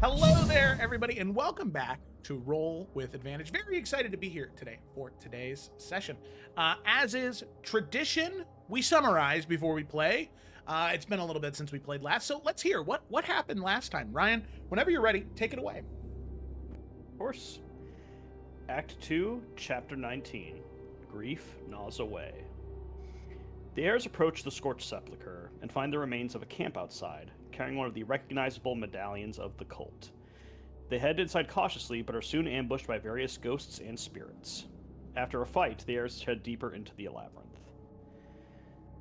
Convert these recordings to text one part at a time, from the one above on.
Hello there, everybody, and welcome back to Roll with Advantage. Very excited to be here today for today's session. As is tradition, we summarize before we play. It's been a little bit since we played last, so let's hear what happened last time. Ryan, whenever you're ready, take it away. Of course. Act 2, Chapter 19. Grief Gnaws Away. The heirs approach the scorched sepulchre and find the remains of a camp outside, carrying one of the recognizable medallions of the cult. They head inside cautiously, but are soon ambushed by various ghosts and spirits. After a fight, the heirs head deeper into the labyrinth.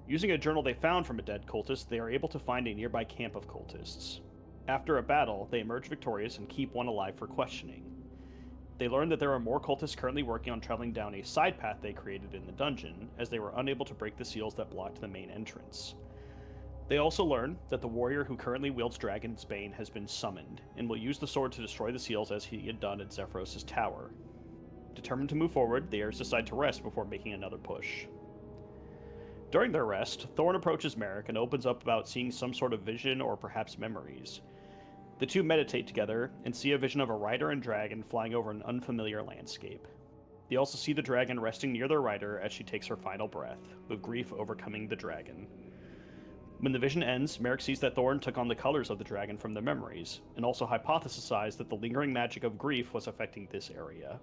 Using a journal they found from a dead cultist, they are able to find a nearby camp of cultists. After a battle, they emerge victorious and keep one alive for questioning. They learn that there are more cultists currently working on traveling down a side path they created in the dungeon, as they were unable to break the seals that blocked the main entrance. They also learn that the warrior who currently wields Dragon's Bane has been summoned, and will use the sword to destroy the seals as he had done at Zephyros' tower. Determined to move forward, the heirs decide to rest before making another push. During their rest, Thorn approaches Merrick and opens up about seeing some sort of vision or perhaps memories. The two meditate together and see a vision of a rider and dragon flying over an unfamiliar landscape. They also see the dragon resting near their rider as she takes her final breath, with grief overcoming the dragon. When the vision ends, Merrick sees that Thorn took on the colors of the dragon from the memories, and also hypothesized that the lingering magic of grief was affecting this area.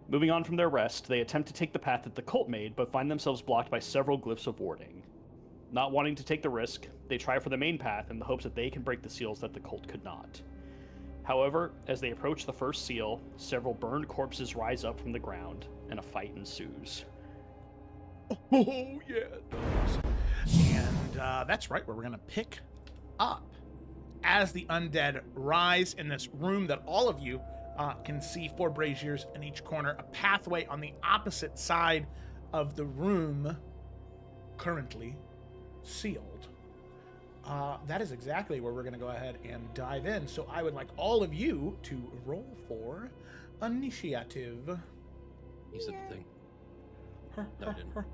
Moving on from their rest, they attempt to take the path that the cult made, but find themselves blocked by several glyphs of warding. Not wanting to take the risk, they try for the main path in the hopes that they can break the seals that the cult could not. However, as they approach the first seal, several burned corpses rise up from the ground, and a fight ensues. Oh, yeah, it does. And that's right, where we're going to pick up as the undead rise in this room that all of you can see, 4 braziers in each corner, a pathway on the opposite side of the room, currently sealed. That is exactly where we're going to go ahead and dive in. So I would like all of you to roll for initiative. You said the thing. No, I didn't.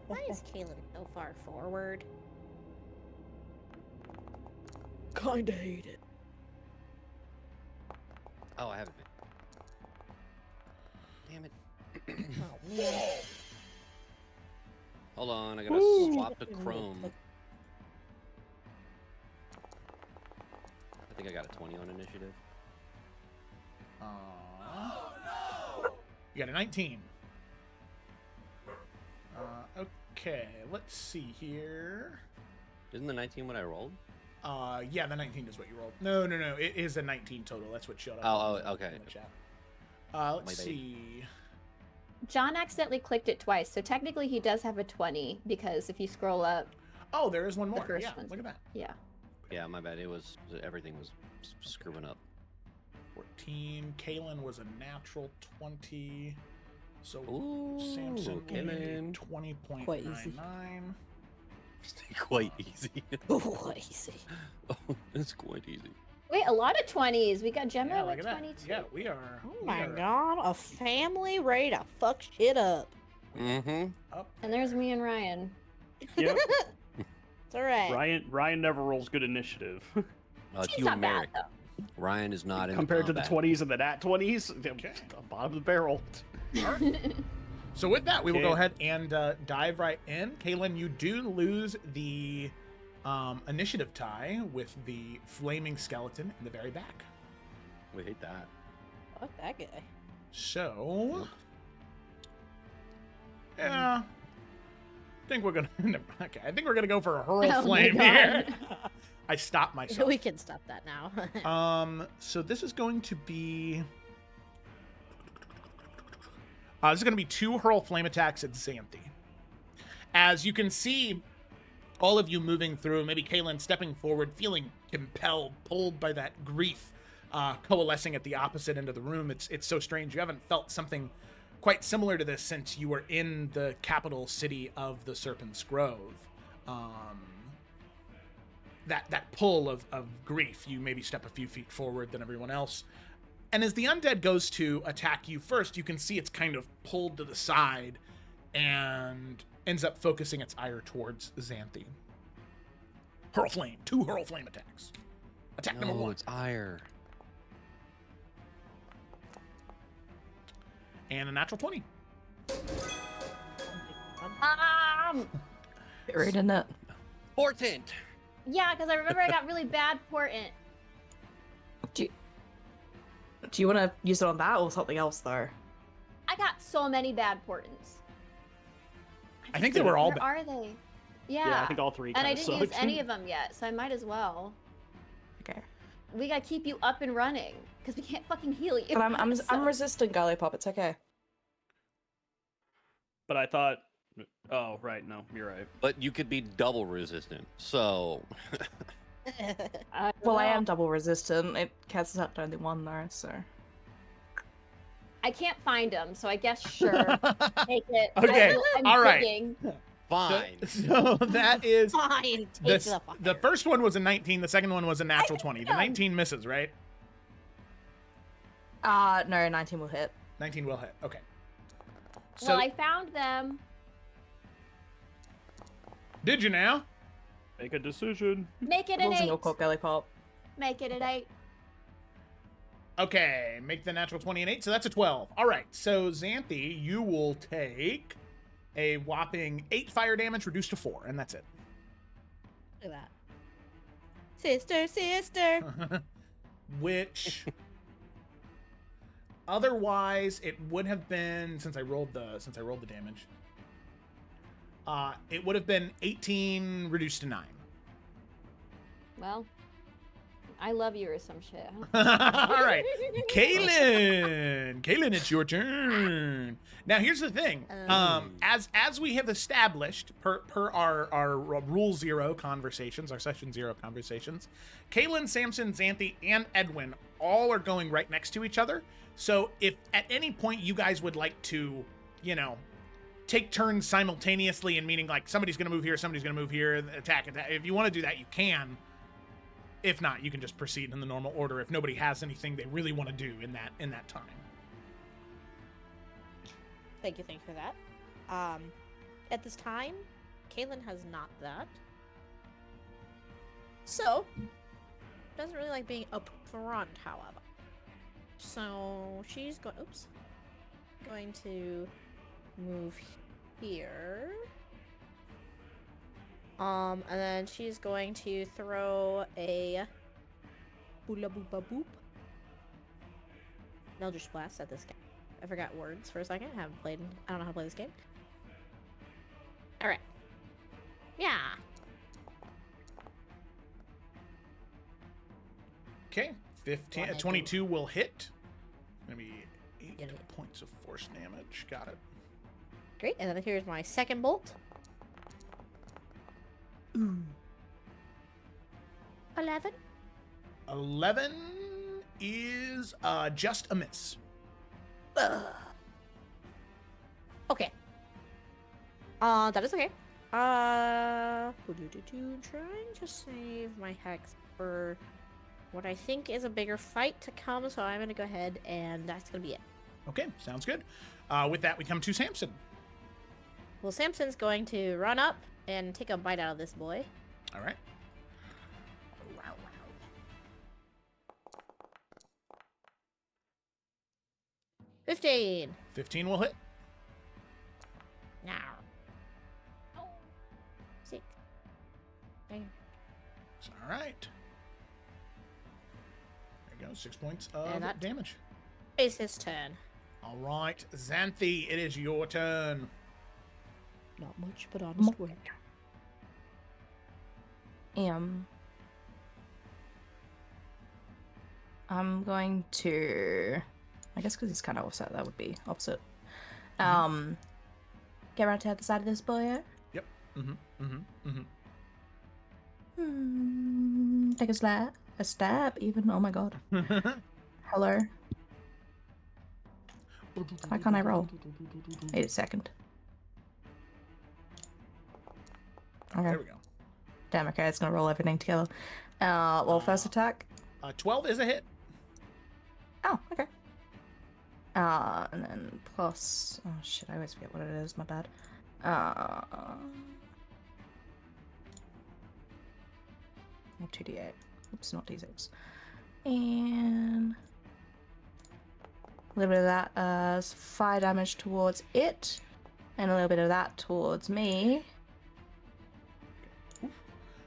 Why is Caleb so far forward? Kinda hate it. Oh, I haven't been. Damn it. Oh, man. Hold on, I gotta swap to Ooh. Chrome. I think I got a 20 on initiative. You got a 19. Okay, let's see here. Isn't the 19 what I rolled? Yeah, the 19 is what you rolled. No, it is a 19 total. That's what showed up. Oh, okay. In the chat. Let's My bad. see. John accidentally clicked it twice, so technically he does have a 20, because if you scroll up, Oh, there is one more. first Yeah, one's- look at that. yeah. Yeah, my bad. Everything was screwing up. 14. Kalen was a natural 20. So Ooh, Samson Kalen. 20.99. Quite easy. Oh, easy. Oh, it's quite easy. Wait, a lot of 20s. We got Gemma Yeah, look with at that. 22. Yeah, we are. Oh we my are god, a family ready to fuck shit up. Mm-hmm. Up And there's me and Ryan. Yep. It's alright. Ryan never rolls good initiative. It's She's you not and bad, Merrick. though. Ryan is not in Compared to the combat. 20s and the nat 20s, Okay. the bottom of the barrel. So with that, we will go Okay. ahead and dive right in. Kaylin, you do lose the initiative tie with the flaming skeleton in the very back. We hate that. Fuck that guy. So, yeah, I think we're gonna. Okay, I think we're gonna go for a hurl Oh my flame God. here. I stopped myself. We can stop that now. So this is going to be. This is going to be 2 hurl flame attacks at Xanthi. As you can see, all of you moving through, maybe Kaylin stepping forward, feeling compelled, pulled by that grief, coalescing at the opposite end of the room. It's so strange. You haven't felt something quite similar to this since you were in the capital city of the Serpent's Grove. That pull of grief. You maybe step a few feet forward than everyone else. And as the undead goes to attack you first, you can see it's kind of pulled to the side and ends up focusing its ire towards Xanthi. Hurl flame. 2 hurl flame attacks Attack number No, 1. it's ire. And a natural 20. Right in it. Portent. Yeah, because I remember I got really bad portent. Do you want to use it on that or something else, though? I got so many bad portents. I think they were all Where bad. are they? Yeah. Yeah, I think all 3 And I kinda didn't use sucked. any of them yet, so I might as well. Okay. We gotta keep you up and running, because we can't fucking heal you. But I'm So- resistant, Girly Pop. It's okay. But I thought, oh right, no, you're right. But you could be double resistant. So Well, I am double resistant. It cancels out to only one though, so. I can't find them, so I guess sure. Take it. Okay, I'm all right. digging. fine. So that is Fine. Take the, fuck the out. first one was a 19. The second one was a natural 20. The 19 misses, right? No, 19 will hit. 19 will hit. Okay. So Well, I found them. did you now? Make a decision. Make it an Balls in 8. your court, Girly Pop. Make it an 8. Okay, make the natural 20 and 8, so that's a 12. All right, so Xanthi, you will take a whopping 8 fire damage reduced to 4, and that's it. Look at that. Sister. Which otherwise it would have been, since I rolled the damage, it would have been 18 reduced to 9. Well, I love you or some shit. All right, Kaylin, it's your turn. Now here's the thing. As we have established per our rule 0 conversations, our session 0 conversations, Kaylin, Samson, Xanthi, and Edwin all are going right next to each other. So if at any point you guys would like to, take turns simultaneously, and meaning like somebody's going to move here, somebody's going to move here, attack. If you want to do that, you can. If not, you can just proceed in the normal order if nobody has anything they really want to do in that time. Thank you for that. At this time, Kaylin has not that. So, doesn't really like being up front, however. So, she's going to move here. And then she's going to throw a boola boopa boop. Eldritch Blast at this guy. I forgot words for a second. I don't know how to play this game. Alright. Yeah. Okay, 15, 22 will hit. Gonna be 8 points of force damage. Got it. Great. And then here's my second bolt. 11. 11 is just a miss. Okay. That is okay. Trying to save my hex for what I think is a bigger fight to come, so I'm gonna go ahead and that's gonna be it. Okay, sounds good. With that, we come to Samson. Well, Samson's going to run up and take a bite out of this boy. All right. 15. 15 will hit. Now. 6. Okay. All right. There you go. 6 points of And that- damage. It's his turn. All right, Xanthi, it is your turn. Not much, but honest work. I'm going to, I guess because he's kind of offset, that would be opposite. Get right to the side of this boy. Yep. Take a stab, even. Oh my god. Hello. Why can't I roll? Wait a second. Okay. There we go. Damn, okay, it's gonna roll everything together. First attack. 12 is a hit. Oh, okay. And then plus... Oh, shit, I always forget what it is. My bad. 2d8. Oops, not d6. And a little bit of that as fire damage towards it, and a little bit of that towards me.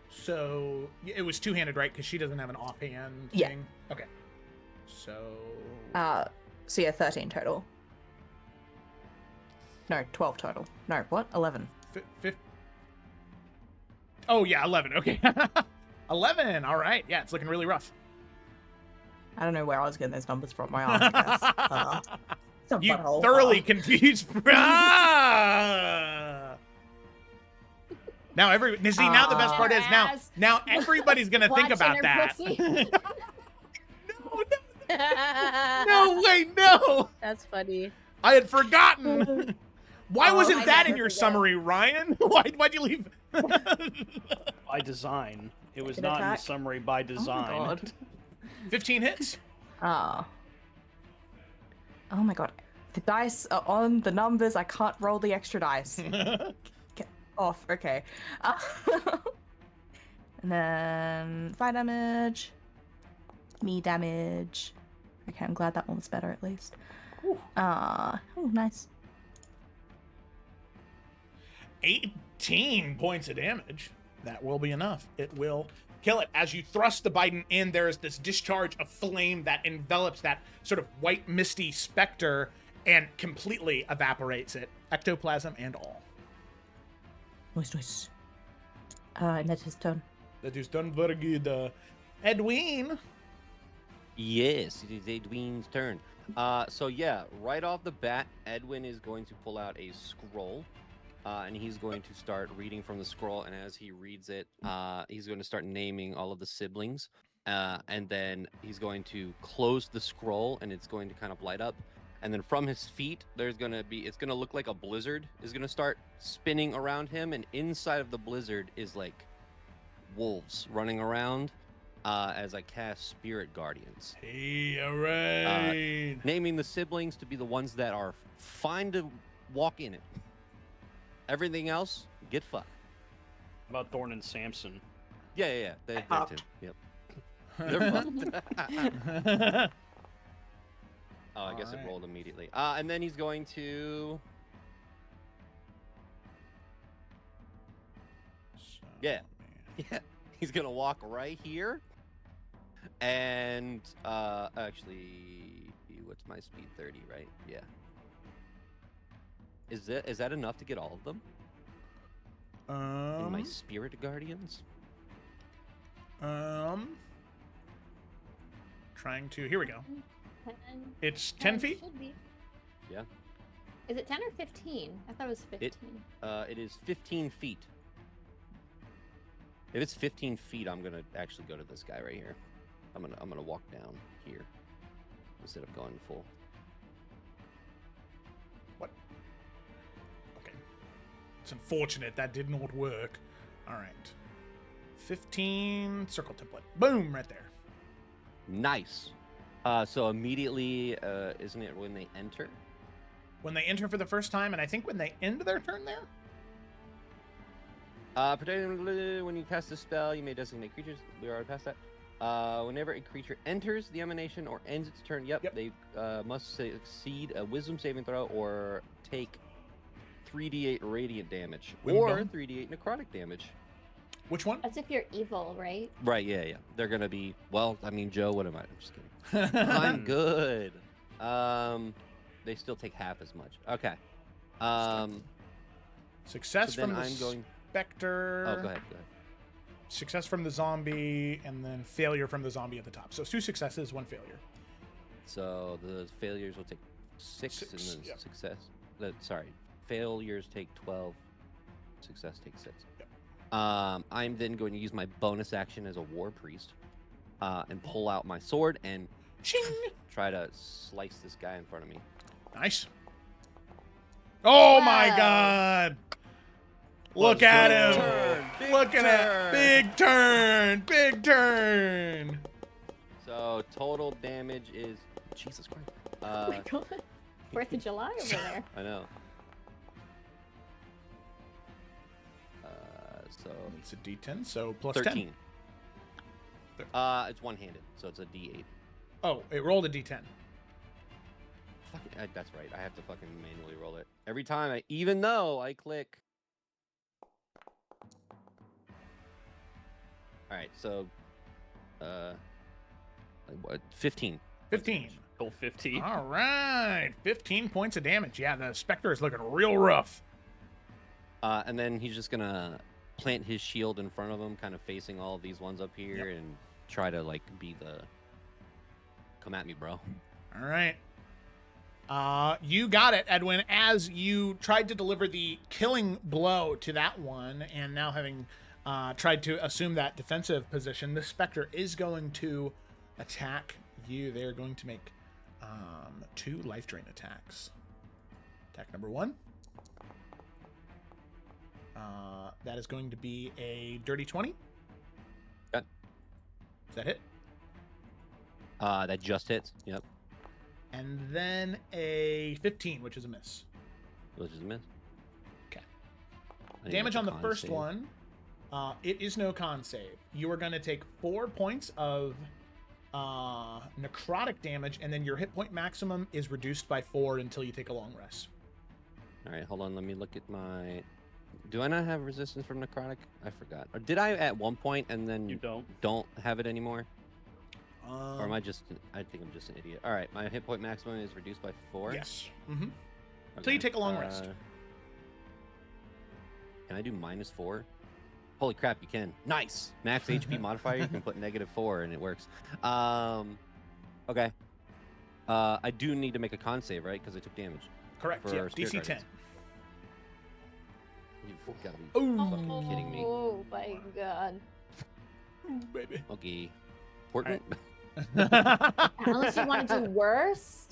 So it was two-handed, right? Because she doesn't have an offhand Yeah. thing. Okay. So So yeah, 13 total. No, 12 total. No, what? 11. Oh yeah, 11. Okay. 11. All right. Yeah, it's looking really rough. I don't know where I was getting those numbers from. My ass, I guess. Some You butthole. thoroughly confused. Ah! Now now the best part is now everybody's gonna think about that. No, wait, no. That's funny. I had forgotten. Why wasn't I that never in your forget. summary, Ryan? Why'd you leave? By design. It was An not in the attack? summary by design. Oh my god. 15 hits. Oh my god. The dice are on the numbers. I can't roll the extra dice. Get off. Okay. And then fire damage. Me damage. Okay, I'm glad that one was better at least. Oh, nice. 18 points of damage. That will be enough. It will kill it. As you thrust the Biden in, there is this discharge of flame that envelops that sort of white, misty specter and completely evaporates it, ectoplasm and all. Nice. And that's his turn. That is done very good. Edwin. Yes, it is Edwin's turn. So yeah, right off the bat, Edwin is going to pull out a scroll, and he's going to start reading from the scroll. And as he reads it, he's going to start naming all of the siblings, and then he's going to close the scroll, and it's going to kind of light up. And then from his feet, it's going to look like a blizzard is going to start spinning around him, and inside of the blizzard is like wolves running around. As I cast Spirit Guardians. Hey, all right. Naming the siblings to be the ones that are fine to walk in it. Everything else, get fucked. About Thorn and Samson. Yeah. They're too. Fucked. Yep. They're fucked. Oh, I guess Alright. it rolled immediately. And then he's going to... Yeah. Yeah. He's going to walk right here. And, actually, what's my speed? 30, right? Yeah. Is that enough to get all of them? In my Spirit Guardians? Trying to, here we go. 10. It's 10 feet? Should be. Yeah. Is it 10 or 15? I thought it was 15. It is 15 feet. If it's 15 feet, I'm gonna actually go to this guy right here. I'm gonna walk down here instead of going full. What? Okay. It's unfortunate that did not work. All right. 15 circle template. Boom, right there. Nice. So immediately, isn't it when they enter? When they enter for the first time, and I think when they end their turn there? Particularly when you cast a spell, you may designate creatures. We already passed that. Whenever a creature enters the emanation or ends its turn, they must succeed a Wisdom saving throw or take 3d8 radiant damage or 3d8 necrotic damage. Which one? That's if you're evil, right? Right, yeah. They're gonna be, well, I mean, Joe, what am I? I'm just kidding. I'm good. They still take half as much. Okay. Success So from then the I'm going... specter. Oh, go ahead. Success from the zombie, and then failure from the zombie at the top. So 2 successes, 1 failure. So the failures will take 6 and then yep. success. Failures take 12. Success takes 6. Yep. I'm then going to use my bonus action as a war priest, and pull out my sword and Ching! try to slice this guy in front of me. Nice. Oh my Wow. God! Look at him! Turn, Look at it! Big turn! Big turn! So total damage is Jesus Christ. Oh my god. 4th of July over there. I know. So It's a D10, so plus 13. It's one-handed, so it's a D8. Oh, it rolled a D10. That's right. I have to fucking manually roll it every time. Even though I click. All right, so, what? 15. 15. Total 15. All right, 15 points of damage. Yeah, the Spectre is looking real rough. And then he's just gonna plant his shield in front of him, kind of facing all of these ones up here, and try to like be the. Come at me, bro. All right. You got it, Edwin, as you tried to deliver the killing blow to that one, and now having tried to assume that defensive position, the Spectre is going to attack you. They're going to make 2 life drain attacks. Attack number 1. That is going to be a dirty 20. Got. Does that hit? That just hits. Yep. And then a 15, which is a miss. Which is a miss. Okay. I need to Damage make a on the con first save. one. It is no con save. You are going to take 4 points of necrotic damage, and then your hit point maximum is reduced by 4 until you take a long rest. All right, hold on. Let me look at my. Do I not have resistance from necrotic? I forgot. Or did I at one point and then You don't. don't have it anymore? Or am I Um, just? I think I'm just an idiot. All right, my hit point maximum is reduced by 4. Yes. Mm-hmm. Until you take a long rest. Can I do -4? Holy crap, you can. Nice. Max HP modifier, you can put -4 and it works. Okay. I do need to make a con save, right? Because I took damage. Correct. For Yeah. Spirit DC 10. Guardians. You've got to be Ooh. fucking kidding me. Oh my god. Ooh, baby. Okay. Important. Unless you want to do worse.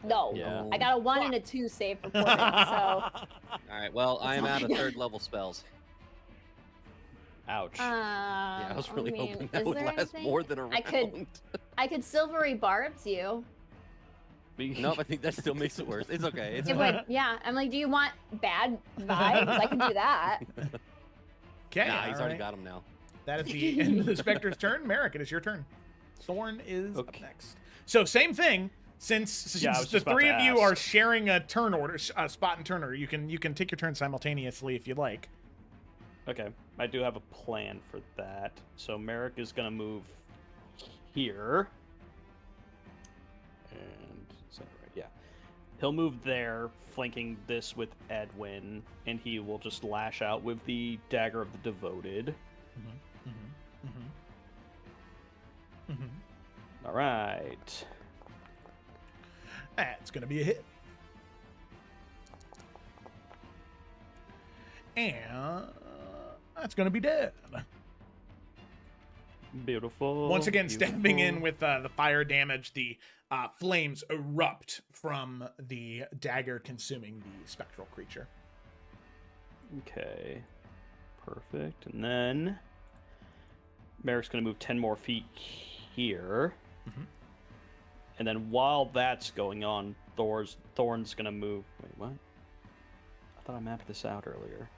No. Yeah. I got a 1 and a 2 save for porting, so. All right. Well, I am out of 3rd level spells. Ouch. Yeah, I was really hoping that is would there last anything? more than a round. I could silvery barbs you. Nope, I think that still makes it worse. It's okay. It's It fine. would, yeah. I'm like, do you want bad vibes? I can do that. Okay. Nah, he's all already right. got him now. That is the end of the Spectre's turn. Merrick, it is your turn. Thorn is up Okay. next. So same thing. Since Yeah, I was the just about 3 to of you ask. are sharing a turn order, a spot and turn order, you can take your turn simultaneously if you'd like. Okay, I do have a plan for that. So Merrick is gonna move here, and is that right? Yeah, he'll move there, flanking this with Edwin, and he will just lash out with the Dagger of the Devoted. All right. That's going to be a hit. And that's going to be dead. Beautiful. Once again, stepping in beautiful. with the fire damage, the flames erupt from the dagger consuming the spectral creature. Okay, perfect. And then Merrick's gonna move 10 more feet here. Mhm. And then while that's going on, Thorn's gonna move. Wait, what? I thought I mapped this out earlier.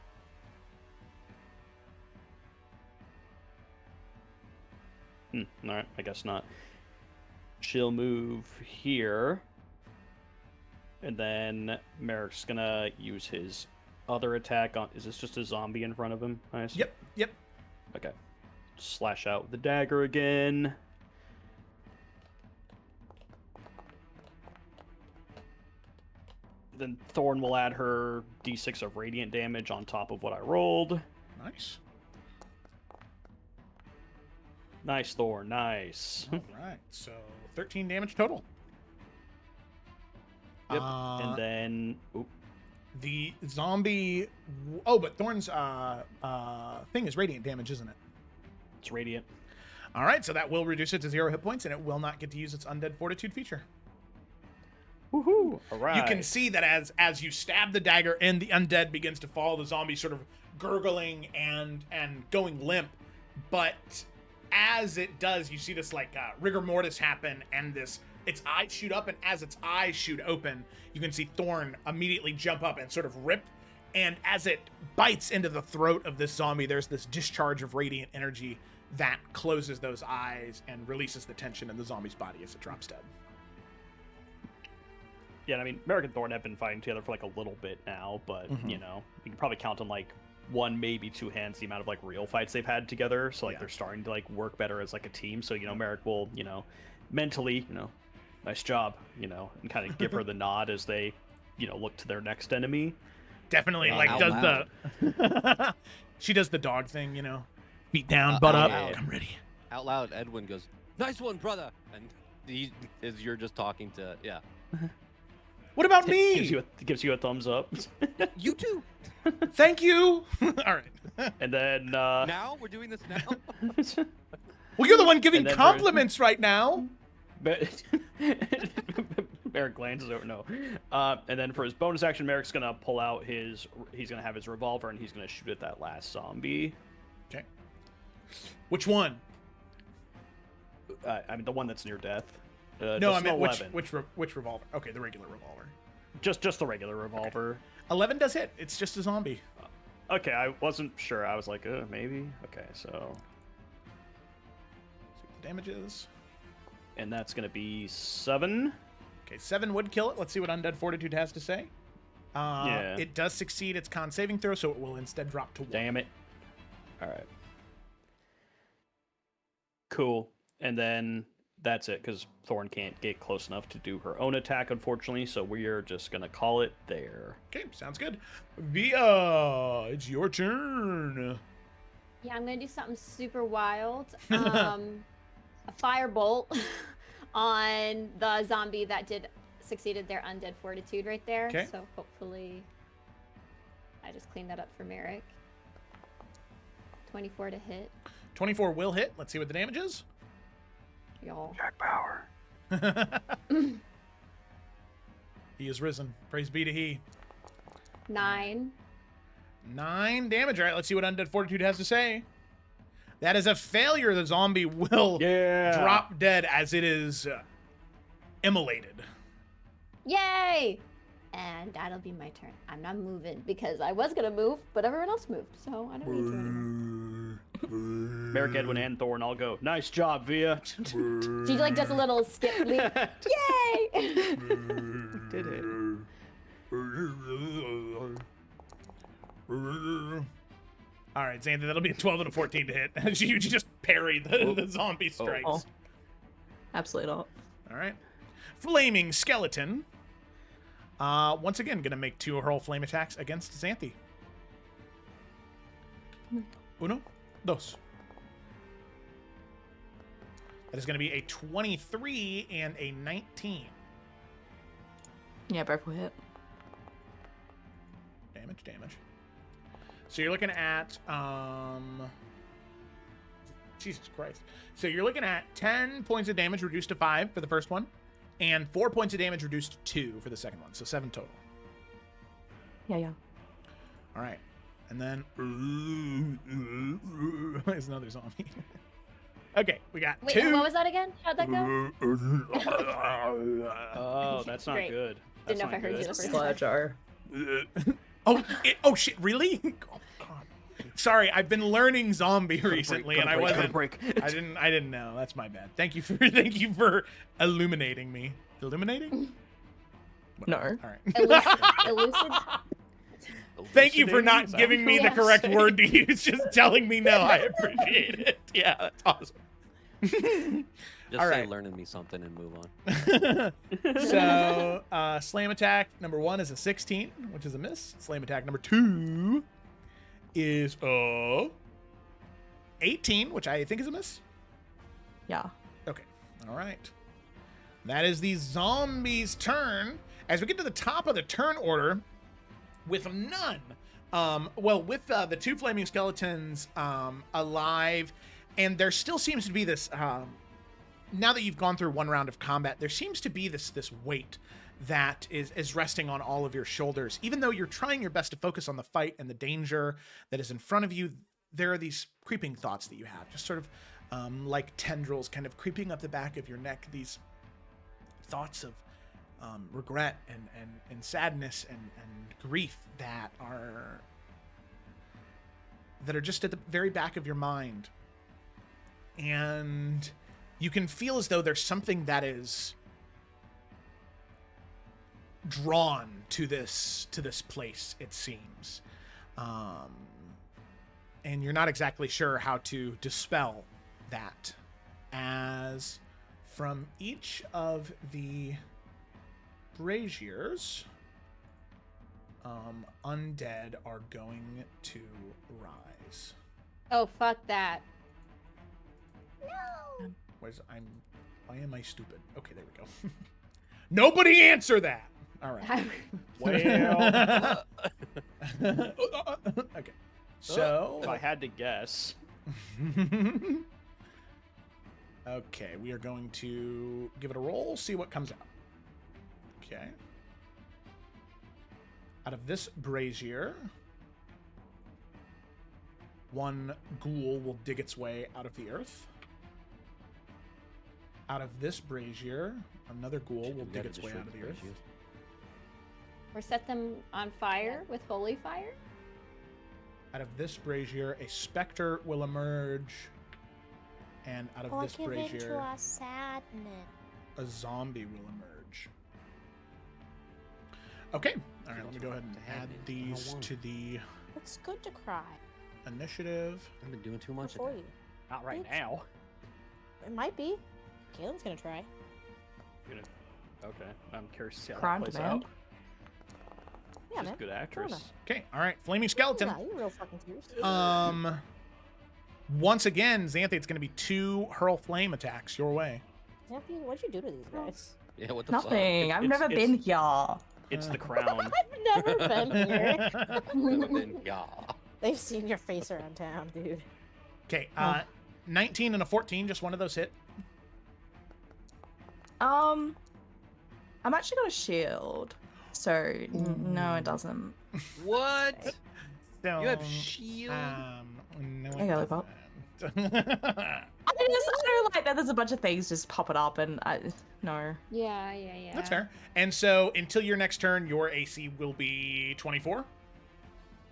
Alright, I guess not. She'll move here. And then Merrick's gonna use his other attack on. Is this just a zombie in front of him? I assume? Yep. Okay. Slash out with the dagger again. Then Thorn will add her d6 of radiant damage on top of what I rolled. Nice. Nice, Thorn. Nice. All right. So 13 damage total. Yep. And then, oop, The zombie. Oh, but Thorn's thing is radiant damage, isn't it? it's radiant. All right, so that will reduce it to 0 hit points, and it will not get to use its undead fortitude feature. Woohoo! All right. You can see that as you stab the dagger and the undead begins to fall, the zombie sort of gurgling and going limp. But as it does, you see this like rigor mortis happen, and its eyes shoot up, and as its eyes shoot open, you can see Thorn immediately jump up and sort of rip. And as it bites into the throat of this zombie, there's this discharge of radiant energy that closes those eyes and releases the tension in the zombie's body as it drops dead. Yeah, I mean, Merrick and Thorn have been fighting together for like a little bit now, but you know, you can probably count on like one, maybe two hands the amount of like real fights they've had together. So like they're starting to like work better as like a team. So you know, Merrick will mentally nice job, and kind of give her the nod as they look to their next enemy. Definitely Out does loud. the she does the dog thing, feet down, butt out up. loud. I'm ready. Out loud, Edwin goes, "Nice one, brother," and as you're just talking to What about me? Gives you a thumbs up. you too. Thank you. All right. And then Now we're doing this now. Well, you're the one giving And then compliments right now. Merrick glances over. No. And then for his bonus action, Merrick's gonna pull out he's gonna have his revolver and he's gonna shoot at that last zombie. Okay. Which one? I mean the one that's near death. No, I just meant an 11. which revolver? Okay, the regular revolver. Just the regular revolver. 11 does hit. It's just a zombie. Okay, I wasn't sure. I was like, maybe. Okay, so. See what the damage is. And that's gonna be 7. Okay, 7 would kill it. Let's see what Undead Fortitude has to say. Yeah. It does succeed its con saving throw, so it will instead drop to 1. Damn it. All right. Cool. And then that's it, because Thorn can't get close enough to do her own attack, unfortunately. So we're just gonna call it there. Okay, sounds good. Via, it's your turn. Yeah, I'm gonna do something super wild. A firebolt on the zombie that succeeded their undead fortitude right there. Okay. So hopefully, I just cleaned that up for Merrick. 24 to hit, 24 will hit. Let's see what the damage is. y'all. Jack Power. He is risen. Praise be to he. 9. 9 damage. All right, let's see what Undead Fortitude has to say. That is a failure. The zombie will drop dead as it is immolated. Yay! And that'll be my turn. I'm not moving because I was gonna move, but everyone else moved, so I don't need to anymore. Merrick, Edwin, and Thorn all go. Nice job, Via. She like does a little skip leap. Yay! Did it. All right, Xantha, that'll be a 12 and a 14 to hit. you just parry the zombie strikes. Oh. Absolutely not. All right. Flaming Skeleton. Once again, gonna make 2 hurl flame attacks against Xanthi. Uno, dos. That is gonna be a 23 and a 19. Yeah, both will hit. Damage. So you're looking at Jesus Christ. So you're looking at 10 points of damage reduced to 5 for the first one, and 4 points of damage reduced to 2 for the second one. So 7 total. Yeah. All right. And then there's another zombie. Okay, we got Wait, 2. what was that again? How'd that go? Oh, that's not Great. good. Didn't That's know if I not heard you good. the first Sludge time. jar. Oh shit, really? Oh god. Sorry, I've been learning zombie recently and I wasn't I didn't know. That's my bad. Thank you for illuminating me. Illuminating? No. All right. Elucid? Thank you for not Is that giving me the Yes. correct word to use, just telling me no. I appreciate it. Yeah, that's awesome. Just All say right. learning me something and move on. So, slam attack number 1 is a 16, which is a miss. Slam attack number 2 is 18, which I think is a miss. Yeah. Okay. All right. That is the zombie's turn. As we get to the top of the turn order, with none, with the 2 flaming skeletons alive, and there still seems to be this. Now that you've gone through 1 round of combat, there seems to be this weight that is resting on all of your shoulders. Even though you're trying your best to focus on the fight and the danger that is in front of you, there are these creeping thoughts that you have, just sort of like tendrils kind of creeping up the back of your neck. These thoughts of regret and sadness and grief that are just at the very back of your mind. and you can feel as though there's something that is drawn to this place, it seems. And you're not exactly sure how to dispel that, as from each of the braziers, undead are going to rise. Oh, fuck that. No. Why am I stupid? Okay, there we go. Nobody answer that. All right. Well, Okay. So if I had to guess, okay, we are going to give it a roll, see what comes out. Okay. Out of this brazier, one ghoul will dig its way out of the earth. Out of this brazier, another ghoul will dig its way out of the earth. Or set them on fire with holy fire? Out of this brazier, a specter will emerge. And out of this brazier, our sadness. a zombie will emerge. Okay. All right, let me go ahead and add these to the It's good to cry initiative. I've been doing too much. for you. not right Oops. now. It might be. Caitlin's gonna try. Okay, I'm curious to see how Crime that plays demand. out. Yeah, She's man. a good actress. Okay, all right, flaming skeleton. Yeah, you're real fucking fierce. Once again, Xanthe, it's going to be 2 hurl flame attacks your way. Matthew, what'd you do to these guys? Yeah, what the Nothing. I've It's- never been here. It's the crown. I've never been here. fuck? Never been- yeah. They've seen your face around town, dude. Okay, 19 and a 14, just one of those hit. I'm actually got a shield, so no, it doesn't. What? So, You have shield? no, Hey, it Lollipop. doesn't. I don't like that. There's a bunch of things just popping up, and no. Yeah. That's fair. And so until your next turn, your AC will be 24.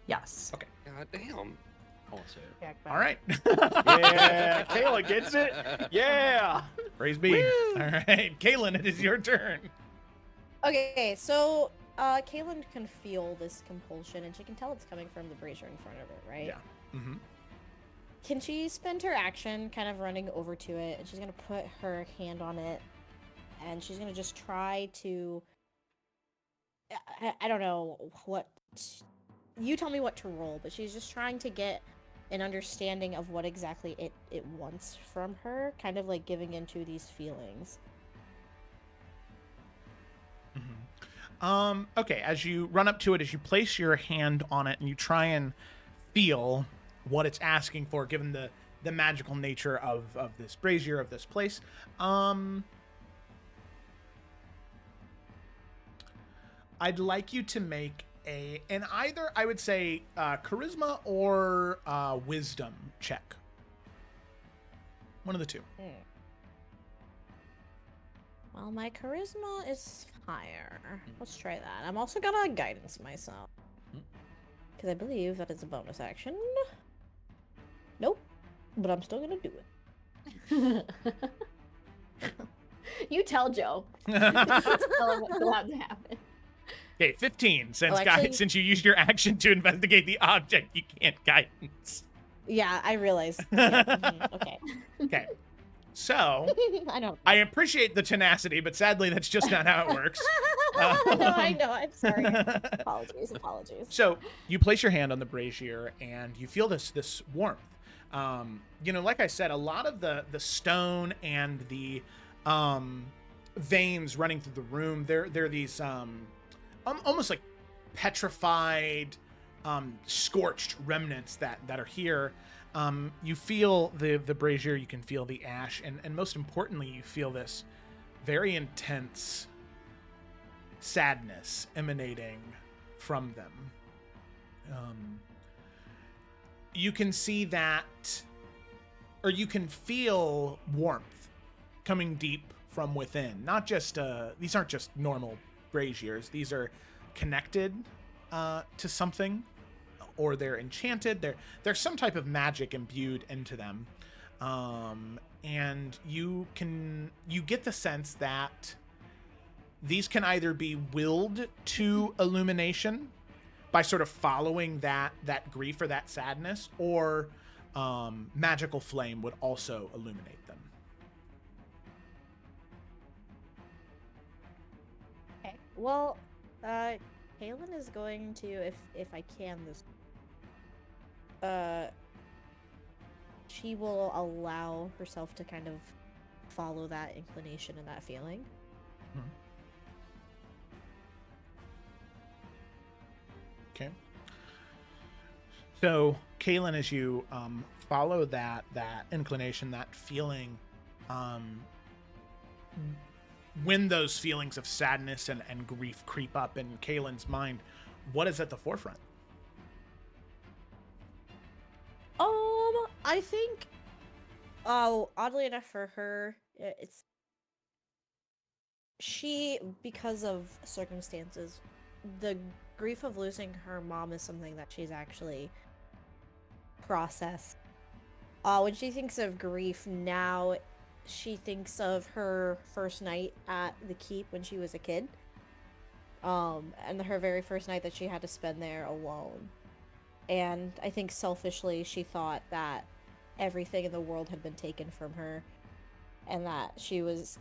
Yes. Okay. God damn. I won't say it. All right. Yeah, Kayla gets it. Yeah. Praise be. All right, Kaylin, it is your turn. Okay, so Caitlin can feel this compulsion, and she can tell it's coming from the brazier in front of her, right? Yeah. Mm-hmm. Can she spend her action kind of running over to it, and she's gonna put her hand on it, and she's gonna just try to. I don't know what. You tell me what to roll, but she's just trying to get an understanding of what exactly it wants from her, kind of like giving into these feelings. Mm-hmm. Okay, as you run up to it, as you place your hand on it, and you try and feel what it's asking for, given the magical nature of this brazier, of this place. I'd like you to make an either, I would say, charisma or wisdom check. One of the two. Well, my charisma is higher. Let's try that. I'm also gonna guidance myself. Because I believe that is a bonus action. Nope. But I'm still gonna do it. You tell Joe. Tell him what's allowed to happen. Okay, 15. Since actually- since you used your action to investigate the object, you can't guidance. Yeah, I realized. Yeah, okay. Okay. So, I know. I appreciate the tenacity, but sadly, that's just not how it works. I know. I'm sorry. Apologies. So, you place your hand on the brazier, and you feel this warmth. Like I said, a lot of the stone and the veins running through the room, they're these almost like petrified, scorched remnants that are here. You feel the brazier, you can feel the ash, and most importantly, you feel this very intense sadness emanating from them. You can see that, or you can feel warmth coming deep from within. Not just these aren't just normal braziers. These are connected to something, or they're enchanted. There's some type of magic imbued into them. And you get the sense that these can either be willed to illumination by sort of following that grief or that sadness, or magical flame would also illuminate them. Okay. Well, Kaylin is going to, if I can, she will allow herself to kind of follow that inclination and that feeling. Okay. So, Kaylin, as you follow that inclination, that feeling, when those feelings of sadness and grief creep up in Kaylin's mind, what is at the forefront? I think, oddly enough for her, it's because of circumstances, the grief of losing her mom is something that she's actually processed. When she thinks of grief now, she thinks of her first night at the keep when she was a kid. And her very first night that she had to spend there alone. And I think selfishly she thought that everything in the world had been taken from her, and that she was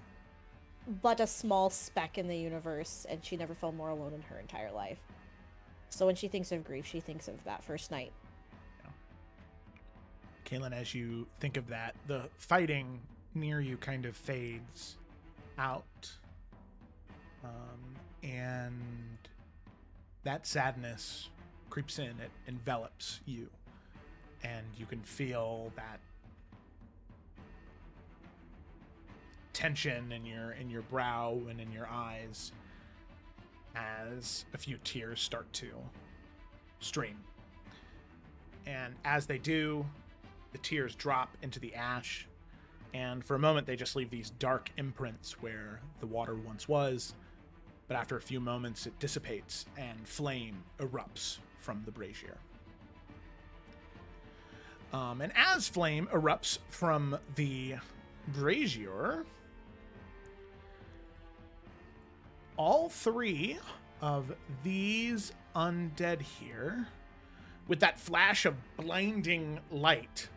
but a small speck in the universe, and she never felt more alone in her entire life. So when she thinks of grief, she thinks of that first night. Yeah. Kaylin, as you think of that, the fighting near you kind of fades out. And that sadness creeps in, it envelops you. And you can feel that tension in your brow and in your eyes as a few tears start to stream. And as they do, the tears drop into the ash, and for a moment they just leave these dark imprints where the water once was, but after a few moments it dissipates and flame erupts from the brazier. And as flame erupts from the brazier, all three of these undead here, with that flash of blinding light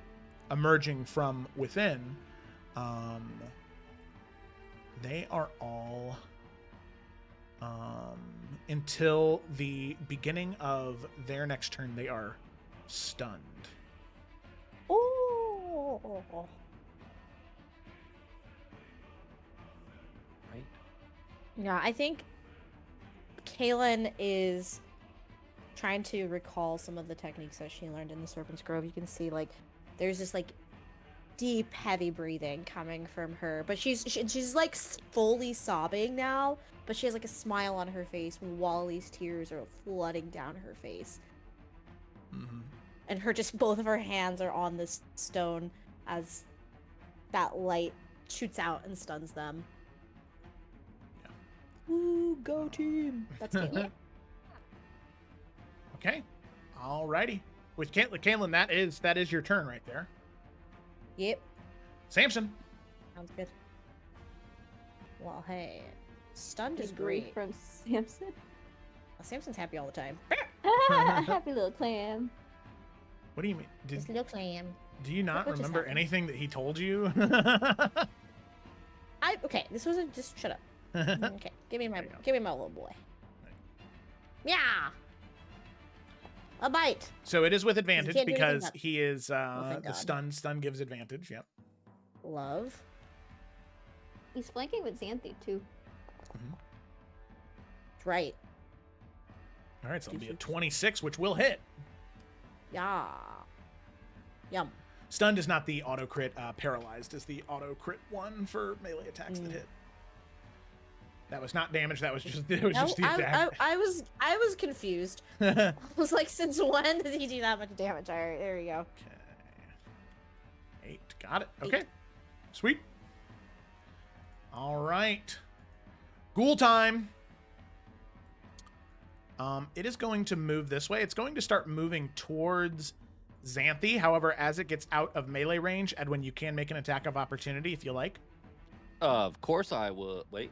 emerging from within, they are all, until the beginning of their next turn, they are stunned. Oh. Right? Yeah, I think Kaylin is trying to recall some of the techniques that she learned in the Serpent's Grove. You can see, like, there's this, like, deep, heavy breathing coming from her. But she's like, fully sobbing now. But she has, like, a smile on her face while these tears are flooding down her face. Mm-hmm. And both of her hands are on this stone as that light shoots out and stuns them. Yeah. Ooh, go team! That's Caitlin. Okay. Alrighty. With Caitlin, that is your turn right there. Yep. Samson. Sounds good. Well, hey, stunned is Agree great. from Samson. Well, Samson's happy all the time. Happy little clam. What do you mean? Just little clam. Do you not What just remember happened? anything that he told you? Okay, this wasn't just shut up. Okay, give me my There you go. little boy. Yeah. A bite. So it is with advantage can't do anything because about- he is thank the God. stun gives advantage. Yep. Love. He's flanking with Xanthi too. Right. All right, so it'll be a 26. 26, which will hit. Yeah. Yum. Stunned is not the auto crit. Paralyzed is the auto crit one for melee attacks that hit. That was not damage. That was just the attack. I was confused. I was like, since when did he do that much damage? All right, there we go. Okay. 8. Got it. Okay. Sweet. All right. Ghoul time. It is going to move this way. It's going to start moving towards Xanthi. However, as it gets out of melee range, Edwin, you can make an attack of opportunity if you like. Of course I will. Wait.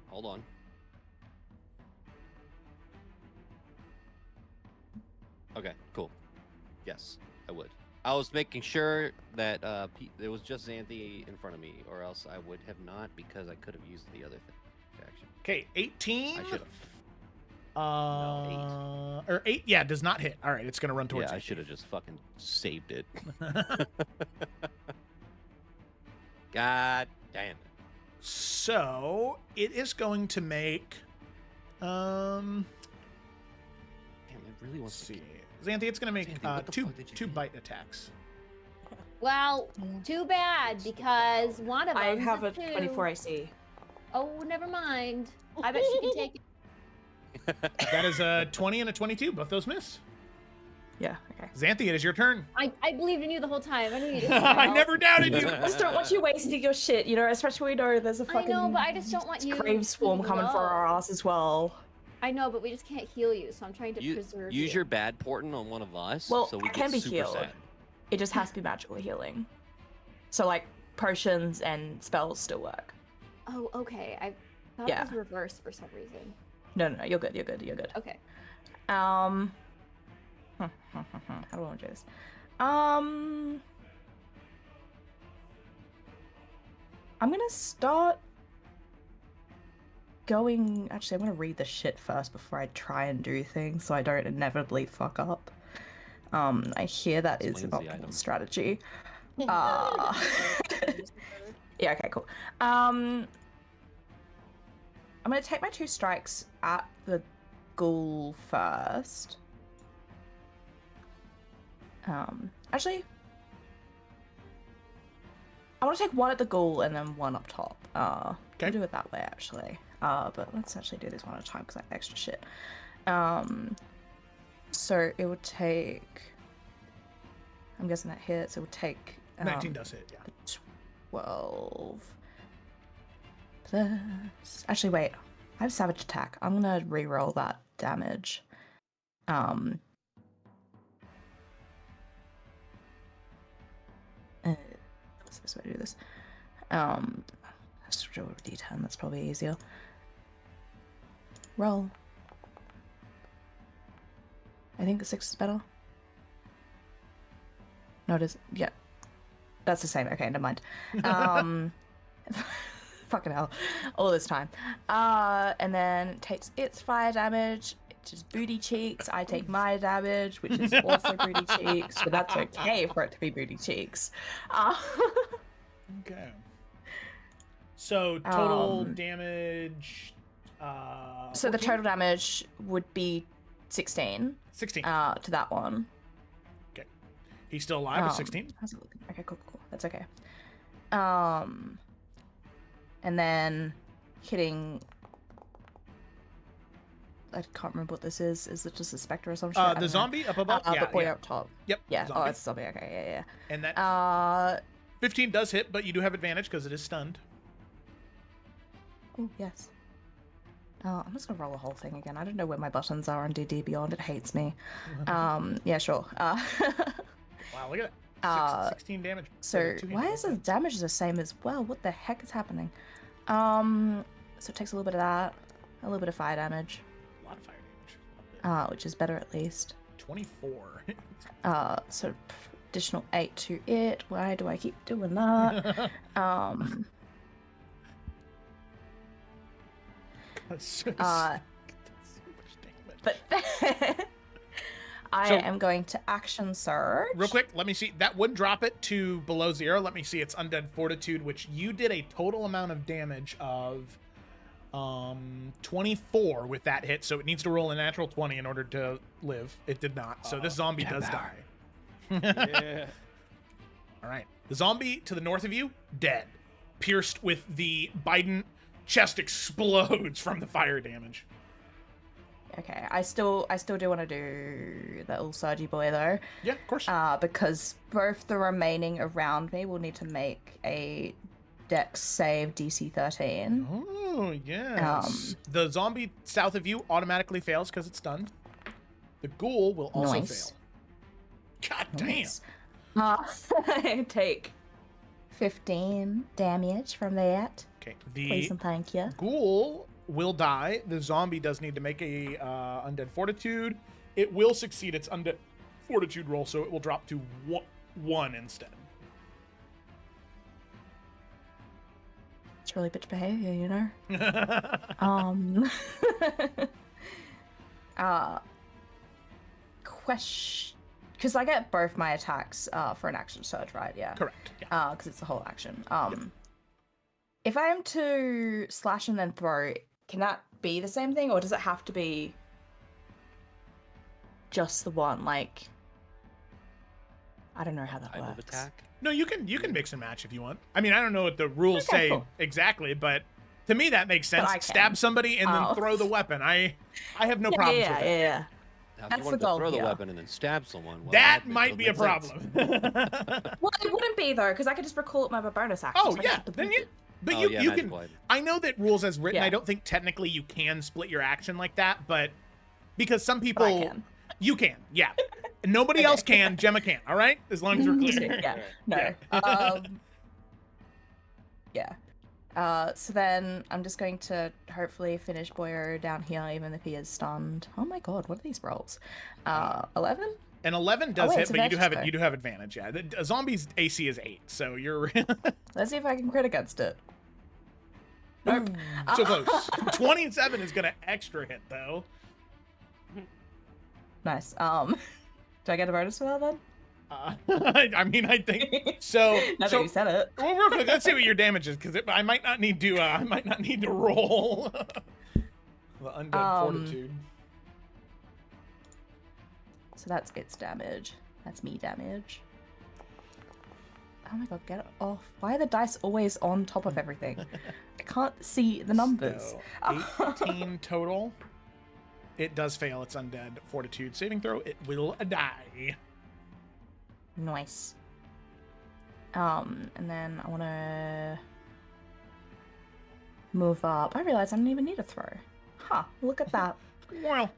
Hold on. Okay, cool. Yes, I would. I was making sure that there was just Xanthi in front of me, or else I would have not, because I could have used the other action. Okay, 18. I should have. No, 8. Or 8, yeah, does not hit. All right, it's going to run towards Yeah, I you. should have just fucking saved it. God damn it. So, it is going to make... Damn, it really Let's wants to see. Xanthi, it's going to make Xanthi, what the fuck did you two do? bite attacks. Well, too bad, because one of them I have a 24 AC. Oh, never mind. I bet she can take it. That is a 20 and a 22. Both those miss. Yeah, okay. Xanthi, it is your turn. I believed in you the whole time. I knew you did. I never doubted you. Just don't want you wasting your shit, you know, especially when we know there's a I fucking know, but I just don't want you grave swarm to coming for our go. ass as well. I know, but we just can't heal you, so I'm trying to preserve Use you. your bad portent on one of us, Well, so we it can get be super healed. sad. It just has to be magical healing. So, like, potions and spells still work. Oh, okay. I thought Yeah. it was reversed for some reason. No, you're good, you're good. Okay. How do I want to do this? I'm gonna start going. Actually, I'm gonna read the shit first before I try and do things, so I don't inevitably fuck up. I hear that is an Explains the optimal item. strategy. Yeah. Okay. Cool. I'm gonna take my 2 strikes at the ghoul first. Actually, I want to take 1 at the ghoul and then 1 up top. Okay. We'll do it that way, actually. But let's actually do this one at a time because I have extra shit. So it would take... I'm guessing that hits. It would take... 19 does hit, yeah. 12 plus... Actually, wait. I have Savage Attack. I'm gonna re-roll that damage. What's the best way to do this? Let's roll a d10. That's probably easier. Roll. I think the 6 is better. No, it is. Yeah. That's the same. Okay, never mind. Fucking hell. All this time. And then it takes its fire damage, which is booty cheeks. I take my damage, which is also booty cheeks, but that's okay for it to be booty cheeks. Okay. So, total damage... So the 14? total damage would be 16 16. to that one. He's still alive at 16. How's it looking? Okay, cool. That's okay. And then hitting... I can't remember what this is. Is it just a specter or something? The zombie up above? The boy up top. Yep. Yeah. zombie. Oh, it's a zombie. Okay, yeah. And that 15 15 does hit, but you do have advantage because it is stunned. Oh, yes. I'm just gonna roll the whole thing again. I don't know where my buttons are on D&D Beyond. It hates me. Yeah, sure. Wow, look at that. 16 damage. So Two why hits. is the damage the same as well? What the heck is happening? So it takes a little bit of that, a little bit of fire damage, A lot of fire damage. which is better at least. 24. So additional 8 to it. Why do I keep doing that? That's just Uh, so much damage. But I So- am going to action surge. Real quick, let me see. That would drop it to below 0. Let me see its undead fortitude, which you did a total amount of damage of 24 with that hit, so it needs to roll a natural 20 in order to live. It did not. So this zombie does die. Yeah. All right. The zombie to the north of you, dead. Pierced with the Biden, chest explodes from the fire damage. Okay, I still do want to do the little surgy boy though. Yeah, of course. Because both the remaining around me will need to make a dex save DC 13. Oh, yes. The zombie south of you automatically fails because it's stunned. The ghoul will also Nice. fail. God damn. Nice. I take 15 damage from that. Okay, Please the and thank you. ghoul will die. The zombie does need to make a undead fortitude. It will succeed its undead fortitude roll, so it will drop to 1 instead. It's really bitch behavior, you know? Question. Because I get both my attacks for an action surge, right? Yeah. Correct. Yeah. Because it's the whole action. If I am to slash and then throw, can that be the same thing, or does it have to be just the one? Like, I don't know how that Type of works. attack. No, you can mix and match if you want. I mean, I don't know what the rules Okay, say cool. exactly, but to me that makes sense. I can. Stab somebody and then Oh. throw the weapon. I have no problems with it. Yeah. Now, if That's you the wanted to goal throw the here. weapon and then stab someone, well, That that might be a doesn't make sense. problem. Well, it wouldn't be though, because I could just recall it my bonus action. Oh so I yeah, just then delete you. it. But Oh, you yeah, you magical can. item. I know that rules as written. Yeah. I don't think technically you can split your action like that, but because some But people I can. you can, yeah. Nobody Okay. else can. Gemma can. All right, as long as we're clear. Yeah. No. Yeah. Yeah. So then I'm just going to hopefully finish Boyo down here, even if he is stunned. Oh my god, what are these rolls? 11? An 11 does wait, hit, it's but you do have advantage, it. You do have advantage. Yeah, a zombie's AC is 8, so you're Let's see if I can crit against it. Nope. so close. 27 is gonna extra hit though. Nice. Do I get a bonus for that then? I mean, I think so. Now that you said it. Well, real quick, let's see what your damage is, because I might not need to. I might not need to roll the undead fortitude. So that's its damage. That's me damage. Oh my god, get it off. Why are the dice always on top of everything? I can't see the numbers. So, 18 total. It does fail its undead fortitude saving throw. It will die. Nice. And then I want to move up. I realize I don't even need a throw. Huh, look at that. Well,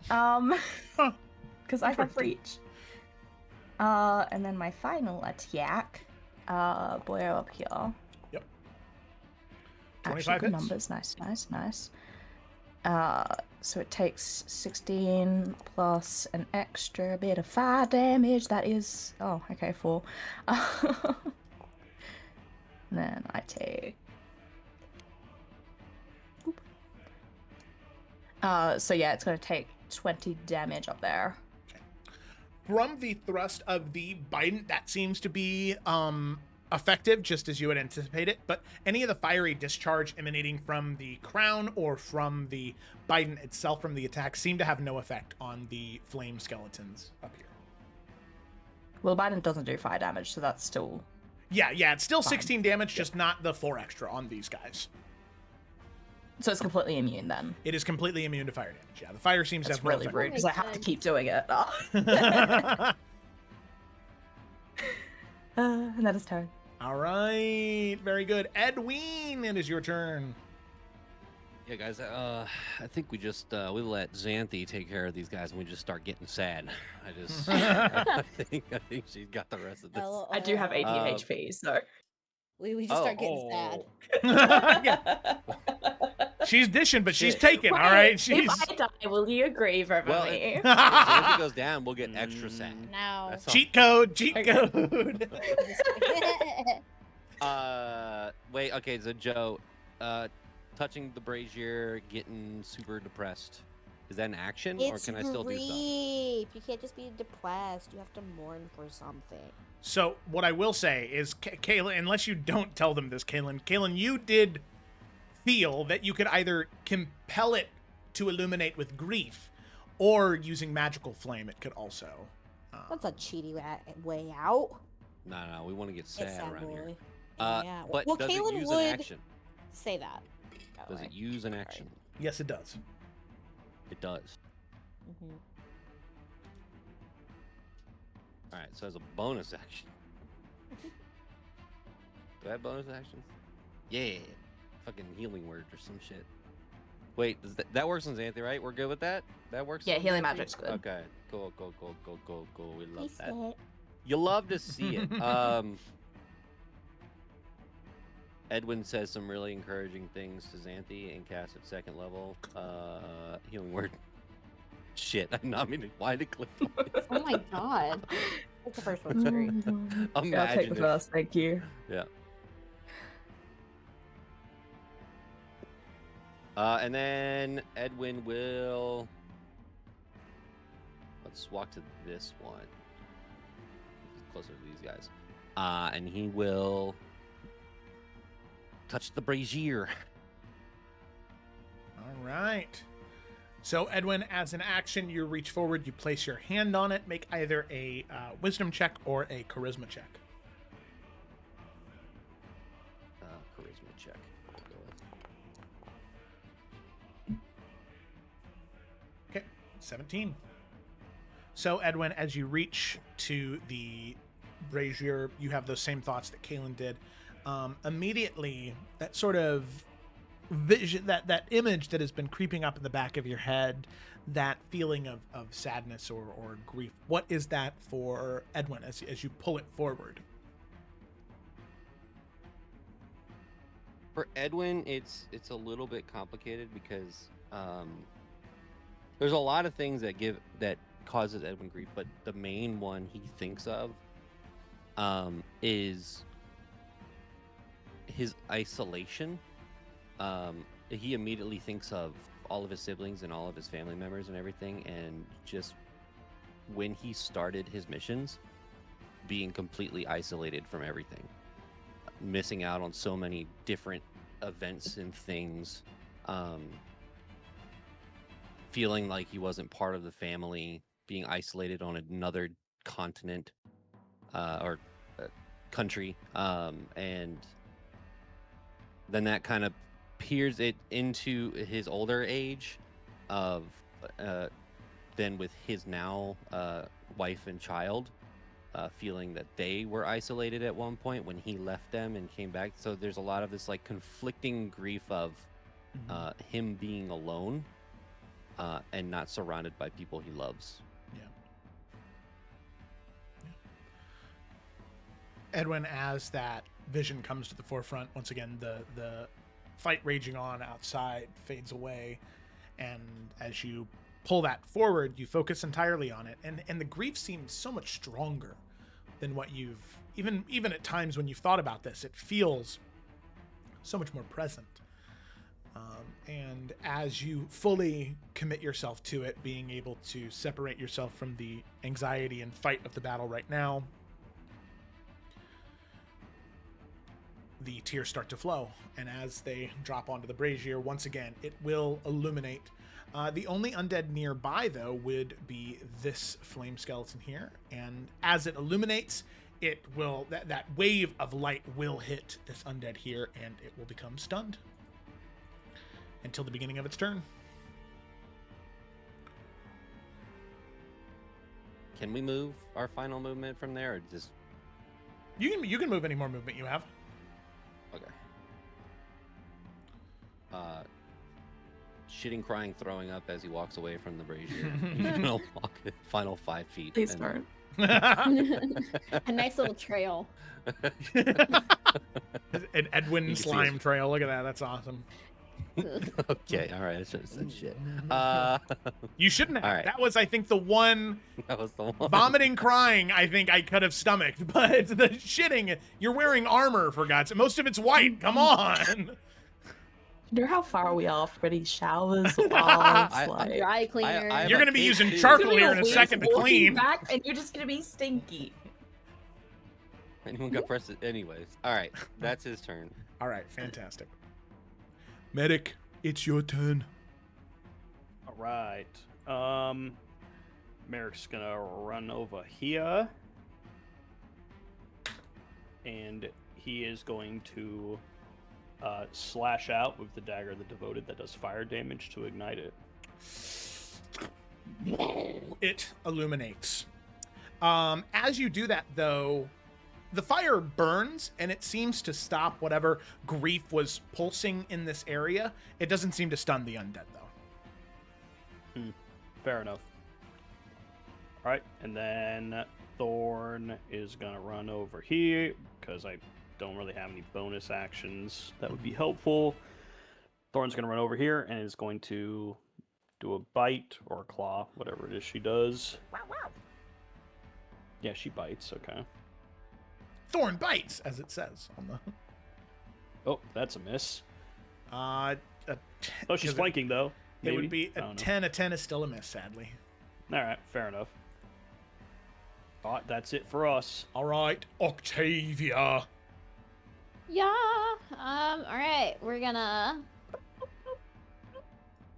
Because I have reach. And then my final attack, Boyo up here. Yep. Actually, 25 good hits. numbers. Nice. So it takes 16 plus an extra bit of fire damage. That is, oh, okay, 4. And then I take. Oop. So yeah, it's gonna take 20 damage up there. From the thrust of the Biden, that seems to be effective, just as you would anticipate it. But any of the fiery discharge emanating from the crown or from the Biden itself, from the attack, seem to have no effect on the flame skeletons up here. Well, Biden doesn't do fire damage, so that's still. Yeah, it's still Fine. 16 damage, just not the 4 extra on these guys. So it's completely immune then. It is completely immune to fire damage. Yeah, the fire seems That's to have really no rude because I have to keep doing it. effect. And that is turn. All right, very good. Edwin, it is your turn. Yeah, guys. I think we just we let Xanthi take care of these guys, and we just start getting sad. I think she's got the rest of this. I do have 18 Uh, HP, so. We just start getting sad. Yeah, she's dishing, but she's Shit. taking. All Wait, right, she's. If I die, will you grieve over Well, me? If Xanthi goes down, we'll get extra sad. No. That's all. Cheat code, cheat Okay. code. Wait. Okay, so Joe, touching the brazier, getting super depressed. Is that an action, or It's can I still do stuff? grief. You can't just be depressed. You have to mourn for something. So what I will say is, Kaylin, unless you don't tell them this, Kaylin, you did feel that you could either compel it to illuminate with grief, or using magical flame, it could also. That's a cheaty way out. No, we want to get It's sad sad around here. boy. Uh, Yeah. But Well, does Kaylin it use would an action? say that. Does it use an action? Yes, it does. It does. Mm-hmm. All right, so as a bonus action. Do I have bonus actions? Yeah. Fucking healing word or some shit. Wait, that works on Xanthi, right? We're good with that? That works? Yeah, on healing Xanthi? magic's good. Okay, cool. We love that. You love to see it. Edwin says some really encouraging things to Xanthi and casts at second level. Healing word. Shit, I'm not meaning why to click on it. Oh my god. That's the first one's great. I'll take Imagine the if- first, thank you. Yeah. And then Edwin will. Let's walk to this one. He's closer to these guys. And he will touch the brazier. All right. So, Edwin, as an action, you reach forward, you place your hand on it, make either a wisdom check or a charisma check. Charisma check. We'll go with. Okay, 17. So, Edwin, as you reach to the brazier, you have those same thoughts that Kalen did. Immediately, that sort of vision, that image that has been creeping up in the back of your head, that feeling of sadness or grief, what is that for Edwin as you pull it forward? For Edwin, it's a little bit complicated because there's a lot of things that causes Edwin grief, but the main one he thinks of is his isolation. He immediately thinks of all of his siblings and all of his family members and everything, and just when he started his missions, being completely isolated from everything, missing out on so many different events and things, feeling like he wasn't part of the family, being isolated on another continent or country, and then that kind of peers it into his older age of then with his now wife and child, feeling that they were isolated at one point when he left them and came back. So there's a lot of this like conflicting grief of him being alone and not surrounded by people he loves. Edwin, as that vision comes to the forefront, once again, the fight raging on outside fades away, and as you pull that forward, you focus entirely on it, and the grief seems so much stronger than what you've even at times when you've thought about this. It feels so much more present, and as you fully commit yourself to it, being able to separate yourself from the anxiety and fight of the battle right now, the tears start to flow, and as they drop onto the brazier, once again, it will illuminate. The only undead nearby, though, would be this flame skeleton here, and as it illuminates, it will that wave of light will hit this undead here, and it will become stunned until the beginning of its turn. Can we move our final movement from there, or just You can move any more movement you have. okay? Shitting, crying, throwing up as he walks away from the brazier. He's gonna walk the final 5 feet. Please and- don't. A nice little trail. An Edwin You can see slime his- trail. Look at that. That's awesome. Okay, all right. I should have said shit. You shouldn't have. All right. That was, I think, the one That was the one. vomiting, crying. I think I could have stomached, but the shitting. You're wearing armor, for God's sake. Most of it's white. Come on. You know how far we are from any showers or I- baths? Like, Dry cleaner. I have You're a gonna be pig using too. charcoal It's gonna be here in a week second to walking clean. back, and you're just gonna be stinky. Anyone got pressed? Anyways, all right. That's his turn. All right, fantastic. Medic, it's your turn. All right. Merrick's gonna run over here, and he is going to slash out with the dagger of the devoted that does fire damage to ignite it. It illuminates. As you do that, though, the fire burns and it seems to stop whatever grief was pulsing in this area. It doesn't seem to stun the undead, though. Fair enough. All right, and then Thorn is gonna run over here because I don't really have any bonus actions that would be helpful. Thorn's gonna run over here and is going to do a bite or a claw, whatever it is she does. Yeah, she bites. Okay. Thorn bites, as it says on the. Oh, that's a miss. A Oh, she's flanking though. It would Maybe? be I a don't know. 10. A 10 is still a miss, sadly. All right, fair enough. That's it for us. All right, Octavia. Yeah. All right. We're gonna.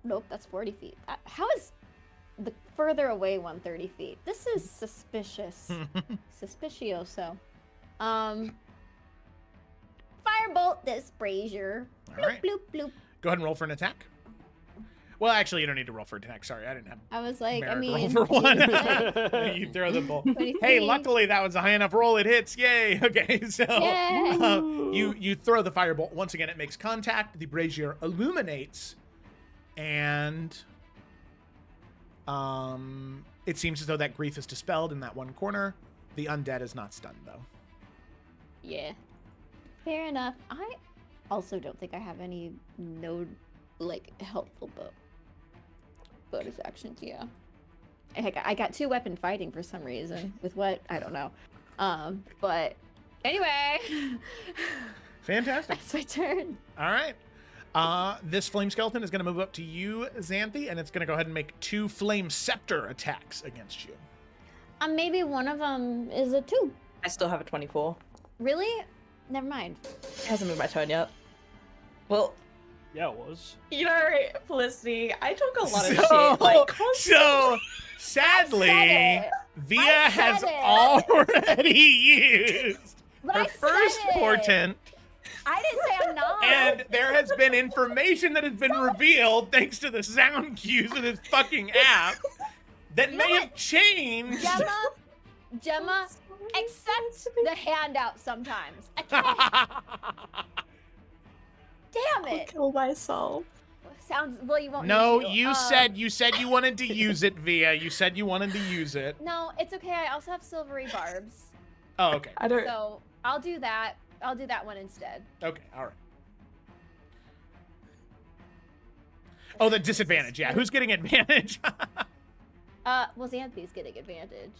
Nope, that's 40 feet. How is the further away one 30 feet? This is suspicious. Suspicioso. Firebolt this brazier. All Bloop, right. bloop, bloop. Go ahead and roll for an attack. Well, actually, you don't need to roll for an attack. Sorry, I didn't have I was like, I Merrick mean, roll for one. like, You throw the ball. 23. Hey, luckily that was a high enough roll. It hits. Yay. Okay, so Yay. you throw the firebolt. Once again, it makes contact. The brazier illuminates, and it seems as though that grief is dispelled in that one corner. The undead is not stunned, though. Yeah. Fair enough. I also don't think I have any helpful bonus actions. Yeah. Heck, I got 2 weapon fighting for some reason. With what? I don't know. But anyway. Fantastic. That's my turn. All right. This flame skeleton is going to move up to you, Xanthi, and it's going to go ahead and make 2 flame scepter attacks against you. Maybe one of them is a 2. I still have a 24. Really? Never mind. It hasn't been my turn yet. Well, Yeah, it was. you know, Felicity, I talk a lot of So- shit. Like, So, sadly, it. Via I said has it. already used But her I said first it. portent, I didn't say I'm not. and there has been information that has been revealed thanks to the sound cues of this fucking app that You know may what? have changed. Gemma, accept the handout sometimes. I can't. Damn I'll it. kill myself. Sounds well. You won't. No, need to. you said you wanted to use it, Via. You said you wanted to use it. No, it's okay. I also have silvery barbs, Oh, okay. I don't. so I'll do that. I'll do that one instead. Okay, all right. Oh, the disadvantage. Yeah, who's getting advantage? Well, Xanthi's getting advantage.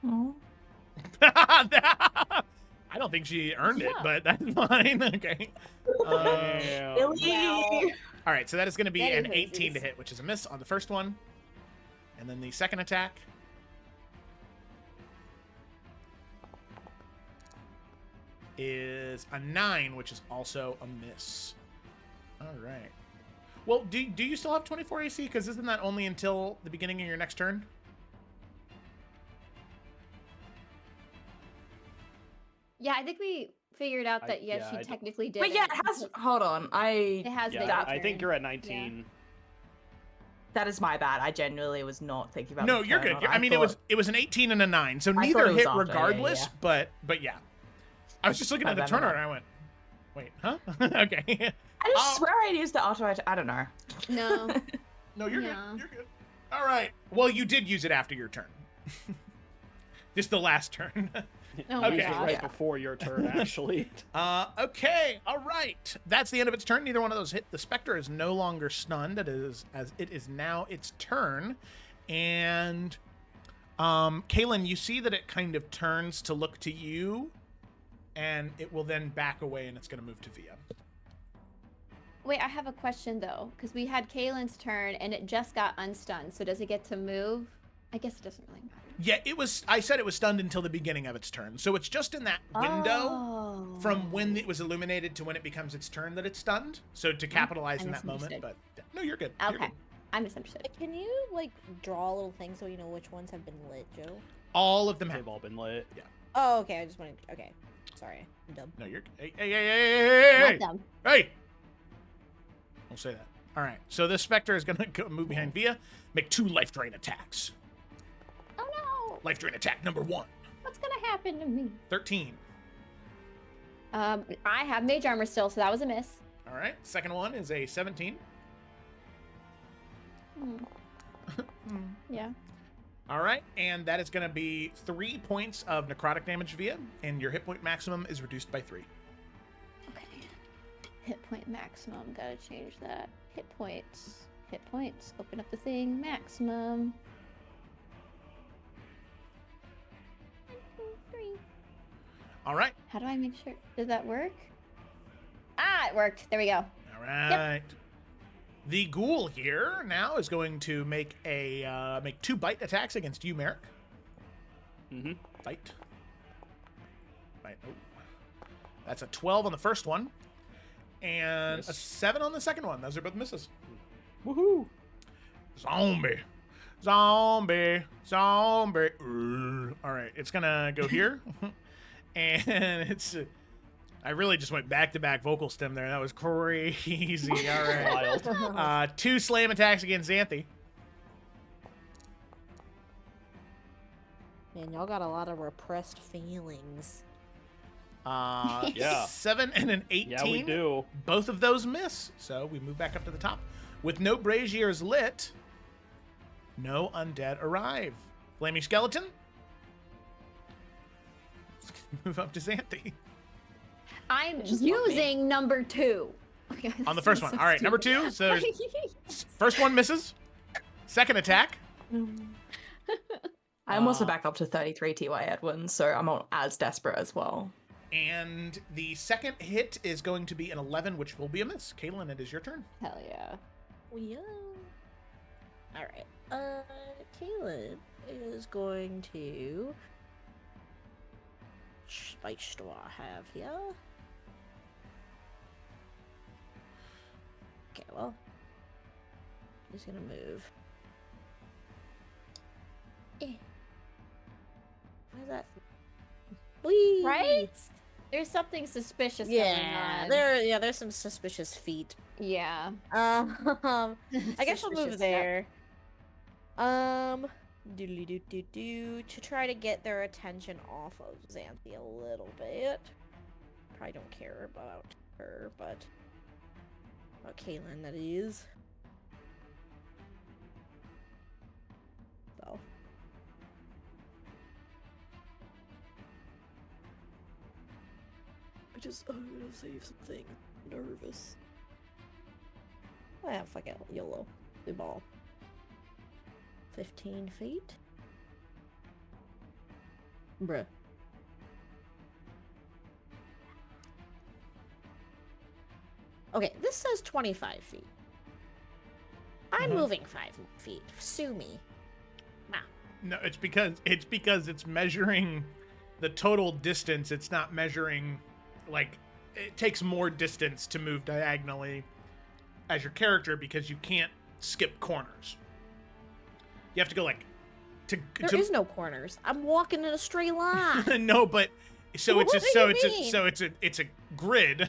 Oh. I don't think she earned it, Yeah. but that's fine. Okay. Damn. Really? All right, so that is going to be That an is 18 to racist. hit, which is a miss on the first one. And then the second attack. Is a 9, which is also a miss. All right. Well, do you still have 24 AC? Because isn't that only until the beginning of your next turn? Yeah, I think we figured out that yeah, she I d- technically did. But yeah, it has. Hold on. It has Yeah, been. that- I think you're at 19. That is my bad. I genuinely was not thinking about. No, the you're turn good. order. I mean, thought- it was an 18 and a 9, so thought neither it was hit after, yeah, regardless. yeah. But yeah, I was just looking My at the bad, turn my order and I went, wait, huh? Okay. I just Oh. swear I used the auto. I don't know. No. No, you're Yeah. good. You're good. All right. Well, you did use it after your turn. Just the last turn. Oh Okay. my Use it god. right Yeah. before your turn, actually. Okay. All right. That's the end of its turn. Neither one of those hit. The Spectre is no longer stunned. It is as it is now its turn. And Kaylin, you see that it kind of turns to look to you, and it will then back away and it's gonna move to Via. Wait, I have a question though, because we had Kaylin's turn and it just got unstunned. So does it get to move? I guess it doesn't really matter. Yeah, I said it was stunned until the beginning of its turn. So it's just in that window Oh. from when it was illuminated to when it becomes its turn that it's stunned. So to capitalize I in that moment, misunderstood. but no, you're good. You're Okay. good. I misunderstood. Can you like draw a little thing so you know which ones have been lit, Joe? All of them have. They've all been lit. Oh, okay. I just wanted. Okay, sorry, I'm dumb. No, you're. Hey! Not them. Hey! I'll say that. All right. So this Spectre is gonna go move behind Via, make 2 life drain attacks. Oh no! Life drain attack number 1, What's gonna happen to me? 13. I have mage armor still, so that was a miss. All right. Second one is a 17. Yeah. All right, and that is going to be 3 points of necrotic damage via, and your hit point maximum is reduced by 3. Okay. Hit point maximum. Gotta change that. Hit points. Hit points. Open up the thing. Maximum. 3. All right. How do I make sure? Did that work? Ah, it worked. There we go. All right. The ghoul here now is going to make 2 bite attacks against you, Merrick. Mm-hmm. Bite. Bite. Oh. That's a 12 on the first one, and Miss. a 7 on the second one. Those are both misses. Woohoo! Zombie. Zombie. Zombie. All right, it's gonna go here, and it's. I really just went back-to-back vocal stem there. That was crazy. All right. Wild. 2 slam attacks against Xanthi. Man, y'all got a lot of repressed feelings. Yeah. 7 and an 18. Yeah, we do. Both of those miss. So we move back up to the top. With no braziers lit, no undead arrive. Flaming skeleton. Move up to Xanthi. I'm Just want me. using number 2. On the first one. All right, number 2. So there's, first one misses. Second attack. I'm also back up to 33 TY Edwin, so I'm not as desperate as well. And the second hit is going to be an 11, which will be a miss. Caitlin, it is your turn. Hell yeah. Yeah. All right. Kaylin is going to. Which spice do I have here? Okay, well, he's gonna move. Where's that? Whee! Right? There's something suspicious going Yeah, on. there's some suspicious feet. Yeah. I guess I'll move Suspicious, there. To try to get their attention off of Xanthi a little bit. Probably don't care about her, but about Caitlin, that is. So. I'm gonna save something. Nervous. Ah, fuck it, YOLO. Blue ball. 15 feet. Bruh. Okay, this says 25 feet. I'm moving 5 feet. Sue me. No, it's because it's measuring the total distance. It's not measuring, like, it takes more distance to move diagonally as your character because you can't skip corners. You have to go like There is no corners. I'm walking in a straight line. no, but so What it's do you mean? it's a grid.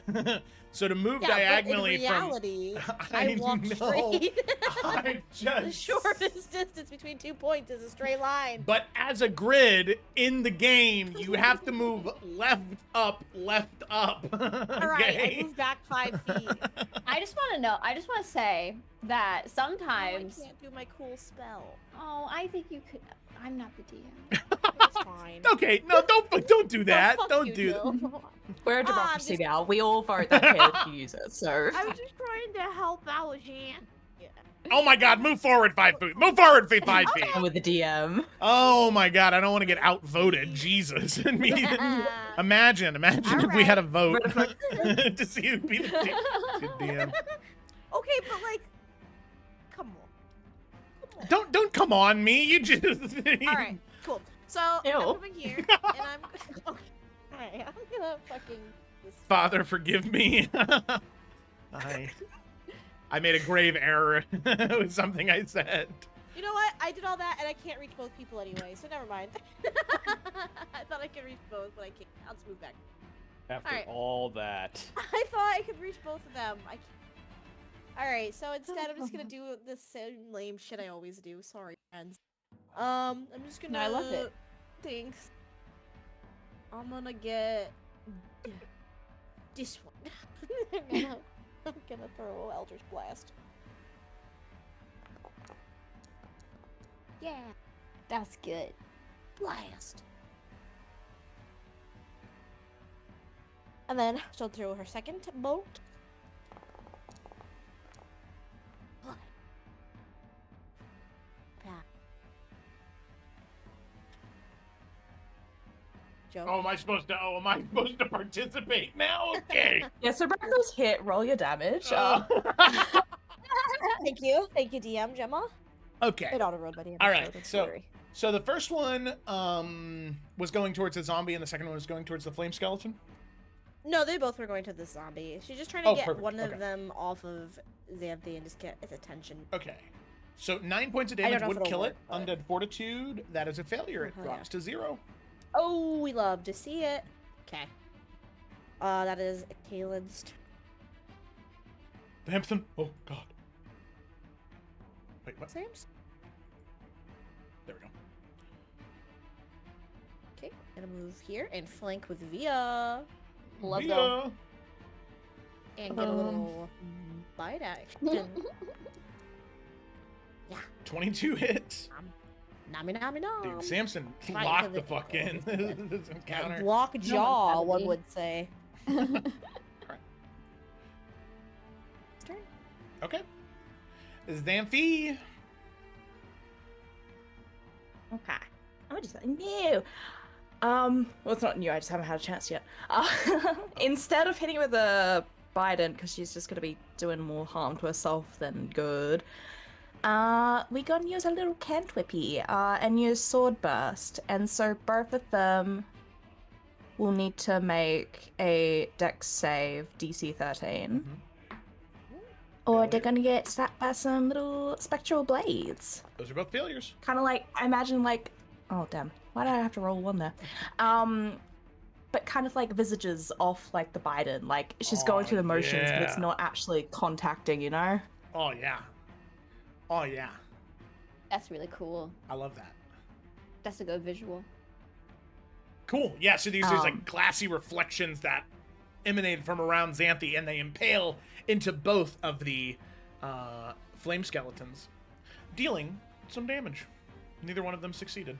So to move Yeah, diagonally but in reality, from I walk know. straight. I The just shortest distance between 2 points is a straight line. But as a grid in the game, you have to move left up, left up. All right, okay? I moved back 5 feet. I just want to say that Oh, sometimes. I can't do my cool spell. Oh, I think you could. I'm not the DM. It's fine. Okay, no, don't do that. Fuck Don't you, do Jill. that. We're a I'm democracy just- now. We all vote that Caleb can use it, so. I was just trying to help out, Jan. Yeah. Oh my God, move forward 5 feet. Move forward 5 feet. I'm with the DM. Oh my God, I don't want to get outvoted. Jesus. Imagine if we had a vote to see who'd be the DM. Okay, but like, come on. Don't come on me. You just. All right, cool. So Ew. I'm coming here, and I'm. Okay. All right, I'm gonna fucking. Father, forgive me. I made a grave error with something I said. You know what? I did all that, and I can't reach both people anyway, so never mind. I thought I could reach both, but I can't. I'll just move back. After Alright. all that. I thought I could reach both of them. I can't. All right, so instead, I'm just gonna do the same lame shit I always do. Sorry, friends. I'm just gonna. No, I love it. Thanks. I'm gonna get this one. I'm gonna throw Eldritch Blast. Yeah. That's good. Blast. And then she'll throw her second bolt. Joe? Oh, am I supposed to participate now? Okay. Yeah, so break those hit, roll your damage. Thank you, DM Gemma. Okay. It auto-rolled by the end. All right, so the first one was going towards the zombie, and the second one was going towards the flame skeleton. No, they both were going to the zombie. She's just trying to get perfect. one Okay. of them off of Xanthi and just get its attention. Okay. So 9 points of I don't damage know if would it'll kill work, it. but- Undead Fortitude, that is a failure. It Oh, drops to 0. Oh, we love to see it. Okay. That is Kalen's. Hampson. Oh, God. Wait, what? Sam's. There we go. Okay, gonna move here and flank with Via. Let's Via. go. And get a little bite action. 22 hits. Nami nami nom. Dude, Samson Right locked to the the- fuck in this encounter. Block jaw, better one be. would say. Turn. Okay. Xanthi. Okay. I'm just new. Well, it's not new. I just haven't had a chance yet. Instead of hitting with a Biden, because she's just gonna be doing more harm to herself than good. We gonna use a little cantrippy, and use sword burst, and so both of them will need to make a Dex save DC 13, or they're gonna get slapped by some little spectral blades. Those are both failures. Kind of like, I imagine like, oh damn, why did I have to roll one there? But kind of like visages off like the Biden, like she's going through the motions, but it's yeah. not actually contacting, you know? Oh, yeah. Oh, yeah. That's really cool. I love that. That's a good visual. Cool. Yeah, so there's like Um, glassy reflections that emanate from around Xanthi, and they impale into both of the flame skeletons, dealing some damage. Neither one of them succeeded.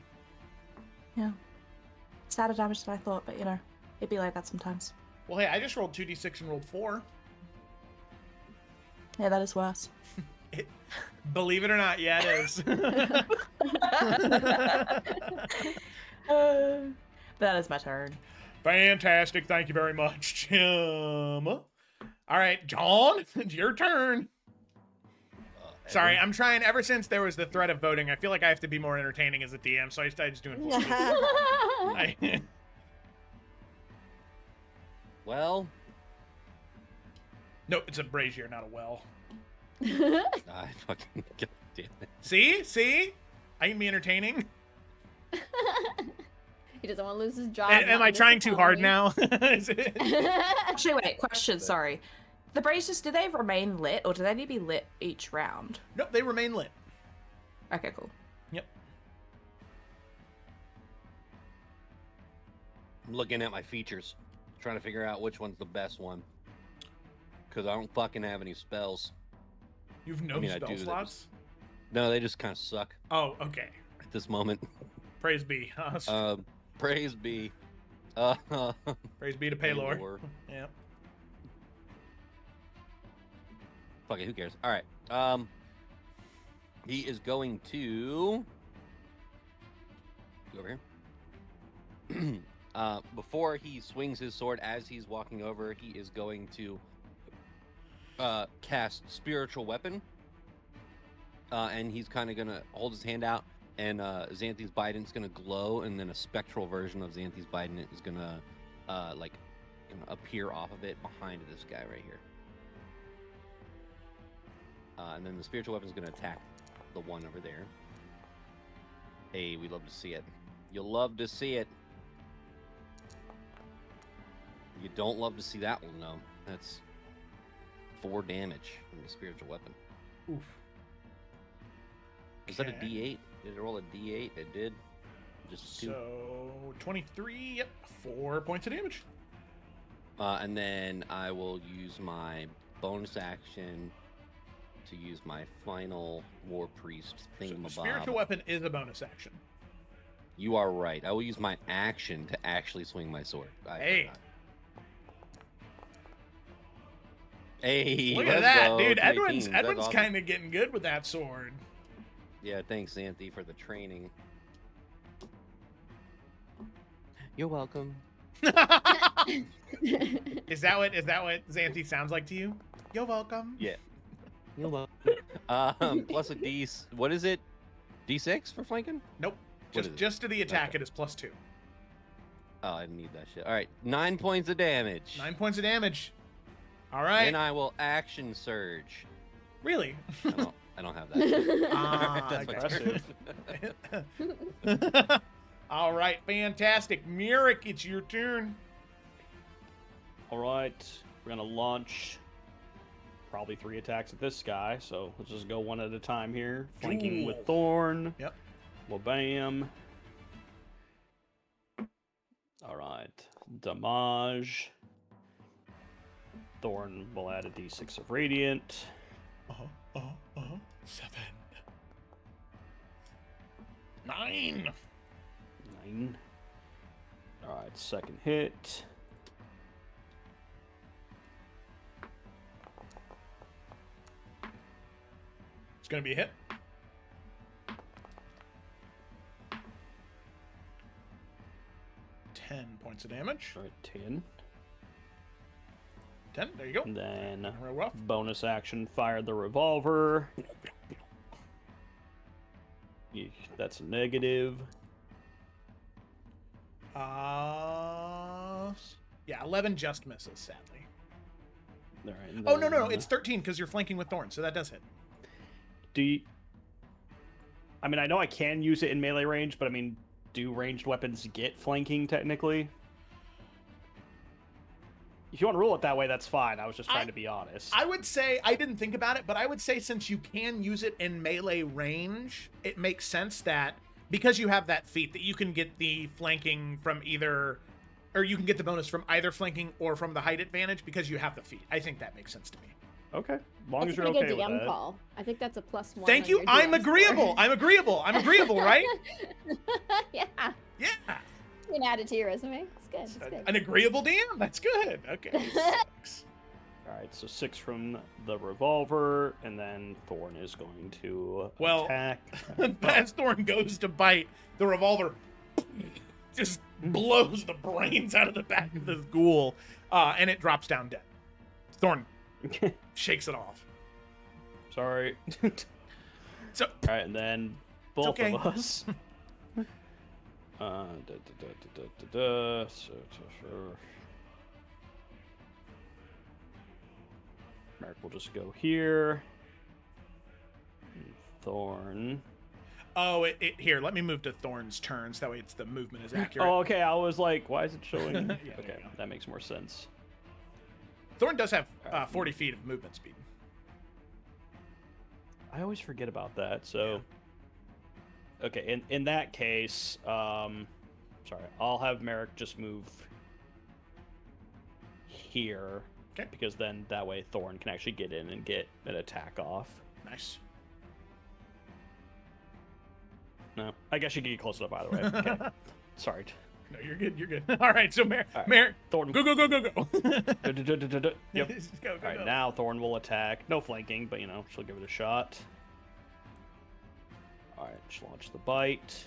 Yeah. Sadder damage than I thought, but you know, it'd be like that sometimes. Well, hey, I just rolled 2d6 and rolled 4. Yeah, that is worse. Believe it or not, yeah, it is. That is my turn. Fantastic. Thank you very much, Jim. All right, John, it's your turn. Sorry, I'm trying. Ever since there was the threat of voting, I feel like I have to be more entertaining as a DM, so I started just doing full speed. Well, No, it's a brazier, not a well. I fucking god damn it. See? I can be entertaining. He doesn't want to lose his job. Am not I in this trying too hard economy. now? Is it- Actually, wait, question, sorry. The braziers, do they remain lit, or do they need to be lit each round? Nope, they remain lit. Okay, cool. Yep. I'm looking at my features, trying to figure out which one's the best one. Because I don't fucking have any spells. You've no I mean, I spell do, they slots? No, they just kind of suck Oh, okay. at this moment. Praise be. Praise be. Praise be to Paylor. Paylor. Yeah. Fuck it, who cares? All right. He is going to go over here. Before he swings his sword, as he's walking over, he is going to cast Spiritual Weapon. And he's kind of gonna hold his hand out, and Xanthi's Biden's gonna glow, and then a spectral version of Xanthi's Biden is gonna appear off of it behind this guy right here. And then the spiritual weapon is going to attack the one over there. Hey, we love to see it. You'll love to see it. You don't love to see that one, though. That's 4 damage from the spiritual weapon. Oof. Is that a Okay. D8? Did it roll a D8? It did. Just 2. So 23, yep, 4 points of damage. And then I will use my bonus action to use my final War Priest So the thingamabob. spiritual weapon is a bonus action. You are right. I will use my action to actually swing my sword. Hey. forgot. Hey, Look at let's that, go. dude. 2 Edwin's 18s. That's awesome. kind of getting good with that sword. Yeah, thanks, Xanthi, for the training. You're welcome. Is that what Xanthi sounds like to you? You're welcome. Yeah. You're welcome. Plus a D. What is it? D6 for flanking? Nope. What is it? Just to the attack, Okay. it is +2. Oh, I didn't need that shit. All right, 9 points of damage. 9 points of damage. All right. And I will action surge. Really? I don't have that. Ah, That's my Impressive. turn. All right, fantastic. Mirik, it's your turn. All right, we're gonna launch probably 3 attacks at this guy. So let's just go one at a time here. Flanking with Ooh. Thorn. Yep. Well, bam. All right, damage. Thorn will add a d6 of radiant. 7. 9. 9. All right, second hit. It's going to be a hit. 10 points of damage. All right, 10. 10, there you go. And then Real rough. bonus action, fire the revolver. That's a negative. Yeah, 11 just misses, sadly. All right. and Oh, no, then it's 13 because you're flanking with Thorn, so that does hit. Do you... I mean, I know I can use it in melee range, but I mean, do ranged weapons get flanking technically? If you want to rule it that way, that's fine. I was just trying to be honest. I would say, I didn't think about it, but I would say since you can use it in melee range, it makes sense that because you have that feat, that you can get the flanking from either, or you can get the bonus from either flanking or from the height advantage because you have the feat. I think that makes sense to me. Okay, as long That's as a you're pretty okay good with DM that. call. I think that's a +1. Thank on you. your I'm DM agreeable. score. I'm agreeable. I'm agreeable, right? Yeah. Yeah. You can add it to your resume. It's good. It's good. An agreeable DM. That's good. Okay. 6. All right, so 6 from the revolver, and then Thorn is going to Well, attack. As Thorn goes to bite, the revolver just blows the brains out of the back of this ghoul, and it drops down dead. Thorn shakes it off. Sorry. So, All right, and then both okay. of us. Merrick will just go here. Thorn. oh, here, let me move to Thorn's turns. That way it's the movement is accurate. Oh, okay. I was like, why is it showing? Yeah, there Okay, you go. that makes more sense. Thorn does have 40 feet of movement speed. I always forget about that. So, okay. In that case, sorry, I'll have Merrick just move here. Okay. Because then that way Thorn can actually get in and get an attack off. Nice. No, I guess you can get close enough either way. Okay. Sorry. No, you're good. You're good. All right, so All right. Mer, Thorn. go. Yep. Go, All right, now Thorn will attack. No flanking, but she'll give it a shot. All right, she'll launch the bite.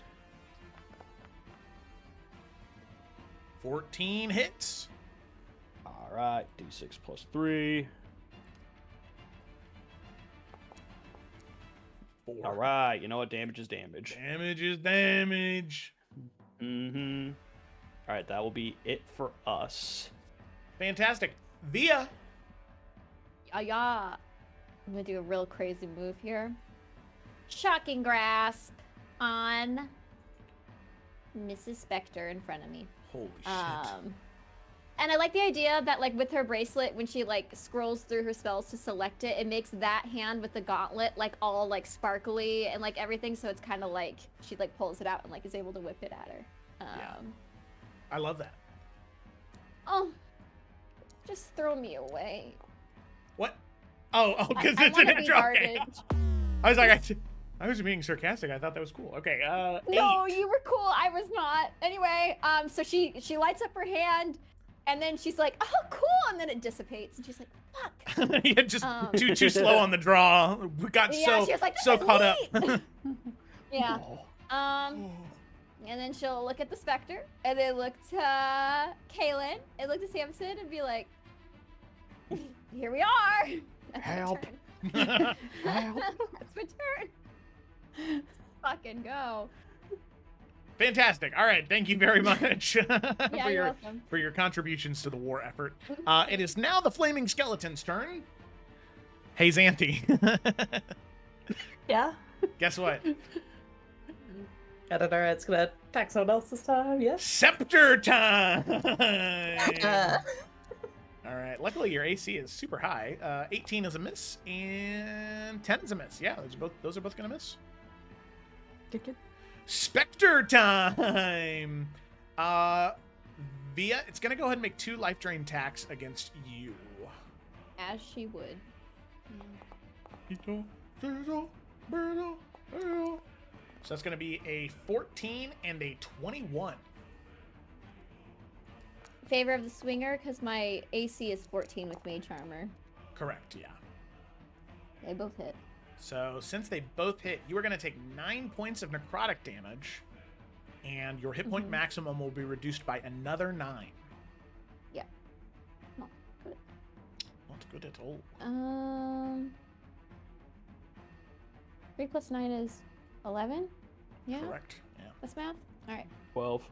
14 hits. All right, d6 plus 3. 4. All right, you know what? Damage is damage. Damage is damage. Mm-hmm. All right, that will be it for us. Fantastic. Via. Yeah. I'm gonna do a real crazy move here. Shocking grasp on Mrs. Spectre in front of me. Holy shit. And I like the idea that, like, with her bracelet, when she, like, scrolls through her spells to select it, it makes that hand with the gauntlet, like, all, like, sparkly and, like, everything. So it's kind of like she, like, pulls it out and, like, is able to whip it at her. Yeah. I love that. Oh, just throw me away. What? Oh, because I it's an wanna be intro. Okay. guarded. I was like, I was being sarcastic. I thought that was cool. Okay, No, 8. you were cool. I was not. Anyway, so she lights up her hand, and then she's like, "Oh, cool!" And then it dissipates, and she's like, "Fuck." Yeah, just too slow on the draw. We got Yeah, she was like, "This so is caught up. neat." Yeah. And then she'll look at the Spectre, and then look to Kaylin, and look to Samson, and be like, "Here we are." That's Help. My turn. Help. That's my turn. Let's fucking go. Fantastic. All right, thank you very much Yeah, you're welcome. for your contributions to the war effort. It is now the Flaming Skeleton's turn. Hey, Xanthi. Yeah. Guess what? I don't know. It's gonna attack someone else this time. Yes. Scepter time. All right. Luckily, your AC is super high. 18 is a miss, and 10 is a miss. Yeah, those are both gonna miss. Good. Spectre time. Via, it's gonna go ahead and make 2 life drain attacks against you. As she would. So that's gonna be a 14 and a 21. Favor of the Swinger, because my AC is 14 with Mage Armor. Correct. Yeah. They both hit. So since they both hit, you are going to take 9 points of necrotic damage, and your hit point maximum will be reduced by another 9. Yeah. Not good. Not good at all. 3 plus 9 is 11? Yeah? Correct. Yeah. That's math? Alright. 12.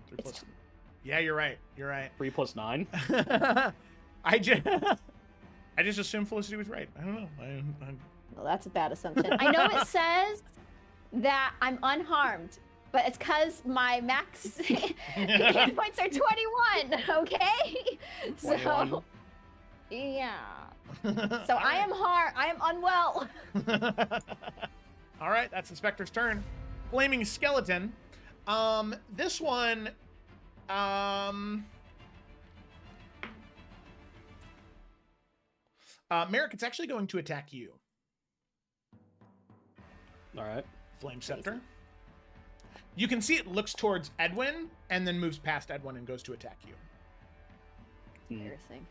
3 It's plus. Yeah, you're right. You're right. 3 plus 9. I just assumed Felicity was right. I don't know. Well, that's a bad assumption. I know it says that I'm unharmed, but it's because my max hit points are 21, okay? 21. So, yeah. So I am unwell. All right, that's Inspector's turn. Flaming Skeleton. This one, Merrick, it's actually going to attack you. All right. Flame Scepter. You can see it looks towards Edwin and then moves past Edwin and goes to attack you. Embarrassing.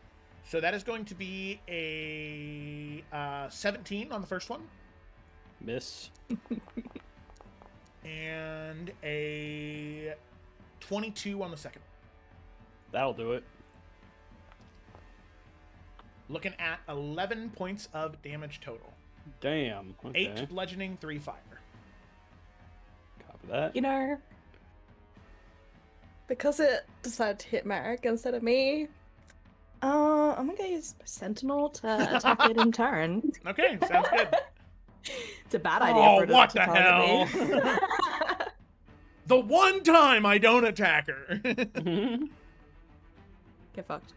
So that is going to be a 17 on the first one Miss. and a 22 on the second. That'll do it. Looking at 11 points of damage total. Damn. Okay. 8 bludgeoning, 3 fire. Copy that. You know, because it decided to hit Merrick instead of me, I'm gonna use Sentinel to attack it in turn. Okay, sounds good. It's a bad idea Oh, for it what to the target hell? me. The one time I don't attack her. Get fucked.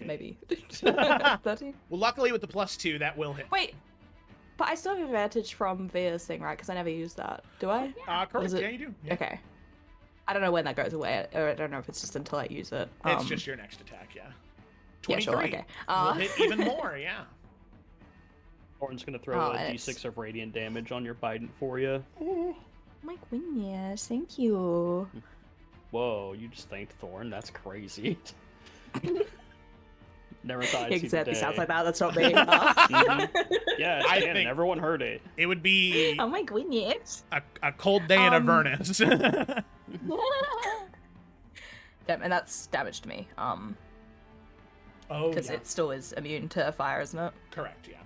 Maybe. 13? Well, luckily with the +2, that will hit. Wait, but I still have advantage from Via's thing, right? Because I never use that. Do I? Correct. Is it- Yeah, you do. Yeah. Okay. I don't know when that goes away, or I don't know if it's just until I use it. It's just your next attack, yeah. Yeah, 23. sure, okay. Will hit even more, yeah. Thorn's gonna throw a and d6 of radiant damage on your Bident for you. Oh my goodness, thank you. Whoa, you just thanked Thorn? That's crazy. Never thought I'd see the Exactly, day. sounds like that. That's not me. Mhm. Yeah, it's I canon. think- Everyone heard it. It would be Oh my goodness. a cold day in Avernus. Damn, and that's damage to me. Oh, Because yeah. it still is immune to fire, isn't it? Correct, yeah.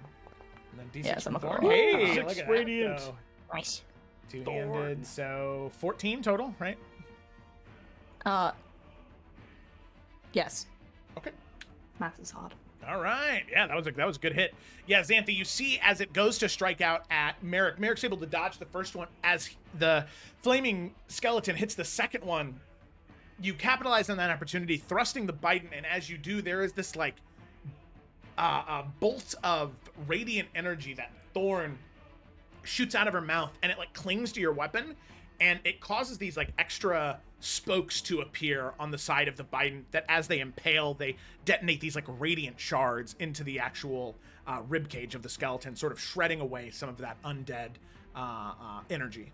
And then D6 Yeah, so I'm from not Thorn. gonna- Hey, Six look at radiant. that, though. Nice. Two-handed, Thorn. so 14 total, right? Yes. Okay. Math is hard. All right. Yeah, that was a good hit. Yeah, Xanthe, you see as it goes to strike out at Merrick, Merrick's able to dodge the first one. As the flaming skeleton hits the second one, you capitalize on that opportunity, thrusting the Bident, and as you do, there is this like a bolt of radiant energy that Thorn shoots out of her mouth, and it like clings to your weapon, and it causes these like extra spokes to appear on the side of the Bident that as they impale, they detonate these like radiant shards into the actual rib cage of the skeleton, sort of shredding away some of that undead energy.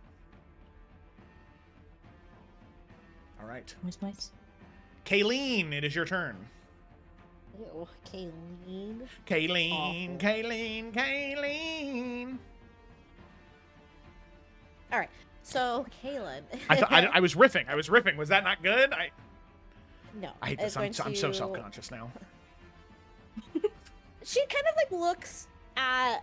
All right. Nice. Kayleen, it is your turn. Ew, Kayleen. Kayleen, Awful. Kayleen. All right. So, Kaylin. I thought I was riffing. Was that not good? No. I hate is this. I'm going so to- self-conscious now. She kind of like looks at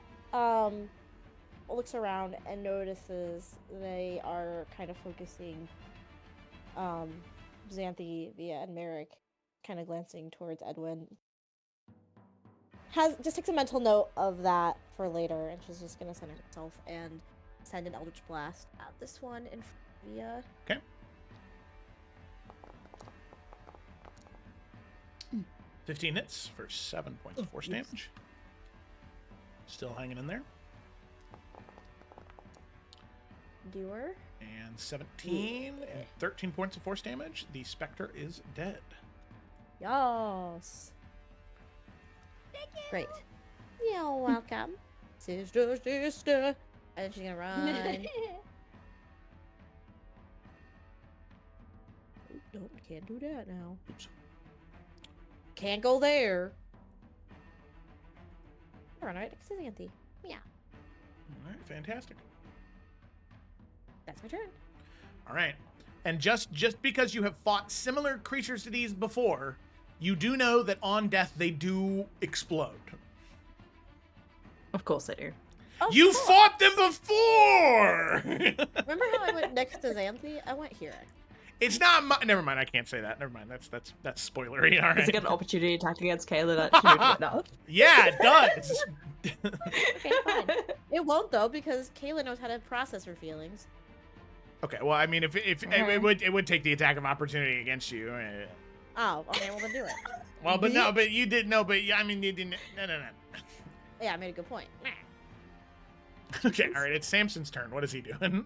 looks around and notices they are kind of focusing Xanthi, Via, and Merrick kind of glancing towards Edwin. Just takes a mental note of that for later, and she's just gonna center herself and send an Eldritch Blast at this one in Via. Okay. 15 hits for 7 points of force damage. Still hanging in there. Doer. And 17 and 13 points of force damage. The Spectre is dead. Yes. Great. You're welcome. Sister. And she's gonna run. Nope, can't do that now. Oops. Can't go there. Run right next to Xanthi. Yeah, All right, fantastic. that's my turn. All right. And just because you have fought similar creatures to these before, you do know that on death they do explode. Of course I do. Of You course. fought them before! Remember how I went next to Xanthi? I went here. It's not my... Never mind, I can't say that. Never mind, that's spoilery. All Does right. it get an opportunity attack against Kayla that she would not? Yeah, it does. Okay, fine. It won't though because Kayla knows how to process her feelings. Okay, well, I mean, if it would take the attack of opportunity against you. Oh, okay, well then do it. Well, but no, but you didn't know. But I mean, you didn't. No. Yeah, I made a good point. Okay, all right. It's Samson's turn. What is he doing?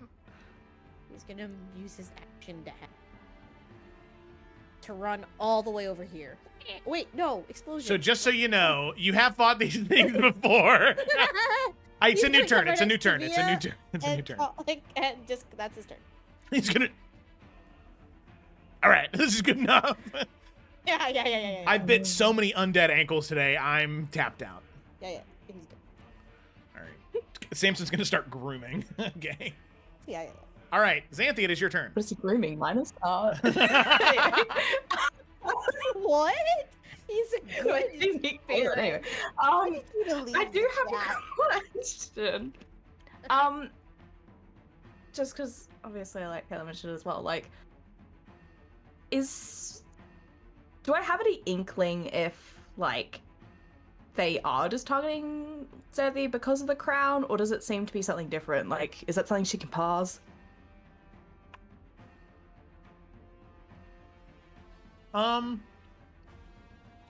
He's gonna use his action to run all the way over here. Wait, no, explosion. So just so you know, you have fought these things before. It's He's a new gonna turn. come It's a right new next to turn. It's a new Via turn. It's a new turn. And just that's his turn. He's gonna. All right, this is good enough. Yeah. I bit so many undead ankles today. I'm tapped out. Yeah. He's good. All right, Samson's gonna start grooming. Okay. Yeah. All right, Xanthi, it is your turn. What is he grooming? Minus? What? He's a good. Anyway, I do have a question. Just because obviously, like Kayla mentioned as well, like, do I have any inkling if like they are just targeting Xanthi because of the crown, or does it seem to be something different? Like, is that something she can pause?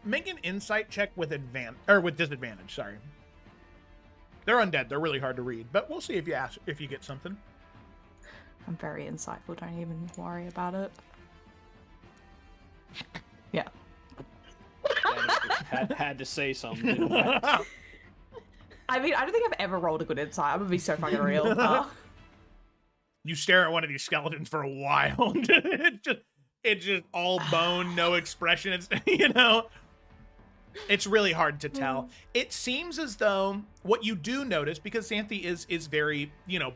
Make an insight check with disadvantage. Sorry. They're undead. They're really hard to read, but we'll see if you get something. I'm very insightful. Don't even worry about it. Yeah. Had to say something. Didn't I? I mean, I don't think I've ever rolled a good insight. I'm gonna be so fucking real. You stare at one of these skeletons for a while. it's just all bone, no expression. It's it's really hard to tell. It seems as though what you do notice, because Xanthi is very,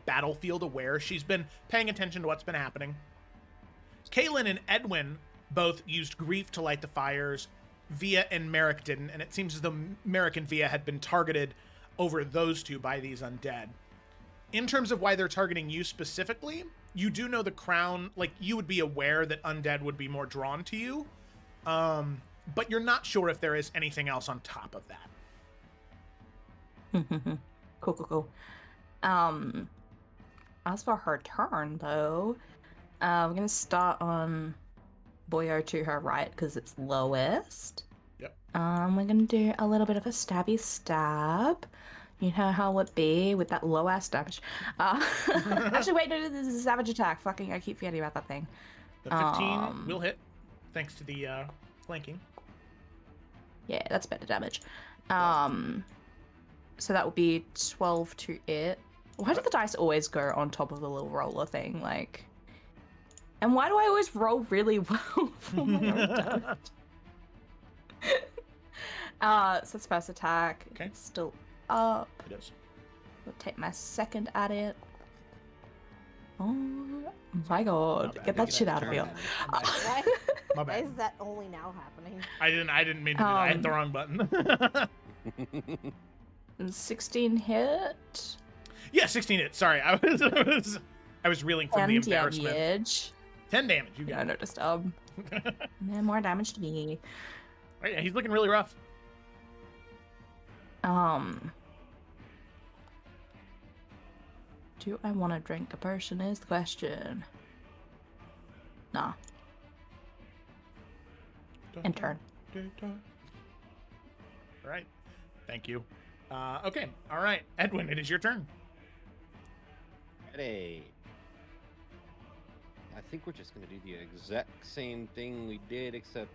battlefield aware. She's been paying attention to what's been happening. Kaylin and Edwin both used grief to light the fires. Via and Merrick didn't, and it seems as though Merrick and Via had been targeted over those two by these undead. In terms of why they're targeting you specifically, you do know the crown, like, you would be aware that undead would be more drawn to you, but you're not sure if there is anything else on top of that. Cool. As for her turn, though, we're gonna start on Boyo to her right because it's lowest. Yep. We're gonna do a little bit of a stabby stab. You know how it be with that low ass damage. Actually, wait, no, this is a savage attack. Fucking, I keep forgetting about that thing. The 15 will hit, thanks to the flanking. Yeah, that's better damage. So that would be 12 to it. Why do the dice always go on top of the little roller thing? Like, and why do I always roll really well for my own damage? So that's first attack. Okay. It's still up. It is. I'll take my second at it. Oh my god. Not bad. Get that shit out of Turn here. damage. Why, My why bad. is that only now happening? I didn't mean to do that. I hit the wrong button. And 16 hit. Yeah, 16 hits. Sorry, I was reeling from the And embarrassment. damage. 10 damage. You Yeah, got no disturb. it. And then more damage to me. Oh, yeah, he's looking really rough. Do I want to drink a potion is the question. Nah. And turn. All right. Thank you. Okay. All right. Edwin, it is your turn. Ready. I think we're just gonna do the exact same thing we did, except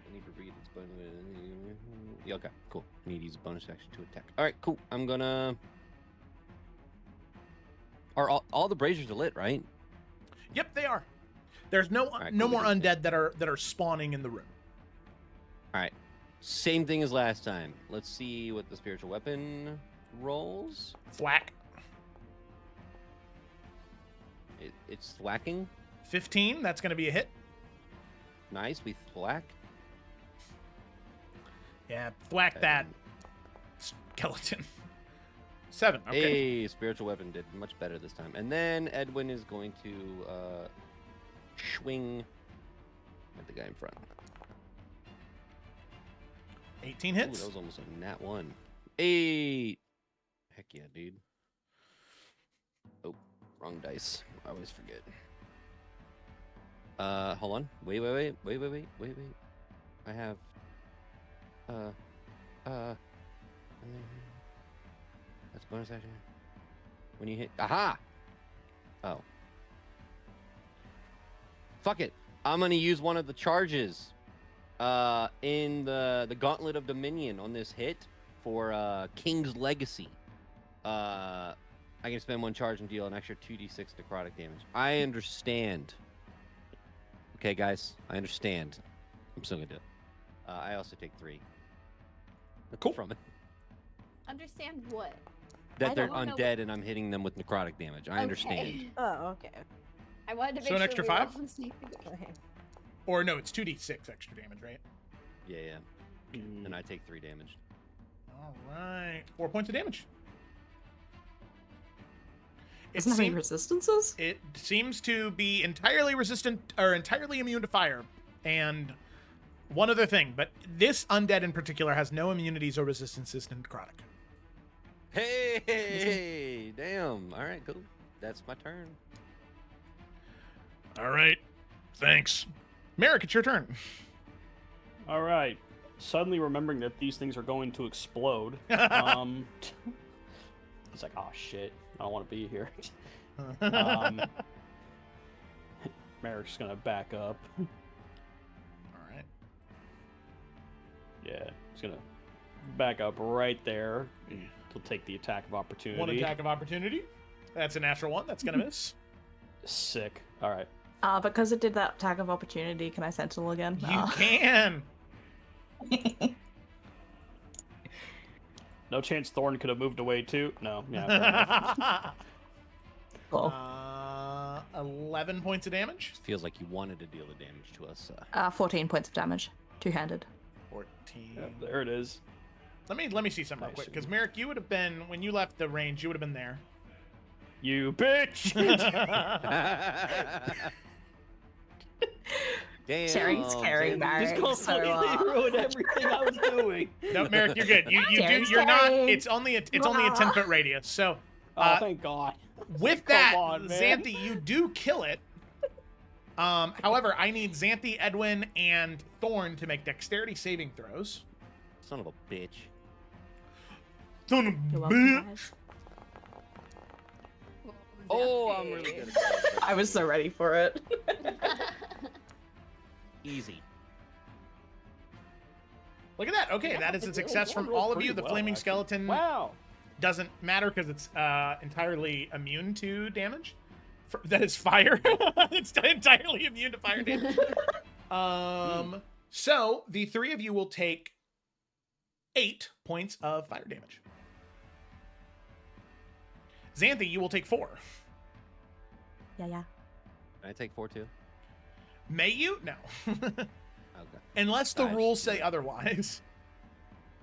I need to read its bonus. Yeah, okay, cool. I need to use a bonus action to attack. All right, cool. I'm gonna. Are all the braziers are lit, right? Yep, they are. There's no right, no cool. more undead that are spawning in the room. All right. Same thing as last time. Let's see what the spiritual weapon rolls. Thwack. It's thwacking. 15. That's going to be a hit. Nice. We thwack. Yeah, thwack that skeleton. 7. Okay. Hey, spiritual weapon did much better this time. And then Edwin is going to swing at the guy in front. 18 Ooh, hits. that was almost a nat 1. 8. Heck yeah, dude. Oh, wrong dice. I always forget. Hold on. Wait. I have. That's bonus action. When you hit. Aha! Oh. Fuck it. I'm gonna use one of the charges. In the Gauntlet of Dominion on this hit for King's Legacy. I can spend one charge and deal an extra 2d6 necrotic damage. I understand. Okay, guys, I understand. I'm still gonna do it. I also take 3. Cool. From it. Understand what? That they're don't know undead and I'm hitting them with necrotic damage. I understand. Okay. Oh, okay. I wanted to make So an sure extra we were 5? all on the same page. Or no, it's 2d6 extra damage, right? Yeah. And I take 3 damage. All right. 4 points of damage. It, Doesn't have any seem- resistances? it seems to be entirely resistant or entirely immune to fire. And one other thing, but this undead in particular has no immunities or resistances to necrotic. Hey, damn. All right, cool. That's my turn. All right. Thanks. Merrick, it's your turn. All right. Suddenly remembering that these things are going to explode. It's like, oh shit, I don't want to be here. Merrick's gonna back up. All right. Yeah, he's gonna back up right there. He'll take the attack of opportunity. One attack of opportunity. That's a natural one. That's going to miss. Sick. All right. Because it did that tag of opportunity, can I sentinel again? You can. No chance Thorn could have moved away too? No. Yeah. fair enough. Cool. 11 points of damage. Feels like you wanted to deal the damage to us. 14 points of damage. Two-handed. 14. Yeah, there it is. Let me see something real Nice. quick, because Merrick, you would have been when you left the range. You would have been there. You bitch! Damn. Sharing's carrying Sandy. Merrick. So, ruined everything I was doing. No, Merrick, you're good. You do. Terry's You're not. carrying. It's only a 10-foot radius. So Oh, thank God. with Come that, on, man. Xanthi, you do kill it. However, I need Xanthi, Edwin, and Thorn to make dexterity saving throws. Son of a bitch. Son of You're a welcome, bitch. guys. Oh, I'm really good at that. I was so ready for it. Easy. Look at that. Okay, Yeah, that is a it's success really from good. all of Pretty you. The well, flaming actually. skeleton Wow. doesn't matter because it's entirely immune to damage. That is fire. It's entirely immune to fire damage. So the three of you will take 8 points of fire damage. Xanthi, you will take 4. Yeah. Can I take 4 too? May you? No. Okay. Unless the I just- rules say otherwise.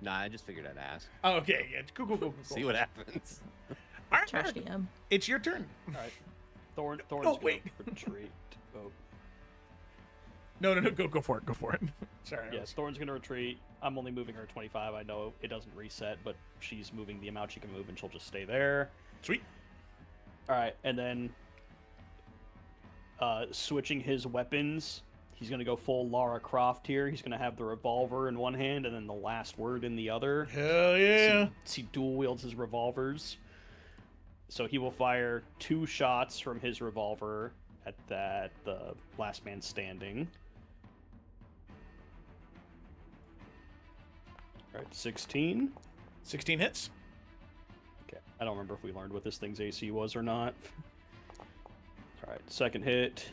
Nah, I just figured I'd ask. Oh, okay, yeah. Cool. See what happens. All right, Trash Merrick, DM. it's your turn. All right. Thorn's Oh, wait. gonna retreat. Oh, No, go for it. Go for it. Sorry. I yeah, was- Thorn's gonna retreat. I'm only moving her 25. I know it doesn't reset, but she's moving the amount she can move, and she'll just stay there. Sweet. All right, and then switching his weapons, he's gonna go full Lara Croft here. He's gonna have the revolver in one hand and then the last word in the other. Hell yeah. So he dual wields his revolvers. So he will fire 2 shots from his revolver at the last man standing. All right, 16. 16 hits. Okay, I don't remember if we learned what this thing's AC was or not. All right, second hit.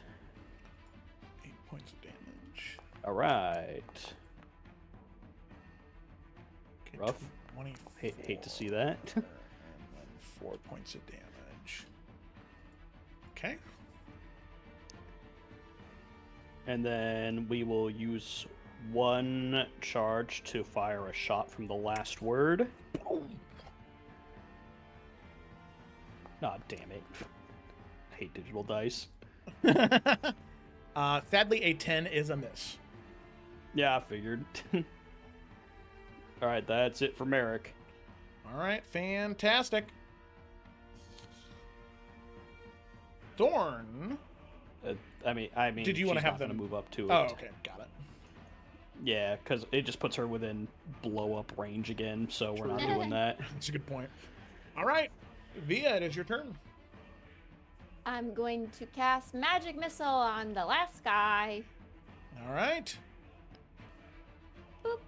8 points of damage. All right. Okay, Rough. 24. Hate to see that. And then 4 points of damage. Okay. And then we will use 1 charge to fire a shot from the last word. Ah, damn it. I hate digital dice. Sadly, a 10 is a miss. Yeah, I figured. Alright, that's it for Merrick. All right, fantastic. Thorn. I mean, Did you wanna she's have not gonna them- move up to it. Oh, okay, got it. Yeah, because it just puts her within blow up range again, so we're not doing that. That's a good point. All right, Via, it is your turn. I'm going to cast Magic Missile on the last guy. All right. Boop.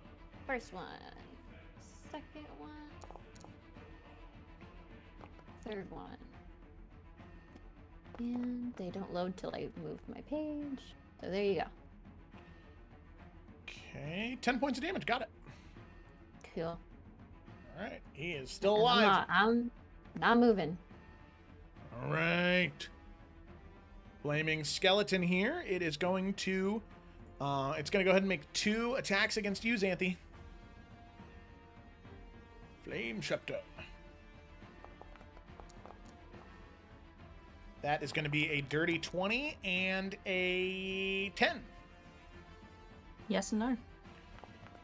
First one. Second one. Third one. And they don't load till I move my page. So there you go. Okay, 10 points of damage. Got it. Cool. All right, he is still And alive. I'm not moving. All right. Blaming skeleton here. It is going to it's going to go ahead and make 2 attacks against you, Xanthi. Flame Scepter. That is going to be a dirty 20 and a 10. Yes and no.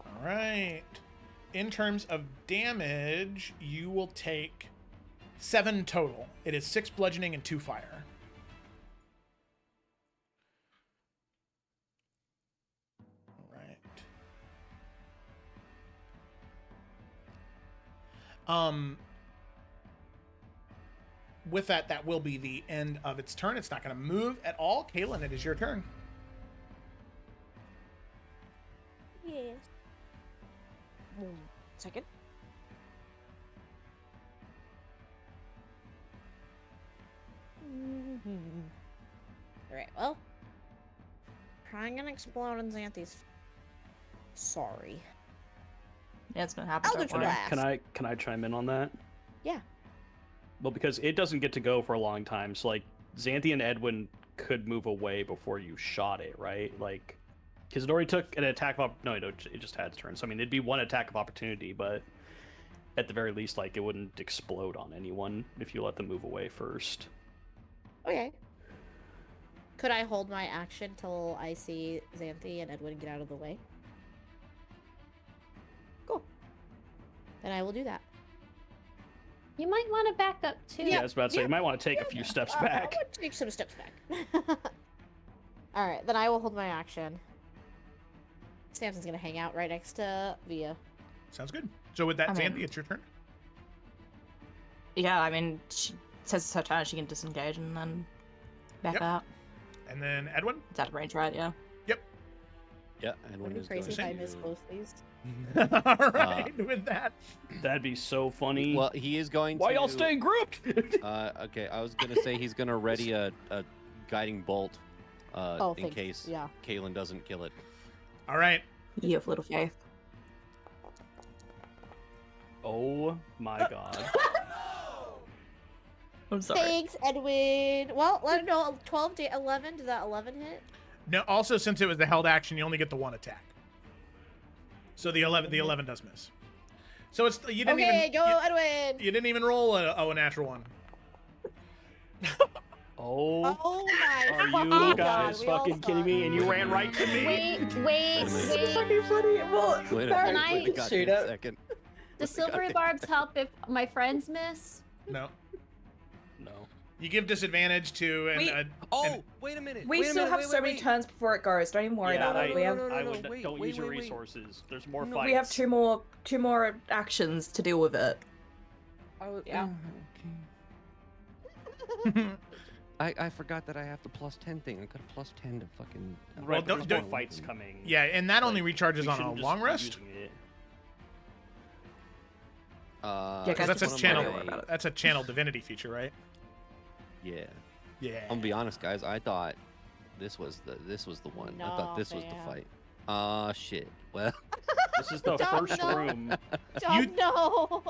All right. In terms of damage, you will take 7 total. It is 6 bludgeoning and 2 fire. All right. With that, that will be the end of its turn. It's not going to move at all. Kaylin, it is your turn. Yes. 1 second. Alright, well. Probably gonna explode in Xanthi's. Sorry. Yeah, it's gonna happen. Eldritch Don't worry. Blast. Can I chime in on that? Yeah. Well, because it doesn't get to go for a long time, so like Xanthi and Edwin could move away before you shot it, right? Like, because it already took an attack of no, it just had its turn. So I mean, it'd be 1 attack of opportunity, but at the very least, like it wouldn't explode on anyone if you let them move away first. Okay. Could I hold my action till I see Xanthi and Edwin get out of the way? Cool. Then I will do that. You might want to back up too. Yeah, I was about to say you might want to take a few steps back. I would take some steps back. Alright, then I will hold my action. Samson's gonna hang out right next to Via. Sounds good. So with that, I mean- Xanthi, it's your turn. Yeah, I mean, she says it's her turn. She can disengage and then back Yep. out. And then Edwin. It's out of range, right? Yeah. Yep. Yeah, Would Edwin be is crazy if going I to. missed both these. All right, with that. That'd be so funny. Well, he is going Why to. y'all staying grouped? Okay, I was gonna say he's gonna ready a guiding bolt, Oh, in thanks. case Yeah. Kalen doesn't kill it. All right. You have little faith. Oh my god. I'm sorry. Thanks, Edwin. Well, let him know. 12 to 11. Did that 11 hit? No. Also, since it was the held action, you only get the one attack. So the 11 does miss. So it's you didn't Okay, even go, you, Edwin. you didn't even roll a natural one. Oh. Oh my Are fucking you God, guys we all fucking kidding me? And you suck. ran right to me? Wait. Fucking funny. Well, Wait Barrett, I- we can shoot it. second. Does silvery barbs help if my friends miss? No. No. You give disadvantage to We- Oh, wait a minute. We wait a still minute, have wait, so wait, many wait. turns before it goes. Don't even worry Yeah, about it. We have I would wait, don't wait, use your wait, wait. resources. There's more No, fights. we have two more actions to deal with it. Yeah. I forgot that I have the +10 thing. I got a +10 to fucking. Right, Well, but don't- there's don't- more fights coming. Yeah, and that only Like, recharges we on a shouldn't just long be rest. using it. Yeah, Because guys, that's a just channel. don't worry about it. That's a channel divinity feature, right? Yeah. Yeah. I'm gonna be honest, guys. I thought this was the one. I thought No, this was the fam. fight. Shit. Well, This is the Don't first know. room. Don't know.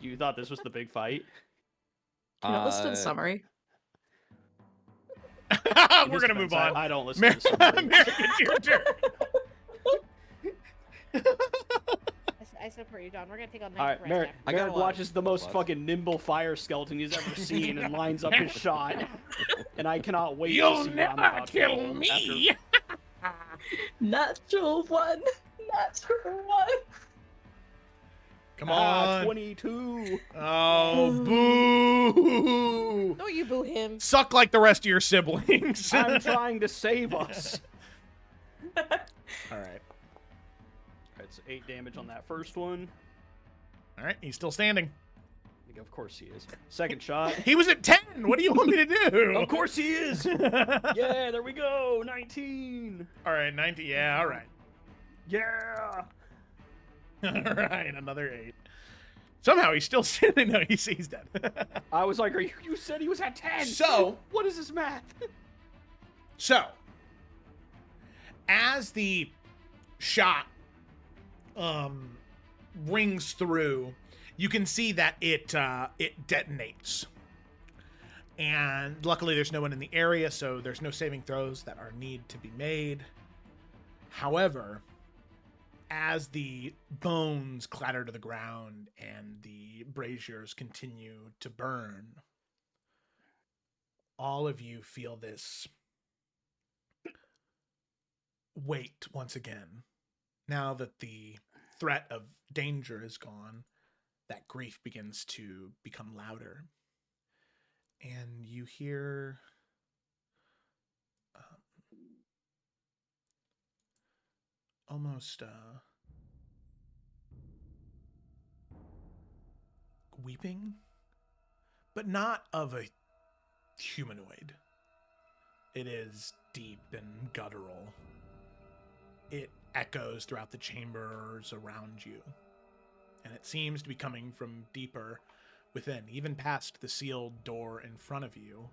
You thought this was the big fight? Can you not listen to the summary? We're gonna move on. I don't listen Mar- to the summary. Marion, your turn. I support you, Don. We're gonna take on All right, rest Merrick, after. I got a Merrick lot of watches the most plus. fucking nimble fire skeleton he's ever seen and lines up his shot. And I cannot wait to You'll see what I'm never about to kill roll me. Natural one. Natural one. Come Ah, on. 22. Oh, boo! Don't you boo him. Suck like the rest of your siblings. I'm trying to save us. All right. That's 8 damage on that first one. All right. He's still standing. I think of course he is. Second shot. He was at 10. What do you want me to do? Of course he is. Yeah, there we go. 19. All right. 90. Yeah. All right. Yeah. All right. Another 8. Somehow he's still standing. No, he's dead. I was like, you said he was at 10. So- what is this math? So, as the shot rings through, you can see that it detonates. And luckily there's no one in the area, so there's no saving throws that are need to be made. However, as the bones clatter to the ground and the braziers continue to burn, all of you feel this weight once again. Now that the threat of danger is gone, that grief begins to become louder. And you hear almost weeping, but not of a humanoid. It is deep and guttural. It echoes throughout the chambers around you, and it seems to be coming from deeper within, even past the sealed door in front of you.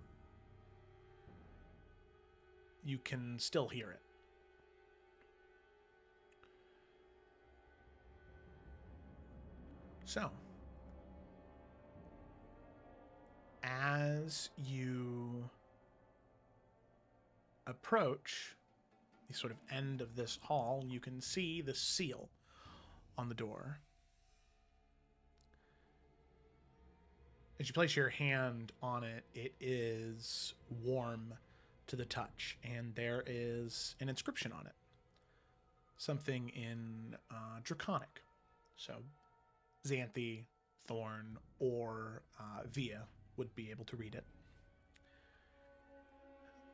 You can still hear it. So, as you approach the sort of end of this hall, you can see the seal on the door. As you place your hand on it, it is warm to the touch, and there is an inscription on it. Something in Draconic. So, Xanthi, Thorn, or Via would be able to read it.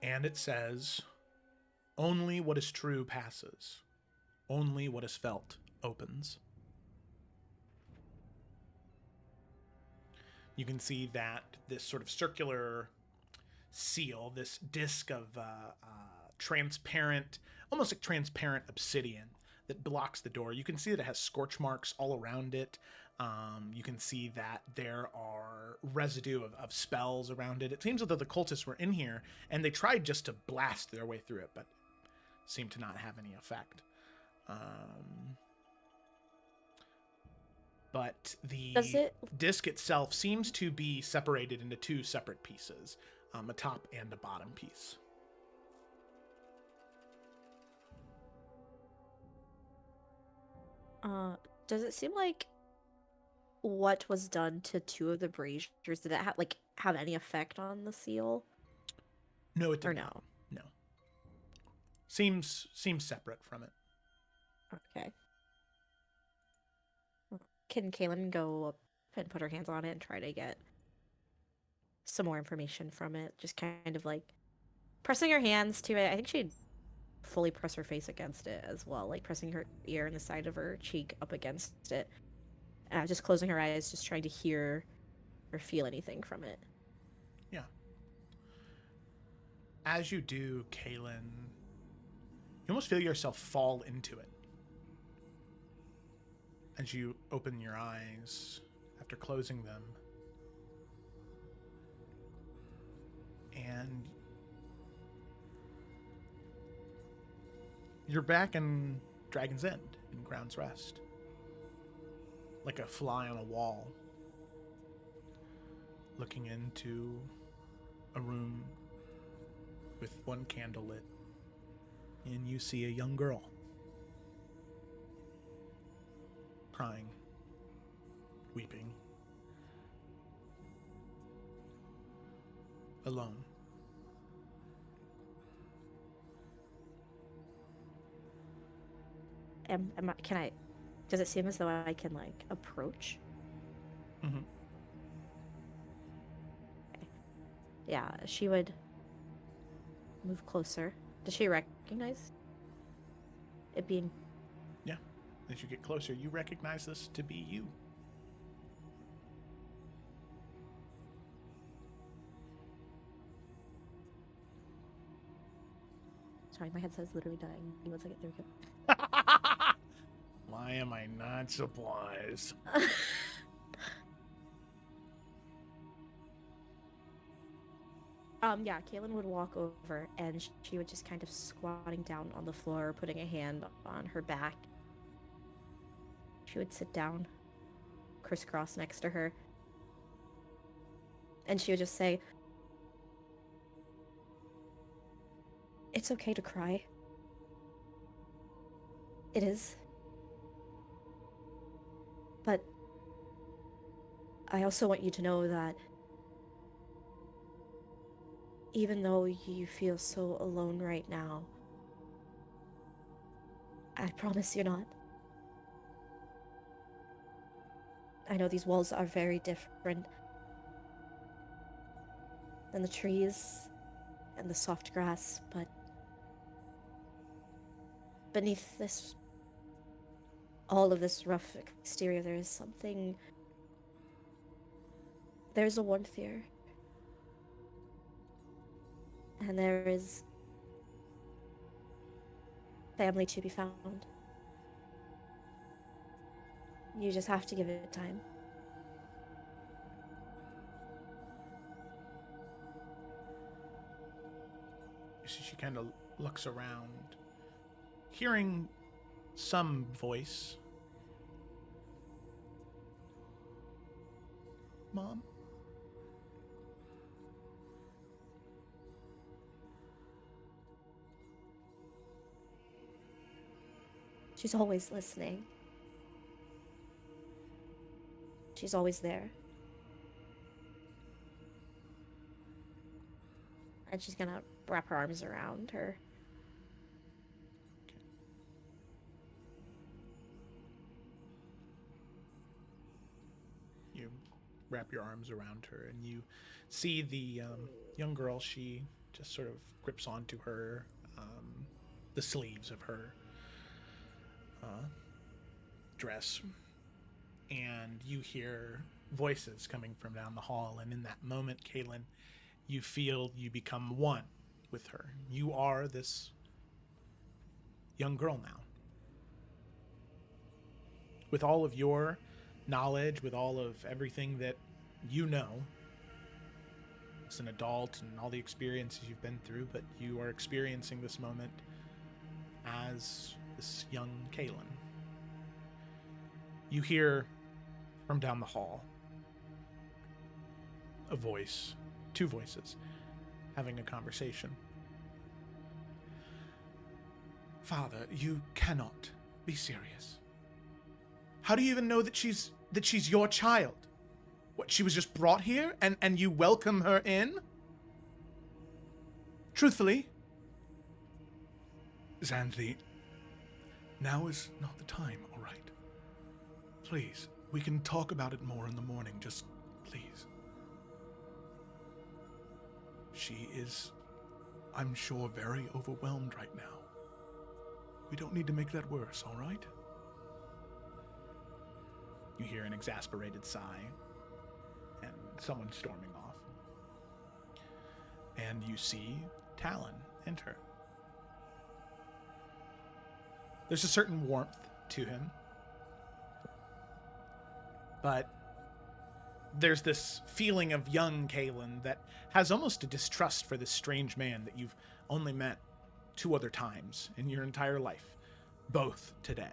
And it says, "Only what is true passes. Only what is felt opens." You can see that this sort of circular seal, this disc of transparent, almost like transparent obsidian that blocks the door. You can see that it has scorch marks all around it. You can see that there are residue of spells around it. It seems as though the cultists were in here and they tried just to blast their way through it, but seemed to not have any effect. But the disc itself seems to be separated into two separate pieces, a top and a bottom piece. Does it seem like what was done to two of the braziers, did it have any effect on the seal? No, it did or not. no? No. Seems separate from it. Okay. Can Kaylin go up and put her hands on it and try to get some more information from it? Just kind of like pressing her hands to it. I think she'd fully press her face against it as well, like pressing her ear and the side of her cheek up against it. Just closing her eyes, just trying to hear or feel anything from it. Yeah. As you do, Kaylin, you almost feel yourself fall into it. As you open your eyes after closing them. And you're back in Dragon's End, in Ground's Rest. Like a fly on a wall. Looking into a room with one candle lit. And you see a young girl. Crying. Weeping. Alone. Does it seem as though I can, like, approach? Mm-hmm. Okay. Yeah, she would move closer. Does she recognize it being... Yeah. As you get closer, you recognize this to be you. Sorry, my headset's literally dying. Give me 1 second. There we go. Why am I not surprised? Yeah, Kaylin would walk over and she would just kind of squatting down on the floor, putting a hand on her back. She would sit down, crisscross next to her, and she would just say, "It's okay to cry. It is. But I also want you to know that even though you feel so alone right now, I promise you're not. I know these walls are very different than the trees and the soft grass, but beneath this, all of this rough exterior, there is something. There's a warmth here. And there is family to be found. You just have to give it time." She kind of looks around, hearing some voice. Mom? She's always listening. She's always there. And she's gonna wrap her arms around her. You wrap your arms around her and you see the young girl. She just sort of grips onto her, the sleeves of her dress, and you hear voices coming from down the hall, and in that moment, Kaylin, you feel you become one with her. You are this young girl now. With all of your knowledge, with all of everything that you know as an adult and all the experiences you've been through, but you are experiencing this moment as this young Kaylin. You hear from down the hall a voice, two voices, having a conversation. Father, you cannot be serious. How do you even know that she's your child? What, she was just brought here and you welcome her in? Truthfully? Xanthi, now is not the time, all right? Please, we can talk about it more in the morning, just please. She is, I'm sure, very overwhelmed right now. We don't need to make that worse, all right? You hear an exasperated sigh and someone storming off. And you see Talon enter. There's a certain warmth to him, but there's this feeling of young Kaylin that has almost a distrust for this strange man that you've only met 2 other times in your entire life, both today.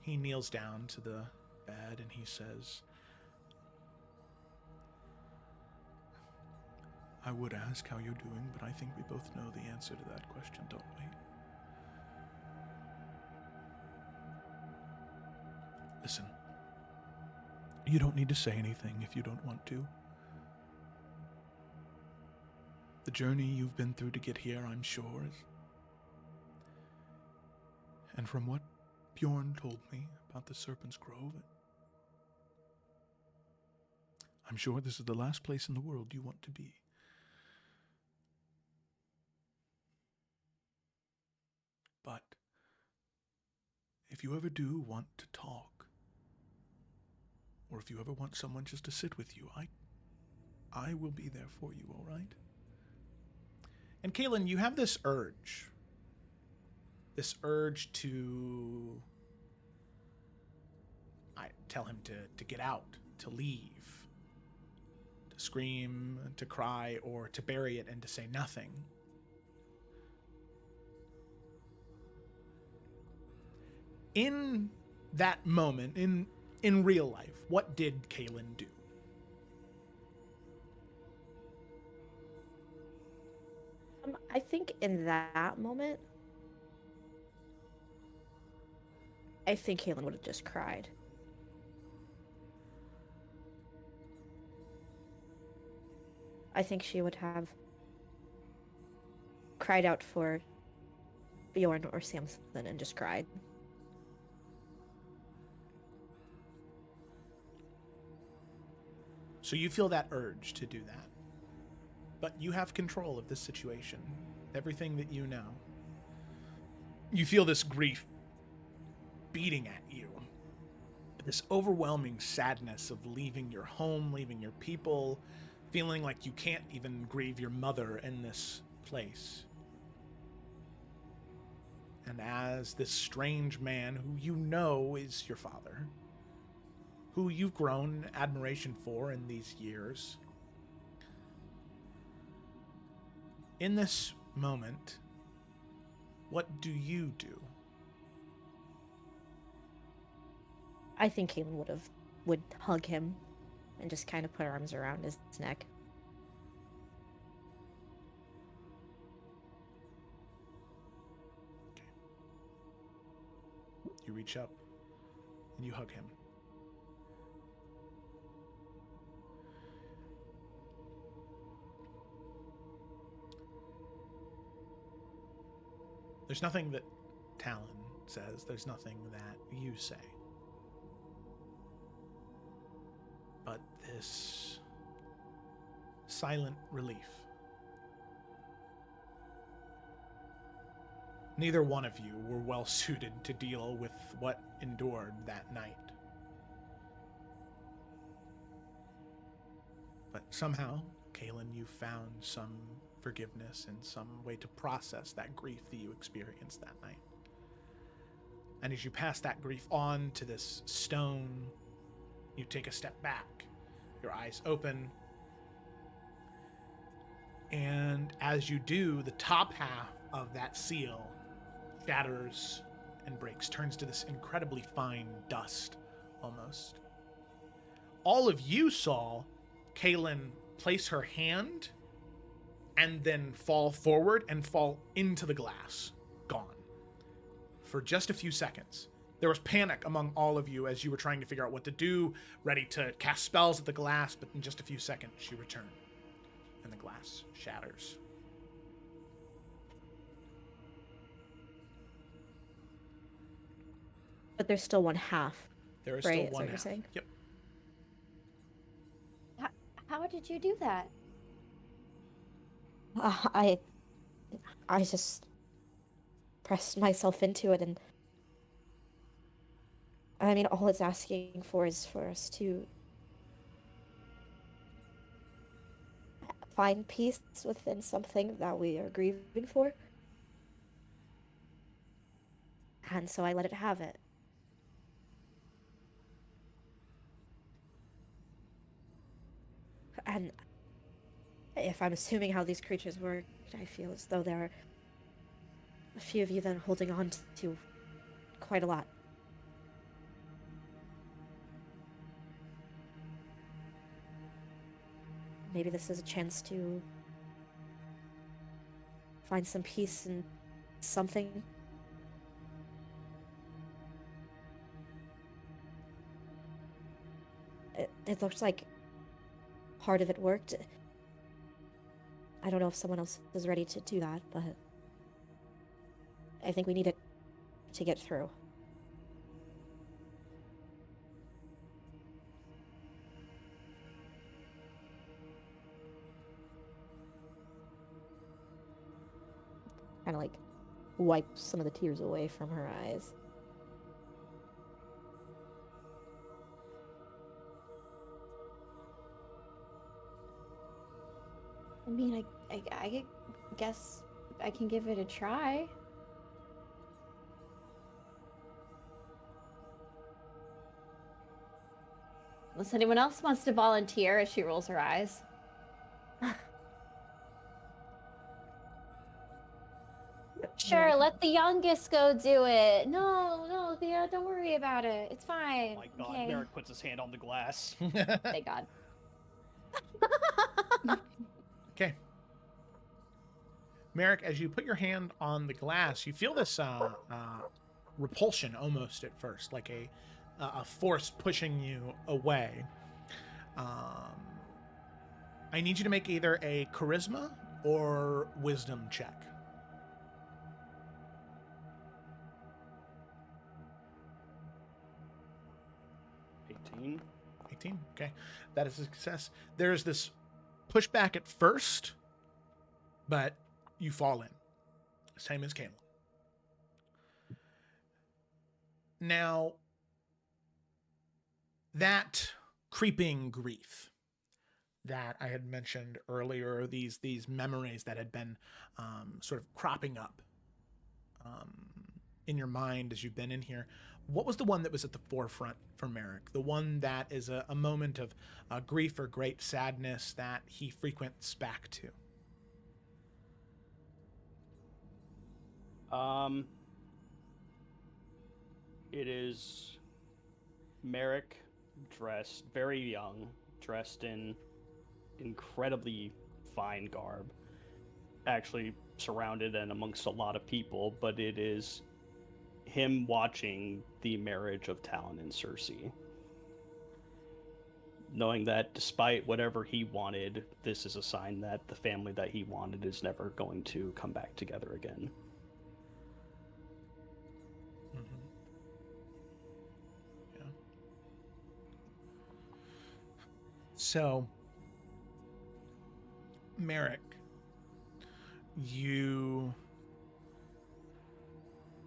He kneels down to the bed and he says, I would ask how you're doing, but I think we both know the answer to that question, don't we? Listen, you don't need to say anything if you don't want to. The journey you've been through to get here, I'm sure, is... And from what Bjorn told me about the Serpent's Grove, I'm sure this is the last place in the world you want to be. But if you ever do want to talk, or if you ever want someone just to sit with you, I will be there for you, all right? and Kaylin, you have this urge to tell him to get out, to leave, to scream, to cry, or to bury it and to say nothing. In that moment, in real life, what did Kaylin do? I think in that moment, I think Kaylin would have just cried. I think she would have cried out for Bjorn or Samson and just cried. So you feel that urge to do that. But you have control of this situation. Everything that you know. You feel this grief beating at you. This overwhelming sadness of leaving your home, leaving your people, feeling like you can't even grieve your mother in this place. And as this strange man who you know is your father, who you've grown admiration for in these years, in this moment, what do you do? I think Kaylin would hug him and just kind of put her arms around his neck. You reach up and you hug him. There's nothing that Talon says. There's nothing that you say. But this silent relief. Neither one of you were well suited to deal with what endured that night. But somehow, Kaylin, you found some forgiveness and some way to process that grief that you experienced that night. And as you pass that grief on to this stone, you take a step back, your eyes open, and as you do, the top half of that seal shatters and breaks, turns to this incredibly fine dust, almost. All of you saw Kaylin place her hand and then fall forward and fall into the glass, gone. For just a few seconds. There was panic among all of you as you were trying to figure out what to do, ready to cast spells at the glass, but in just a few seconds, she returned, and the glass shatters. But there's still one half. There is Right, still is one what you're half. saying? Yep. How did you do that? I just pressed myself into it, and I mean, all it's asking for is for us to find peace within something that we are grieving for. And so I let it have it. And if I'm assuming how these creatures work, I feel as though there are a few of you that are holding on to quite a lot. Maybe this is a chance to find some peace in something. It looks like part of it worked. I don't know if someone else is ready to do that, but I think we need it to get through. Kind of like wipe some of the tears away from her eyes. I mean, I guess I can give it a try. Unless anyone else wants to volunteer, as she rolls her eyes. Sure, let the youngest go do it. No, Thea, don't worry about it. It's fine. Oh my god, Okay. Merrick puts his hand on the glass. Thank God. Okay. Merrick, as you put your hand on the glass, you feel this repulsion almost at first, like a force pushing you away. I need you to make either a charisma or wisdom check. 18. Okay. That is a success. There's this pushback at first, but you fall in. Same as Caleb. Now, that creeping grief that I had mentioned earlier, these memories that had been sort of cropping up in your mind as you've been in here, what was the one that was at the forefront for Merrick? The one that is a moment of grief or great sadness that he frequents back to? It is Merrick, dressed very young, dressed in incredibly fine garb, actually surrounded and amongst a lot of people, but it is him watching the marriage of Talon and Cersei, knowing that despite whatever he wanted, this is a sign that the family that he wanted is never going to come back together again. Mm-hmm. Yeah. So, Merrick, you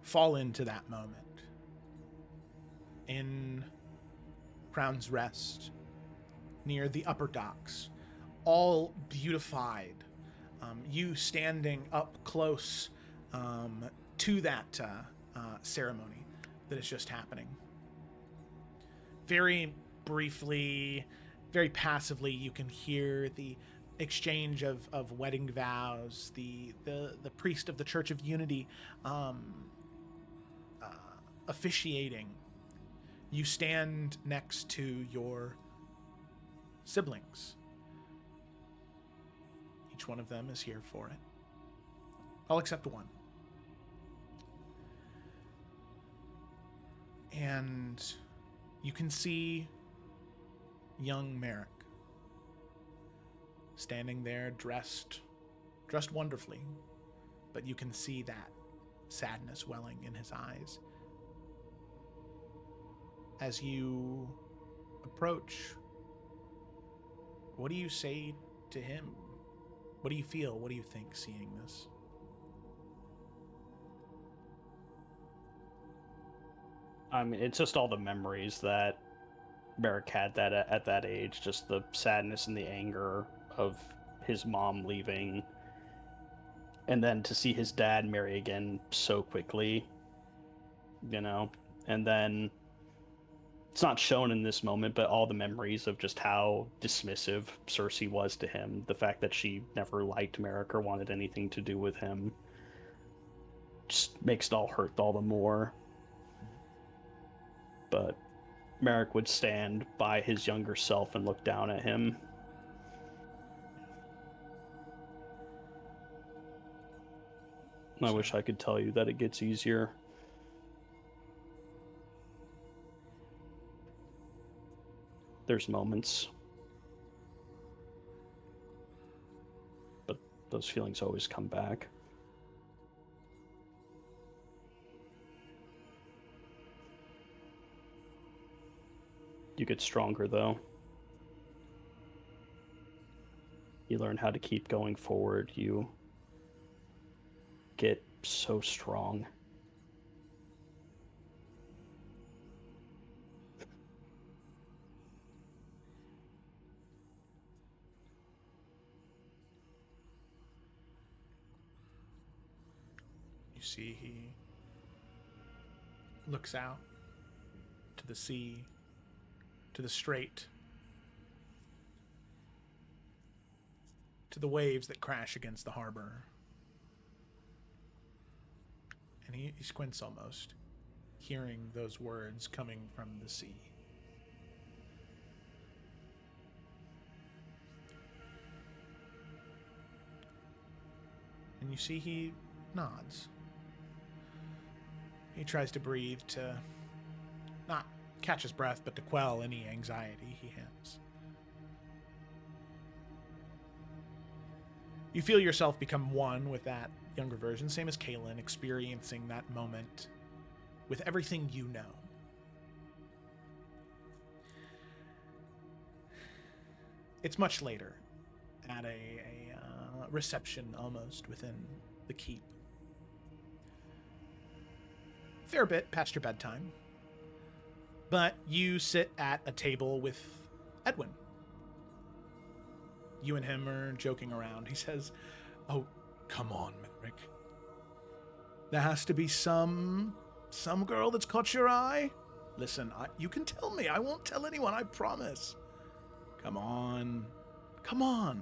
fall into that moment in Crown's Rest, near the upper docks, all beautified. You standing up close to that ceremony that is just happening. Very briefly, very passively, you can hear the exchange of wedding vows, the priest of the Church of Unity officiating. You stand next to your siblings. Each one of them is here for it. All except one. And you can see young Merrick standing there dressed wonderfully, but you can see that sadness welling in his eyes. As you approach, what do you say to him? What do you feel? What do you think seeing this? I mean, it's just all the memories that Merrick had at that age, just the sadness and the anger of his mom leaving, and then to see his dad marry again so quickly, and then it's not shown in this moment, but all the memories of just how dismissive Cersei was to him, the fact that she never liked Merrick or wanted anything to do with him, just makes it all hurt all the more. But Merrick would stand by his younger self and look down at him. I wish I could tell you that it gets easier. There's moments. But those feelings always come back. You get stronger, though. You learn how to keep going forward. You get so strong. You see, he looks out to the sea, to the strait, to the waves that crash against the harbor. And he squints almost, hearing those words coming from the sea. And you see he nods. He tries to breathe to not catch his breath, but to quell any anxiety he has. You feel yourself become one with that younger version, same as Kaylin, experiencing that moment with everything you know. It's much later, at a reception almost within the keep. Fair bit past your bedtime. But you sit at a table with Edwin. You and him are joking around. He says, "Oh, come on, Merrick. There has to be some girl that's caught your eye. Listen, you can tell me. I won't tell anyone, I promise. Come on. Come on.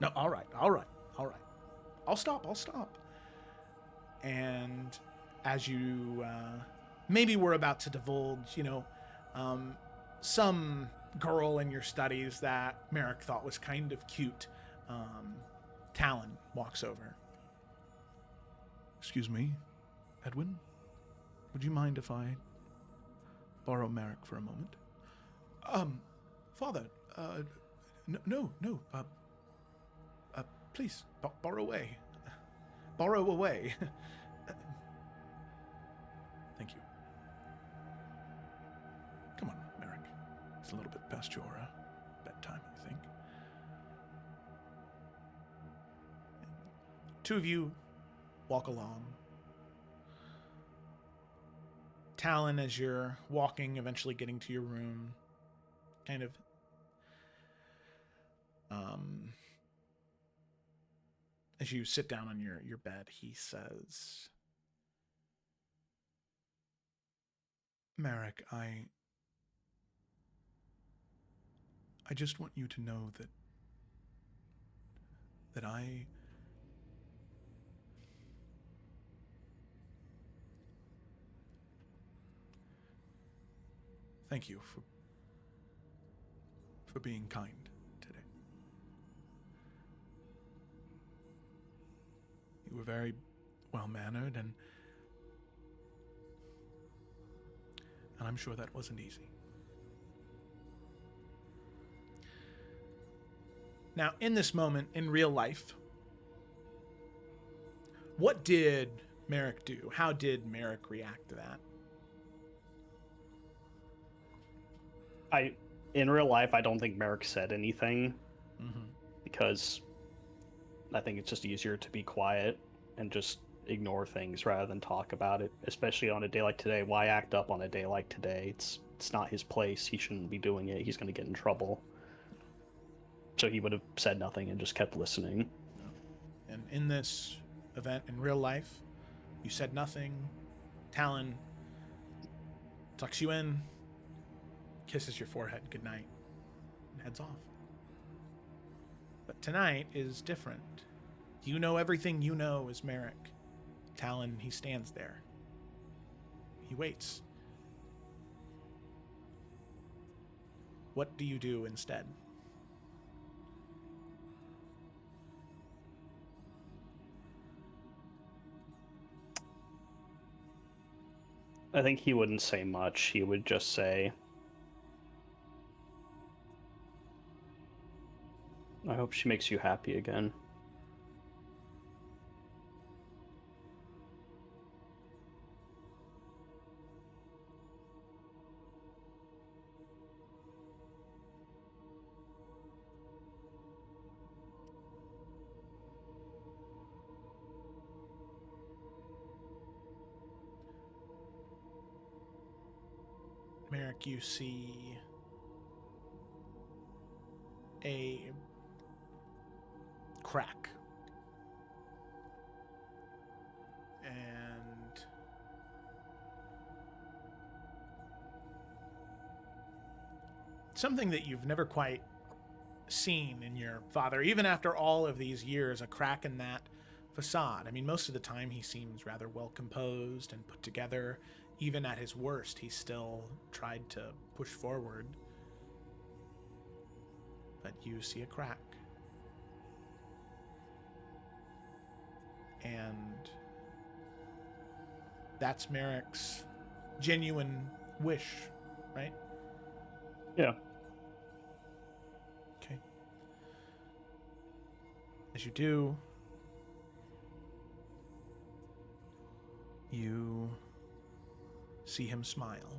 No, all right. I'll stop. And as you maybe were about to divulge, some girl in your studies that Merrick thought was kind of cute, Talon walks over. Excuse me, Edwin? Would you mind if I borrow Merrick for a moment? Father, no, please, borrow away. Borrow away. Thank you. Come on, Merrick. It's a little bit past your bedtime, I think. Two of you walk along. Talon, as you're walking, eventually getting to your room, kind of As you sit down on your bed, he says, Merrick, I just want you to know that I thank you for being kind today. You were very well-mannered, and I'm sure that wasn't easy. now, in this moment, in real life, what did Merrick do? How did Merrick react to that? In real life, I don't think Merrick said anything Mm-hmm. because I think it's just easier to be quiet and just ignore things rather than talk about it, especially on a day like today. Why act up on a day like today? It's not his place. He shouldn't be doing it. He's going to get in trouble. So he would have said nothing and just kept listening. And in this event in real life, you said nothing. Talon tucks you in, kisses your forehead goodnight, and heads off. But tonight is different. You know everything you know is Merrick. Talon, he stands there. He waits. What do you do instead? I think he wouldn't say much. He would just say, I hope she makes you happy again. Merrick, you see a crack. And something that you've never quite seen in your father, even after all of these years, a crack in that facade. I mean, most of the time he seems rather well composed and put together. Even at his worst, he still tried to push forward. But you see a crack. And that's Merrick's genuine wish, right? Yeah. Okay. As you do, you see him smile.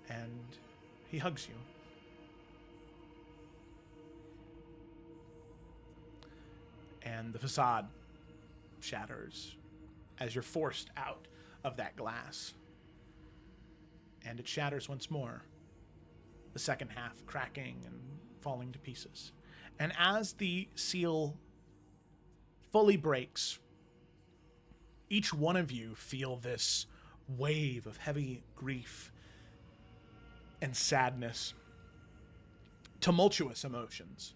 And he hugs you. And the facade shatters as you're forced out of that glass. And it shatters once more, the second half cracking and falling to pieces. And as the seal fully breaks, each one of you feel this wave of heavy grief and sadness, tumultuous emotions,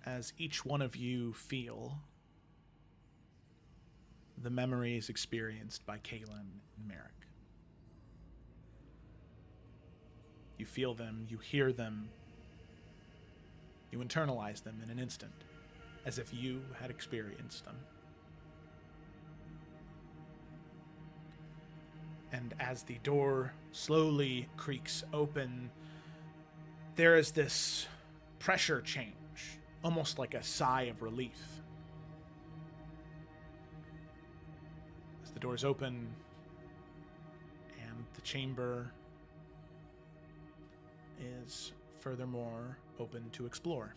as each one of you feel the memories experienced by Kaylin and Merrick. You feel them, you hear them, you internalize them in an instant, as if you had experienced them. And as the door slowly creaks open, there is this pressure change, almost like a sigh of relief. As the doors open and the chamber is furthermore open to explore.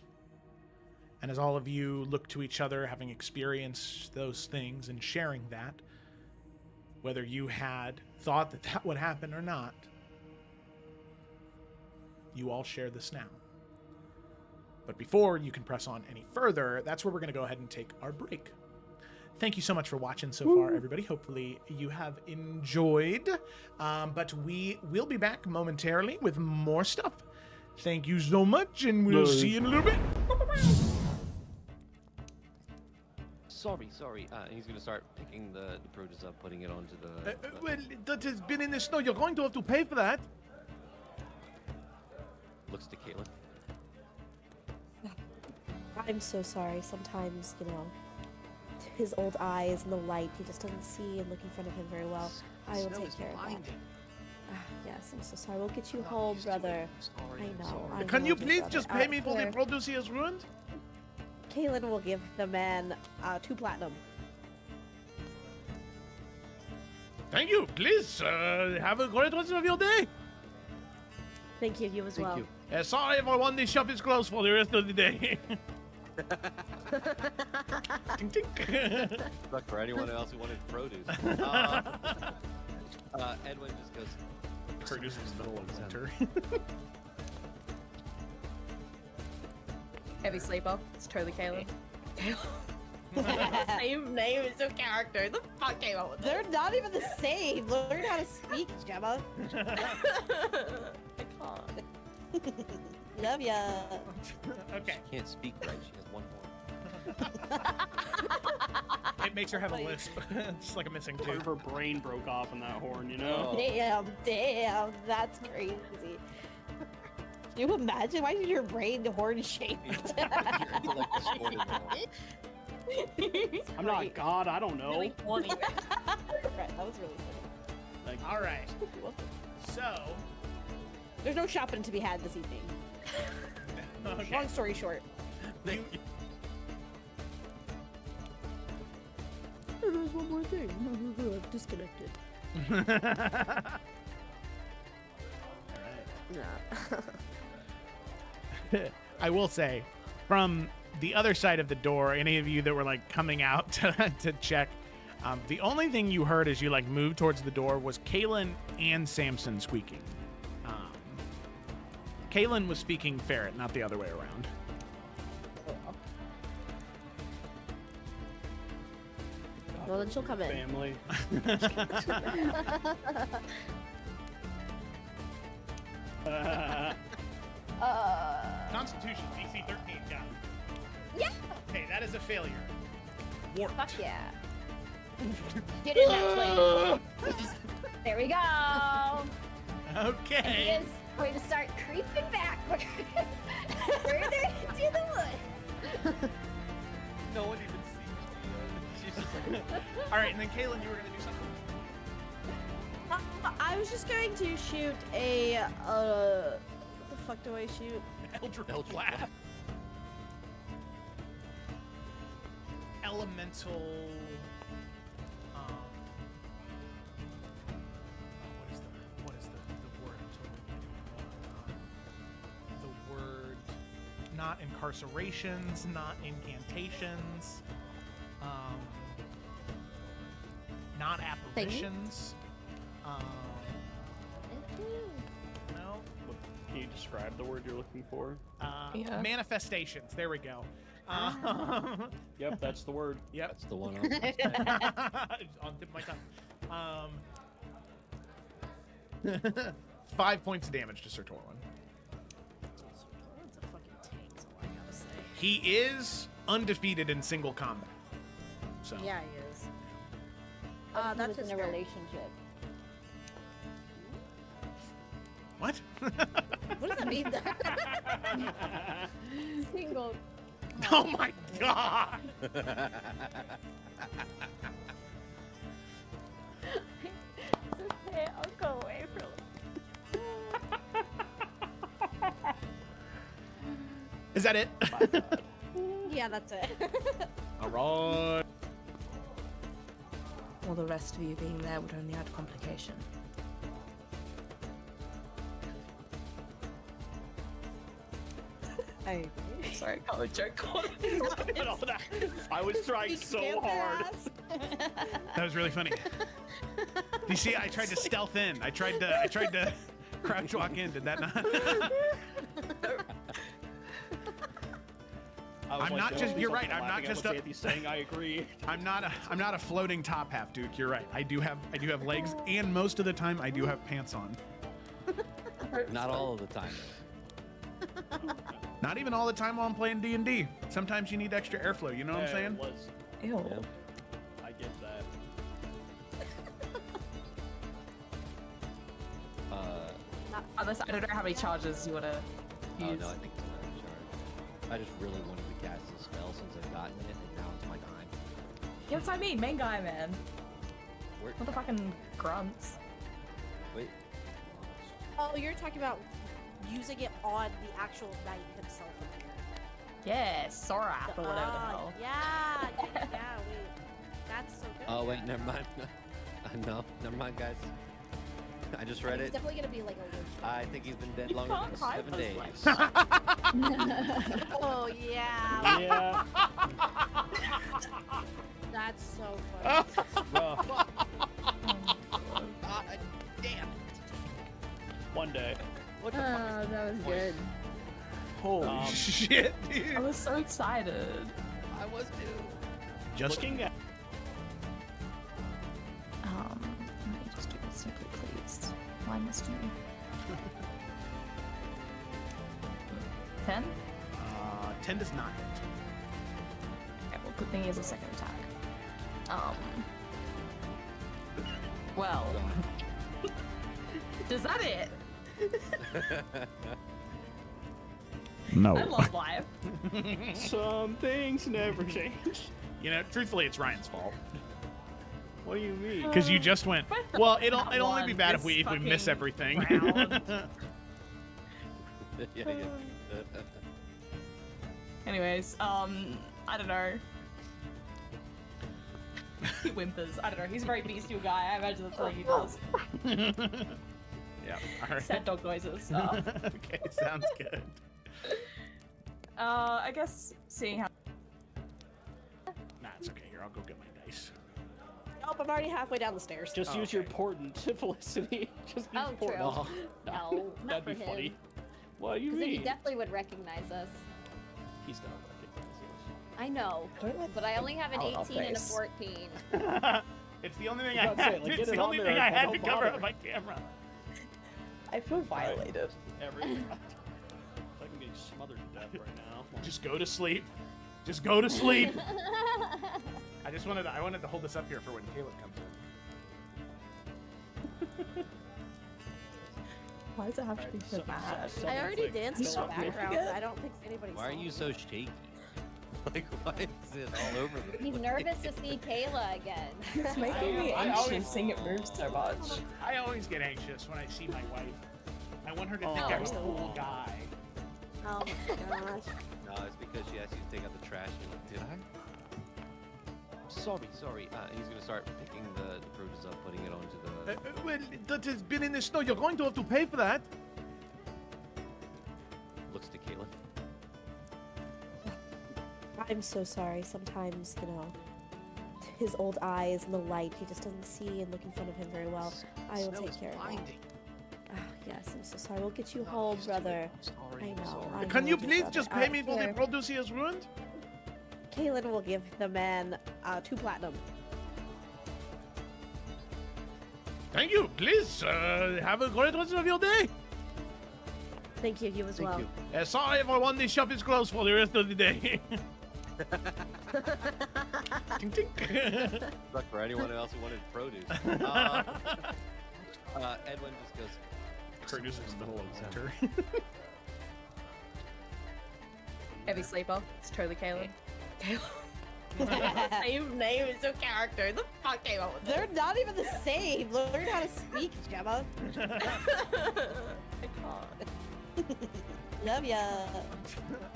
And as all of you look to each other, having experienced those things and sharing that, whether you had thought that that would happen or not, you all share this now. But before you can press on any further, that's where we're going to go ahead and take our break. Thank you so much for watching so far, everybody. Hopefully you have enjoyed. But we will be back momentarily with more stuff. Thank you so much, and we'll see you in a little bit. Sorry. He's gonna start picking the produce up, putting it onto the. Well, that has been in the snow. You're going to have to pay for that. Looks to Caitlin. I'm so sorry. Sometimes, you know, his old eyes and the light, he just doesn't see and look in front of him very well. I will take care of that. Yes, I'm so sorry. We'll get you home, brother. I know. Can you dear please brother. just pay me for the Here. produce he has ruined? Kaylin will give the man 2 platinum. Thank you. Please have a great rest of your day. Thank you, you as well. you. Sorry everyone, the shop is closed for the rest of the day. Tink, tink. Look for anyone else who wanted produce. Edwin just goes. Produce is the middle of winter. Heavy sleeper. It's totally Caleb. Same name as your character. The fuck came up with They're not even the same. Learn how to speak, Gemma. I can't. Love ya. Okay. She can't speak right. She has one more. It makes her have a lisp. It's like a missing Part of tooth. her brain broke off in that horn, you know? Oh. Damn, that's crazy. Can you imagine? Why did your brain horn shaped? You're like the sword in the wall. I'm not God, I don't know. Really funny. Right, that was really funny. Like, All right. So, There's no shopping to be had this evening. okay. Long story short. You- There's one more thing. I'm disconnected. I will say, from the other side of the door, any of you that were like coming out to check, the only thing you heard as you like moved towards the door was Kaylin and Samson squeaking. Kaylin was speaking ferret, not the other way around. Well, then she'll come in. family. Constitution, DC 13, got it. Yeah. Okay, that is a failure. Warped. Fuck yeah. Get in that plane. There we go. He Okay. is going to start creeping backwards further into the woods. No one even sees me. She's just like. All right, and then Kaylin, you were gonna do something. I was just going to shoot a. What the fuck do I shoot? Eldritch Eldritch Blast. Blast. Elemental. What is the word? The word. Not incarcerations, not incantations, not apparitions. No. Can you describe the word you're looking for? Yeah. Manifestations. There we go. Yep, that's the word. Yep. That's the one. I was gonna say. On tip of my tongue. 5 points of damage to Sir Torwin. It's a fucking tank, that's all I gotta say. He is undefeated in single combat. So Yeah, he is. He That's was his in a turn. relationship. what? What does that mean? Single. Oh my god! It's okay. I'll go away for Is that it? Yeah, that's it. Alright. All the rest of you being there would only add complication. I Sorry, I can't joke on I was trying so hard. That was really funny. You see, I tried to stealth in. I tried to crouch walk in. Did that not? I'm not just. You're right. I'm not just a. Saying I agree. I'm not a floating top half, Duke. You're right. I do have legs, and most of the time I do have pants on. Not all of the time. Not even all the time while I'm playing D&D. Sometimes you need extra airflow. You know what I'm saying? Ew. Yeah. I get that. Unless, I don't know how many charges you want to Oh use. no, I think it's another charge. I just really wanted to cast a spell since I've gotten it, and now it's my time. Yeah, that's what I mean. Main guy, man. Where? What the fucking grunts? Wait. Oh, you're talking about using it on the actual knight himself. Yeah, Sorath or whatever the hell. Yeah, wait. That's so good. Oh wait, never mind. No, never mind, guys. I just read It's it. definitely gonna be like a witch. I think he's been dead You longer can't than hide 7 those days. legs. Oh, yeah. Yeah. That's so funny. Rough. God damn. One day. What the fuck? that was good. Holy Um, shit, I dude. was so excited. I was too. Just Looking at Let me just do this simply, please. Why must you? 10? 10 does not hit. Okay, well, good thing he has a second attack. Well. Does that it? No. I love life. some things never change. You know, truthfully, it's Ryan's fault. What do you mean? Because you just went, well, it'll only be One bad if this we miss fucking everything. round. Yeah. Anyways, I don't know. He whimpers. I don't know. He's a very bestial guy. I imagine that's what he does. Yeah, all right. Sad dog noises. Okay, sounds good. I guess seeing how. Nah, it's okay. Here, I'll go get my dice. Nope, I'm already halfway down the stairs. Just Oh, use your okay. portent, Felicity. Just use Oh, portent. true. No, not That'd be for funny. him. What do you Because then he mean? definitely would recognize us. He's gonna recognize us. I know, but I only have an Oh, 18 and a face. 14. It's the only thing I I was about to say, had. like, It's get the it only on thing there, I but had don't to cover bother. up my camera. I feel violated. Everything. It's like I'm getting smothered to death right now. Just go to sleep. Just go to sleep. I wanted to hold this up here for when Caleb comes in. Why does it have to be so bad? I already danced in the Don't background. forget. I don't think anybody Why are saw you me. so shaky? Like, why is it all over the He's place? nervous to see Kayla again. It's making me I anxious always- seeing it move so much. I always get anxious when I see my wife. I want her to think Oh. I'm a cool guy. Oh my gosh. No, it's because she asked you to take out the trash. And you're like, did I? Sorry. He's gonna start picking the produce up, putting it onto the. Well, that has been in the snow. You're going to have to pay for that. Looks to Caitlin. I'm so sorry. Sometimes, his old eyes and the light, he just doesn't see and look in front of him very well. I will Snow take is care of that. blinding. Yes, I'm so sorry. We'll get you No, home, he's too late. brother. Sorry, I I'm know, sorry. I Can you dear please brother. just pay me for the Here. produce he has ruined? Kaylin will give the man 2 platinum. Thank you. Please have a great rest of your day. Thank you, you as Thank well. you. Sorry, everyone. This shop is closed for the rest of the day. Tink, tink. Luck for anyone else who wanted produce. Edwin just goes. Produce is the whole winter. Heavy sleeper. It's totally Caleb. Same name as your character. The fuck came up with They're not even the same. Learn how to speak, Gemma. I can't. Love ya.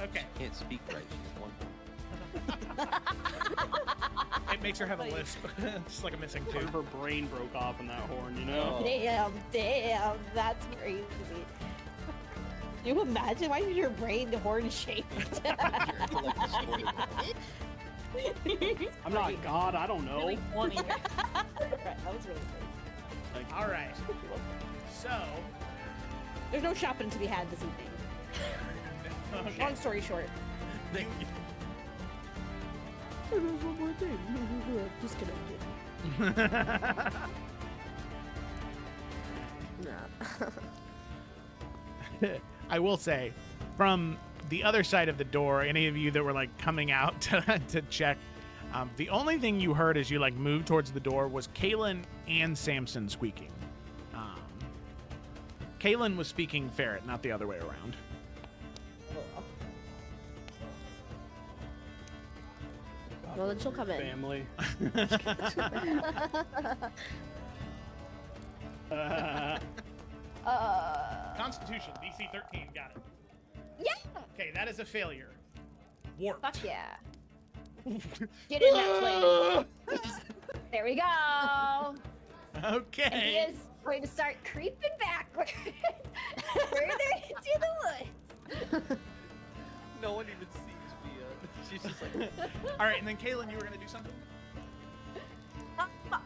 Okay. Can't speak right. She has one. It makes her have a lisp. Just like a missing Part of tooth. her brain broke off in that horn, you know? Oh. Damn, that's crazy. Can you imagine? Why is your brain horn shaped? Your intellect distorted. I'm not God, I don't know. Really funny. Right, that was really So, There's no shopping to be had this evening. okay. Long story short. Thank you. There's one more thing. Disconnected. I will say, from the other side of the door, any of you that were like coming out to check, the only thing you heard as you like moved towards the door was Kaylin and Samson squeaking. Kaylin was speaking ferret, not the other way around. Well, then she'll come in. Family. Constitution, DC 13, got it. Yeah. Okay, that is a failure. Warped. Fuck yeah. Get in that plane. There we go. And he Okay. is going to start creeping backwards further into the woods. No one even sees me. She's just like, All right, and then Kaylin, you were gonna do something?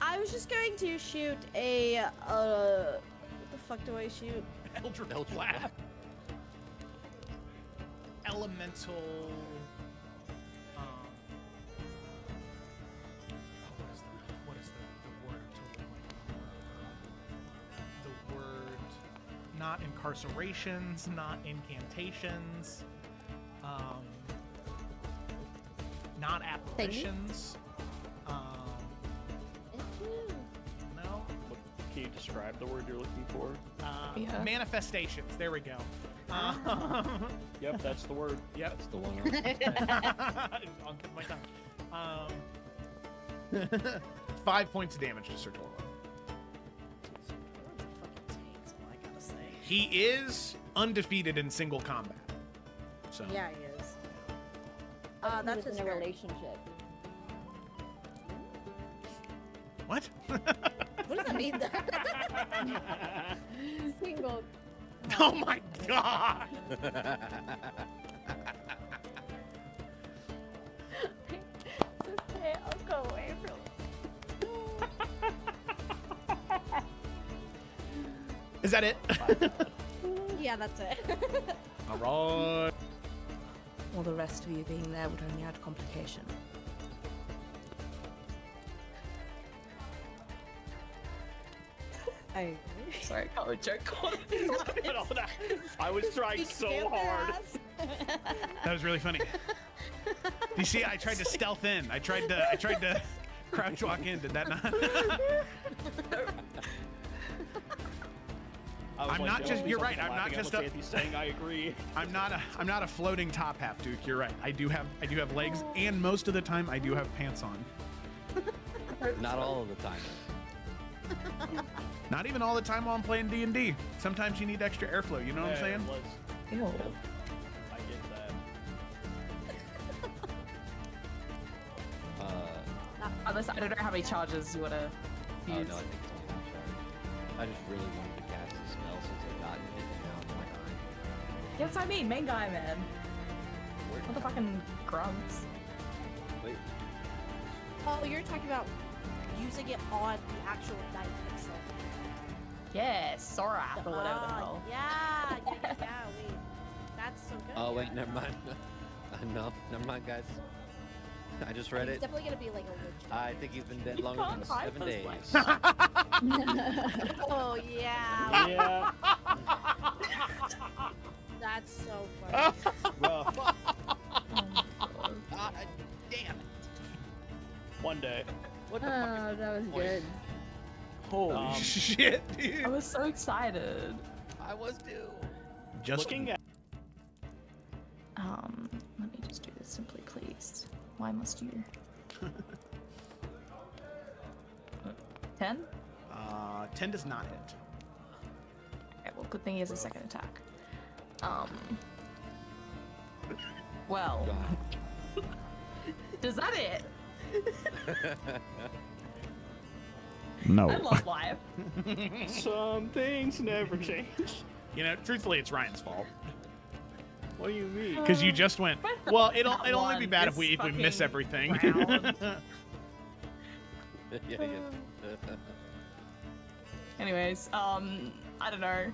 I was just going to shoot a what the fuck do I shoot? Eldritch Eldritch Blast. Blast. Elemental. What is the word? The word. Not incarcerations, not incantations. Not apparitions. No. Can you describe the word you're looking for? Yeah. Manifestations. There we go. Yep, that's the word. Yep. that's the one. It's on tip of my tongue. 5 points of damage to Sir Torlo. He is undefeated in single combat. So Yeah, he is. He That's was his in a turn. relationship. what? What does that mean? Single. Oh my god! It's okay. I'll go away from. Is that it? Yeah, that's it. All right. Well, the rest of you being there would only add complication. Sorry, I can't joke on I was trying so hard. That was really funny. You see, I tried to stealth in. I tried to crouch walk in. Did that not? I'm not just- you're right, I'm not just a- He's saying I agree. I'm not a floating top half, Duke. You're right. I do have legs, and most of the time I do have pants on. Not all of the time. Not even all the time while I'm playing D&D. Sometimes you need extra airflow. You know what I'm saying? Ew. I get that. Unless I don't know how many charges you want to Oh no, I use. think it's only one charge. I just really wanted to cast a spell since I got hit now. I'm like, Yeah, that's what I mean, main guy, man. What the fucking grunts? wait. Oh, you're talking about using it on the actual knife itself. Yeah, Sorath or whatever the hell. Yeah, wait. That's so good. Oh wait, never mind. No, never mind, guys. I just read It's it. definitely gonna be like a witch. I think he's been dead You longer than can't hide 7 those days. ways. Oh, yeah. Yeah. That's so funny. Rough. God damn it! One day. What the fuck? Oh, that was point? good. Holy shit, dude! I was so excited. I was too. Just Looking at Let me just do this simply, please. Why must you? 10? 10 does not hit. Okay, well, good thing he has a second attack. Well, God. is that it? No. I love life. some things never change. You know, truthfully, it's Ryan's fault. What do you mean? Because you just went. Well, it'll Not only be one, bad if this we miss fucking everything. round. yeah. Anyways, I don't know.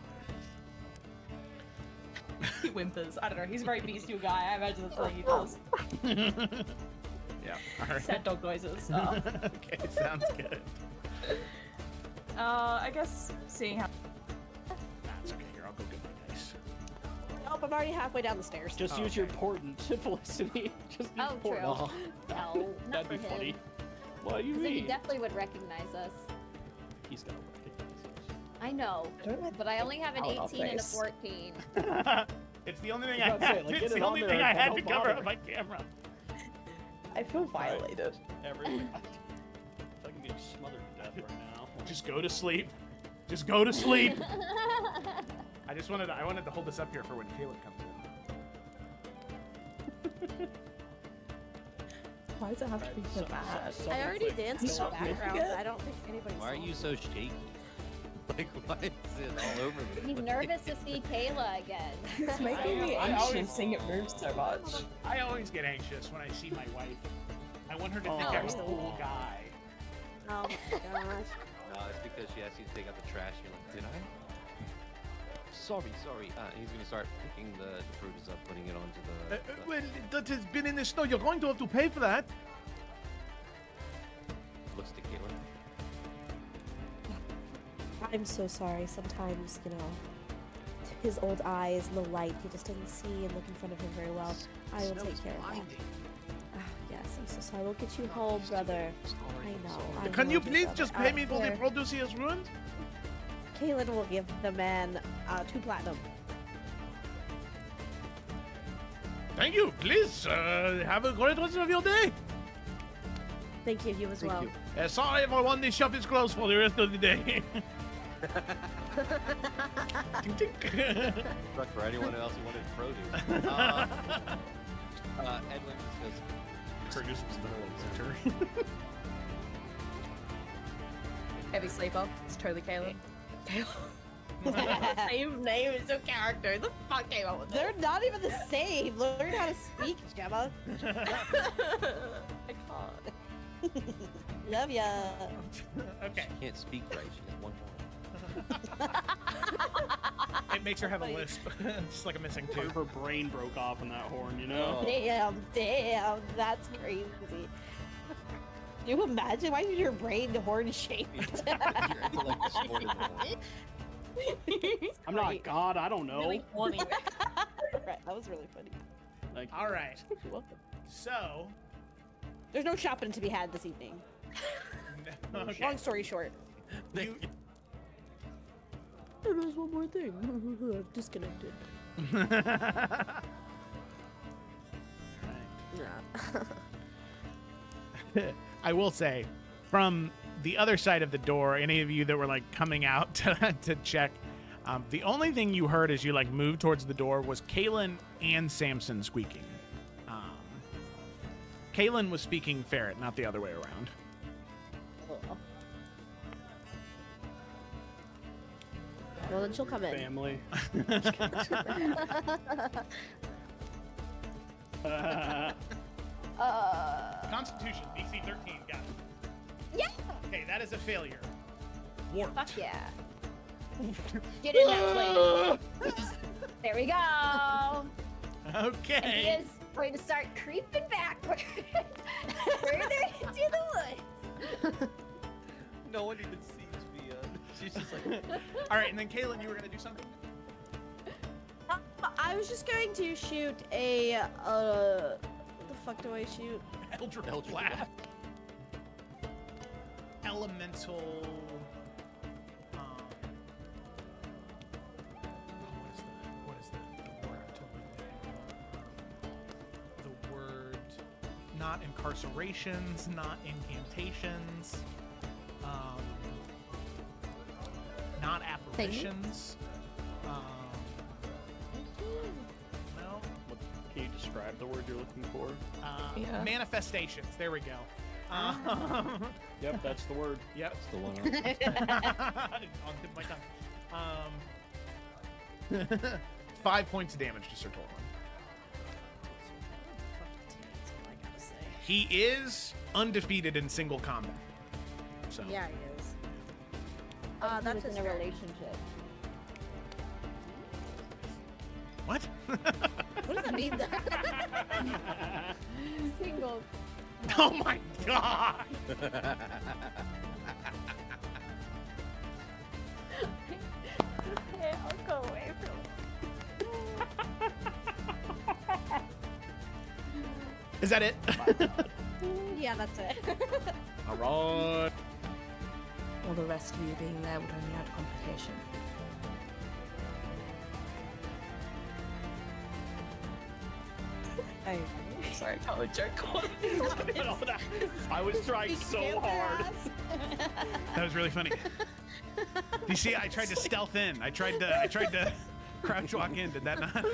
He whimpers. I don't know. He's a very bestial guy. I imagine that's what he does. Yeah. All right. Sad dog noises. Okay, sounds good. I guess seeing how. That's okay. Here, I'll go get my dice. Oh, I'm already halfway down the stairs. Just Oh, use your okay. portent, Felicity. Just use Oh, portent. true. No, not That'd be for funny. him. What do you 'Cause then he mean? definitely would recognize us. He's gonna recognize us. I know, but I only have an Out of 18 and a place. 14. It's the only thing I I was about to say, had. like, It's get the it only on thing there, I had don't to cover bother. on my camera. I feel violated. Everyone. I feel like I'm getting smothered to death right now. Just go to sleep. Just go to sleep. I wanted to hold this up here for when Caleb comes in. Why does it have to be so bad? I already danced in the Stop background. making it. I don't think anybody Why are saw you me. so shaky? Like, why is it all over the He's place? nervous to see Kayla again. It's making me I anxious always- seeing it move so much. I always get anxious when I see my wife. I want her to think Oh. I'm a cool guy. Oh my gosh. No, it's because she asked you to take out the trash. You're like, did I? Sorry. He's gonna start picking the produce up, putting it onto the. Well, that has been in the snow. You're going to have to pay for that. Looks to Caitlin. I'm so sorry. Sometimes, his old eyes and the light, he just doesn't see and look in front of him very well. I will take care of that. Ah, yes, I'm so sorry. We'll get you home, brother. I know. Can you will, please brother. just pay me for the Here, produce he has ruined? Kaylin will give the man 2 platinum. Thank you. Please have a great rest of your day. Thank you. You as Thank well. you. Sorry, everyone. This shop is closed for the rest of the day. Tink, tink. But for anyone else who wanted produce. Edwin just goes, Produce was the center. Heavy sleeper. It's totally Caleb. Same name as your character. The fuck came up with They're not even the same. Learn how to speak, Gemma. I can't. Love ya. Okay. she can't speak right. She has one more. It makes her have a lisp. Just like a missing tooth. Her brain broke off on that horn, you know? Oh. Damn, that's crazy. Can you imagine? Why is your brain horn shaped? Your intellect is smarter than that. I'm not God, I don't know. Really funny. Right, that was really funny. Like, All right. You're welcome. So. There's no shopping to be had this evening. Okay. Long story short. You, Oh, there's one more thing. I'm disconnected. I will say, from the other side of the door, any of you that were like coming out to check, the only thing you heard as you like moved towards the door was Kaylin and Samson squeaking. Kaylin was speaking ferret, not the other way around. Well, then she'll come in. family. Constitution, DC 13, got it. Yeah. Okay, that is a failure. Warped. Fuck yeah. Get in that place. There we go. And he Okay. is going to start creeping backwards further into the woods. No one even sees me. She's just like, All right, and then Kaylin, you were gonna do something. I was just going to shoot a. What the fuck do I shoot? Eldritch Eldritch Blast. Elemental. What is that? The word. The word. Not incarcerations, not incantations, not apparitions. No. What, can you describe the word you're looking for? Yeah. Manifestations. There we go. Yep, that's the word. Yep. that's the one. On tip of my tongue. 5 points of damage to Sir Torlin. He is undefeated in single combat. So Yeah, he is. He That's was his in a turn. relationship. What? What does that mean? Single. Oh my god! Okay, I'll go away from Is that it? Yeah, that's it. All right. All the rest of you being there would only add complication. Sorry, I can't joke on. I was trying so hard. That was really funny. You see, I tried to stealth in. I tried to crouch walk in. Did that not?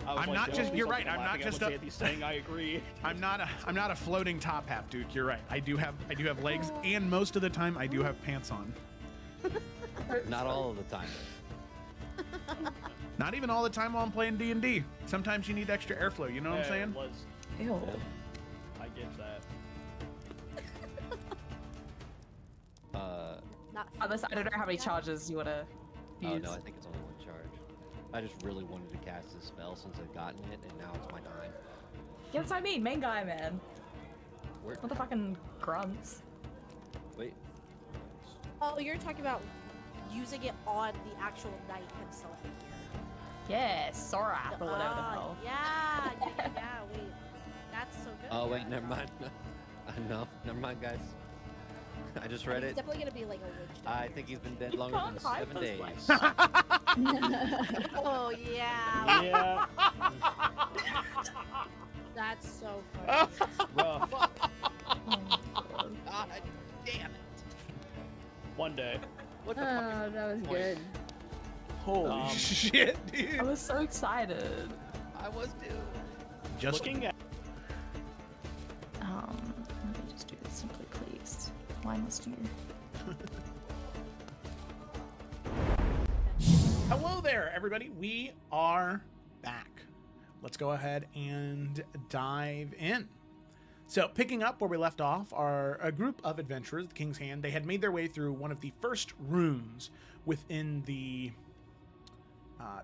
I'm not just. You're right. I'm not just a. saying I agree. I'm not a floating top half, Duke. You're right. I do have legs, and most of the time I do have pants on. Not all of the time. Not even all the time while I'm playing D&D. Sometimes you need extra airflow. You know what I'm saying? Ew. I get that. Not Unless I don't know how many charges you want to Oh use. no, I think it's only one charge. I just really wanted to cast this spell since I've gotten it, and now it's my time. Yeah, that's what I mean. Main guy, man. Where? Not the fucking grunts. Wait. Oh, you're talking about using it on the actual knight himself in here. Yeah, Sorath or whatever the hell. Yeah, wait. That's so good. Oh wait, never mind. No, never mind, guys. I just read He's it. definitely gonna be like a witch. I think he's been dead You longer than can't hide 7 those days. lights. Oh yeah, Yeah. that's so funny. Rough. Oh my God. God damn it! One day. What the fuck is that was point? good. Holy shit, dude! I was so excited. I was too. Just Looking at Let me just do this simply, please. Why must you? hello there, everybody. We are back. Let's go ahead and dive in. So, picking up where we left off are a group of adventurers, the King's Hand. They had made their way through one of the first rooms within the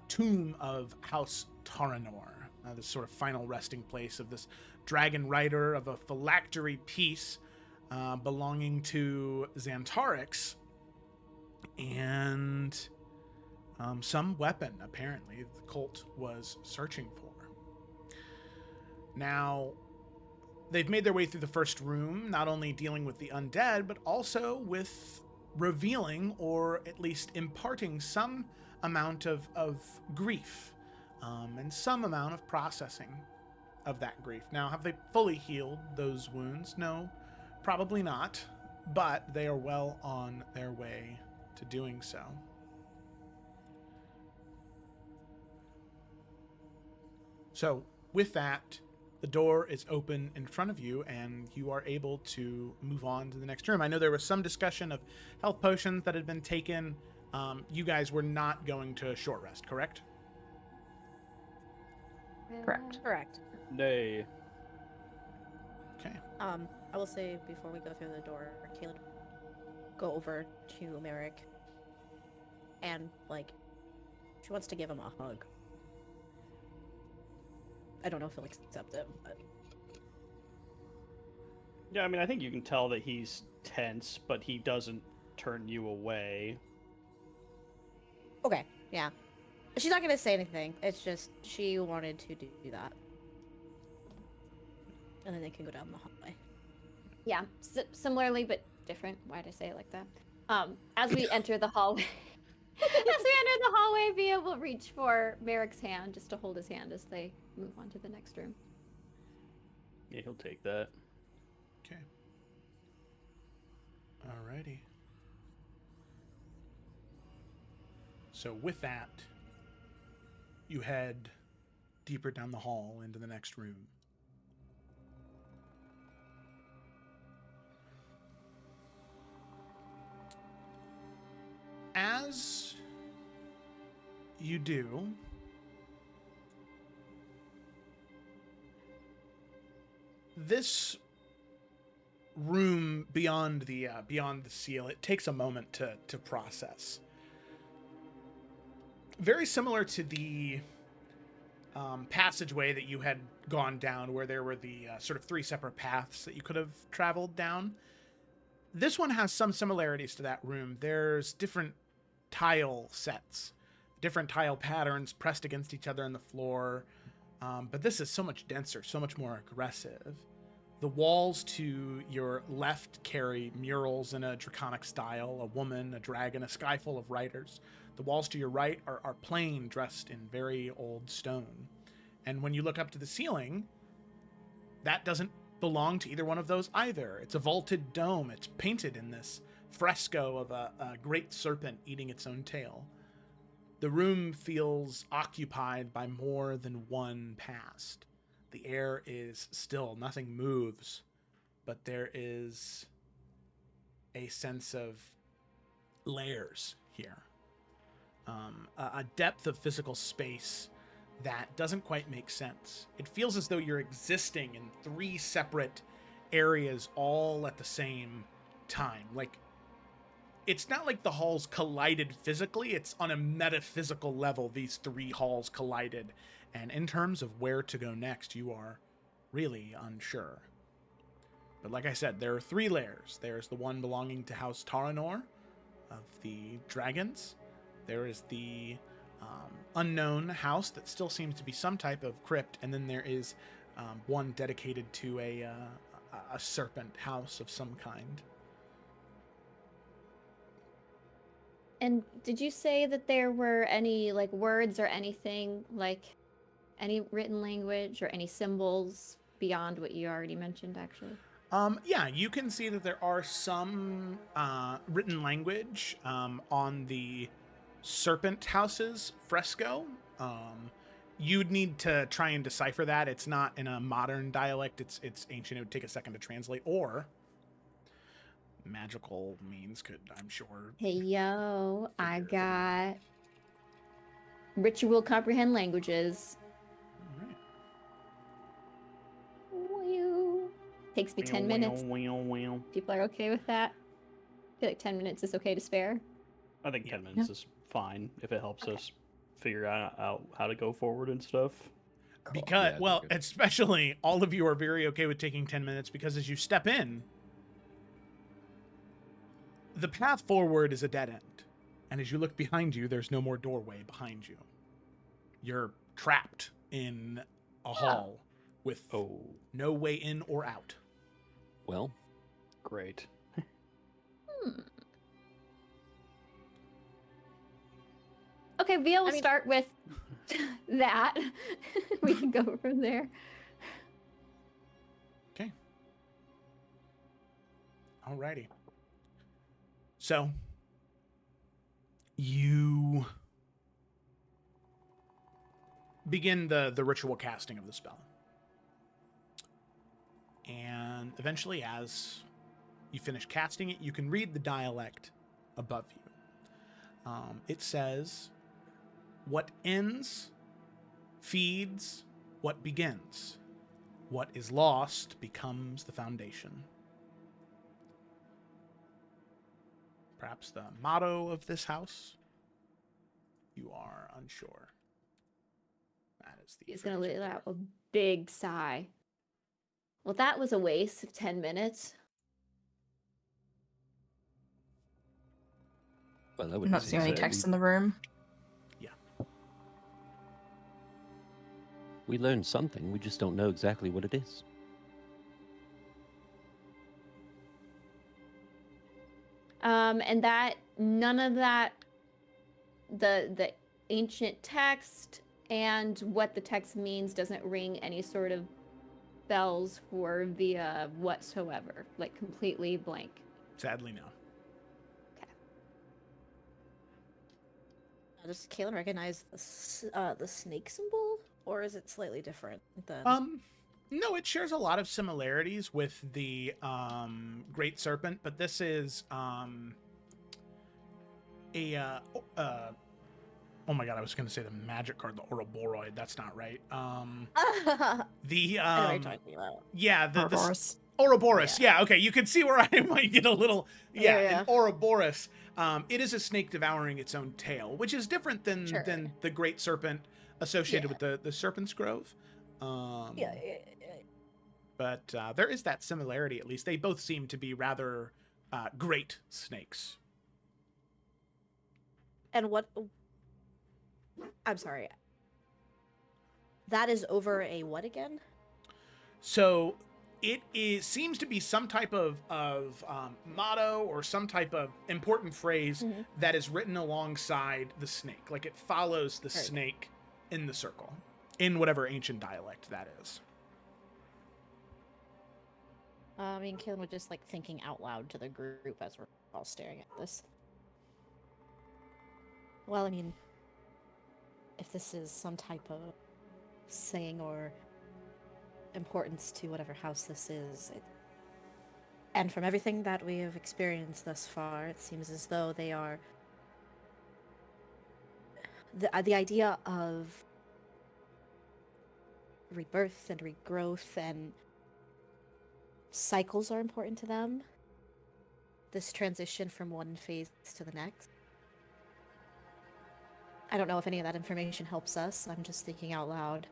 tomb of House Taranor, this sort of final resting place of this dragon rider of a phylactery piece belonging to Xantarix, and some weapon, apparently, the cult was searching for. Now, they've made their way through the first room, not only dealing with the undead, but also with revealing, or at least imparting, some amount of grief and some amount of processing of that grief. Now, have they fully healed those wounds? No, probably not, but they are well on their way to doing so. So, with that, the door is open in front of you, and you are able to move on to the next room. I know there was some discussion of health potions that had been taken. You guys were not going to short rest, correct? Correct. Correct. nay. Okay. I will say before we go through the door, Caleb, go over to Merrick, and like, she wants to give him a hug. I don't know if he'll accept it, but Yeah, I mean, I think you can tell that he's tense, but he doesn't turn you away. okay, yeah. She's not gonna say anything. It's just she wanted to do that, and then they can go down the hallway. Yeah, similarly but different. Why'd I say it like that? As we enter the hallway, Via will reach for Merrick's hand just to hold his hand as they move on to the next room. Yeah, he'll take that. Okay. Alrighty. So with that, you head deeper down the hall into the next room. As you do, this room beyond the seal, it takes a moment to process. very similar to the passageway that you had gone down, where there were the sort of 3 separate paths that you could have traveled down. This one has some similarities to that room. There's different tile sets, different tile patterns pressed against each other on the floor, but this is so much denser, so much more aggressive. The walls to your left carry murals in a draconic style, a woman, a dragon, a sky full of riders. The walls to your right are plain, dressed in very old stone. And when you look up to the ceiling, that doesn't belong to either one of those either. It's a vaulted dome. It's painted in this fresco of a great serpent eating its own tail. The room feels occupied by more than one past. The air is still, nothing moves, but there is a sense of layers here. A depth of physical space that doesn't quite make sense. It feels as though you're existing in 3 separate areas all at the same time. Like, it's not like the halls collided physically, it's on a metaphysical level, these 3 halls collided. And in terms of where to go next, you are really unsure. But like I said, there are 3 layers. There's the one belonging to House Taranor of the dragons. There is the unknown house that still seems to be some type of crypt, and then there is one dedicated to a serpent house of some kind. And did you say that there were any like words or anything, like any written language or any symbols beyond what you already mentioned, actually? Yeah, you can see that there are some written language on the serpent house's fresco. You'd need to try and decipher that. It's not in a modern dialect. It's ancient. It would take a second to translate, or magical means could, I'm sure. Hey, yo, I Figure got ritual comprehend languages. All right. Takes me 10 minutes. People are okay with that? I feel like 10 minutes is okay to spare. I think 10 minutes is fine if it helps us figure out how to go forward and stuff. Because, Yeah, well, they're good. especially all of you are very okay with taking 10 minutes because as you step in, the path forward is a dead end. And as you look behind you, there's no more doorway behind you. You're trapped in a hall with Oh, no way in or out. Well, great. Okay, we'll start with that. We can go from there. Okay. Alrighty. So, you begin the ritual casting of the spell. And eventually, as you finish casting it, you can read the dialect above you. It says, "What ends feeds what begins. What is lost becomes the foundation." Perhaps the motto of this house? You are unsure. That is the He's gonna phrase. let out a big sigh. Well, that was a waste of 10 minutes. well, that And would that's the only say text in the room. we learned something. We just don't know exactly what it is. And that none of that, the ancient text and what the text means doesn't ring any sort of bells for Via whatsoever. Like completely blank. Sadly, no. Does Kaylin recognize the snake symbol, or is it slightly different than? No, it shares a lot of similarities with the Great Serpent, but this is oh my god, I was going to say the magic card, the Ouroboroi. That's not right. The I know what you're talking about. yeah, the Ouroboros. Ouroboros, yeah, okay. You can see where I might get a little, Yeah. an Ouroboros. It is a snake devouring its own tail, which is different than Sure. the great serpent associated Yeah. with the Serpent's Grove. Yeah. But there is that similarity, at least. They both seem to be rather great snakes. And what? I'm sorry. That is over a what again? So seems to be some type of motto or some type of important phrase Mhm. that is written alongside the snake. Like it follows the Very good. snake in the circle, in whatever ancient dialect that is. I mean, Kaylin was just like thinking out loud to the group as we're all staring at this. Well, I mean, if this is some type of saying or importance to whatever house this is, and from everything that we have experienced thus far, it seems as though they are the idea of rebirth and regrowth and cycles are important to them. This transition from one phase to the next. I don't know if any of that information helps us. I'm just thinking out loud.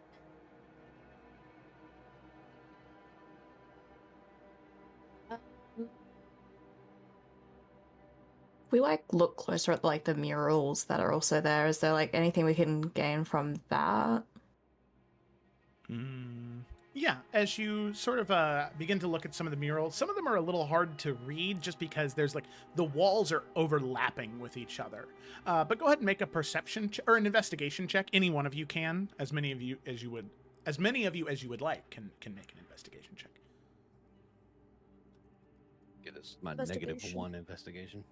If we like look closer at like the murals that are also there, is there like anything we can gain from that? Yeah, as you sort of begin to look at some of the murals, some of them are a little hard to read just because there's like the walls are overlapping with each other. But go ahead and make a perception or an investigation check. Any one of you can, as many of you as you would like can make an investigation check. Get us my Investigation. -1 investigation.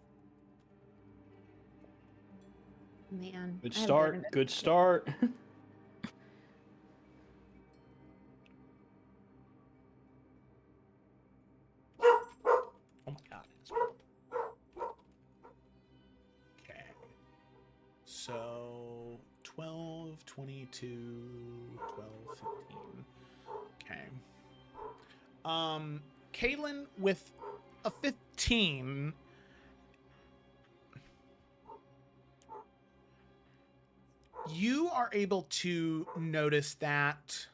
Man. Good I have start. Good start. Oh my god. Okay. So 12, 22, 12, 15. Okay. Kaylin with a 15. You are able to notice that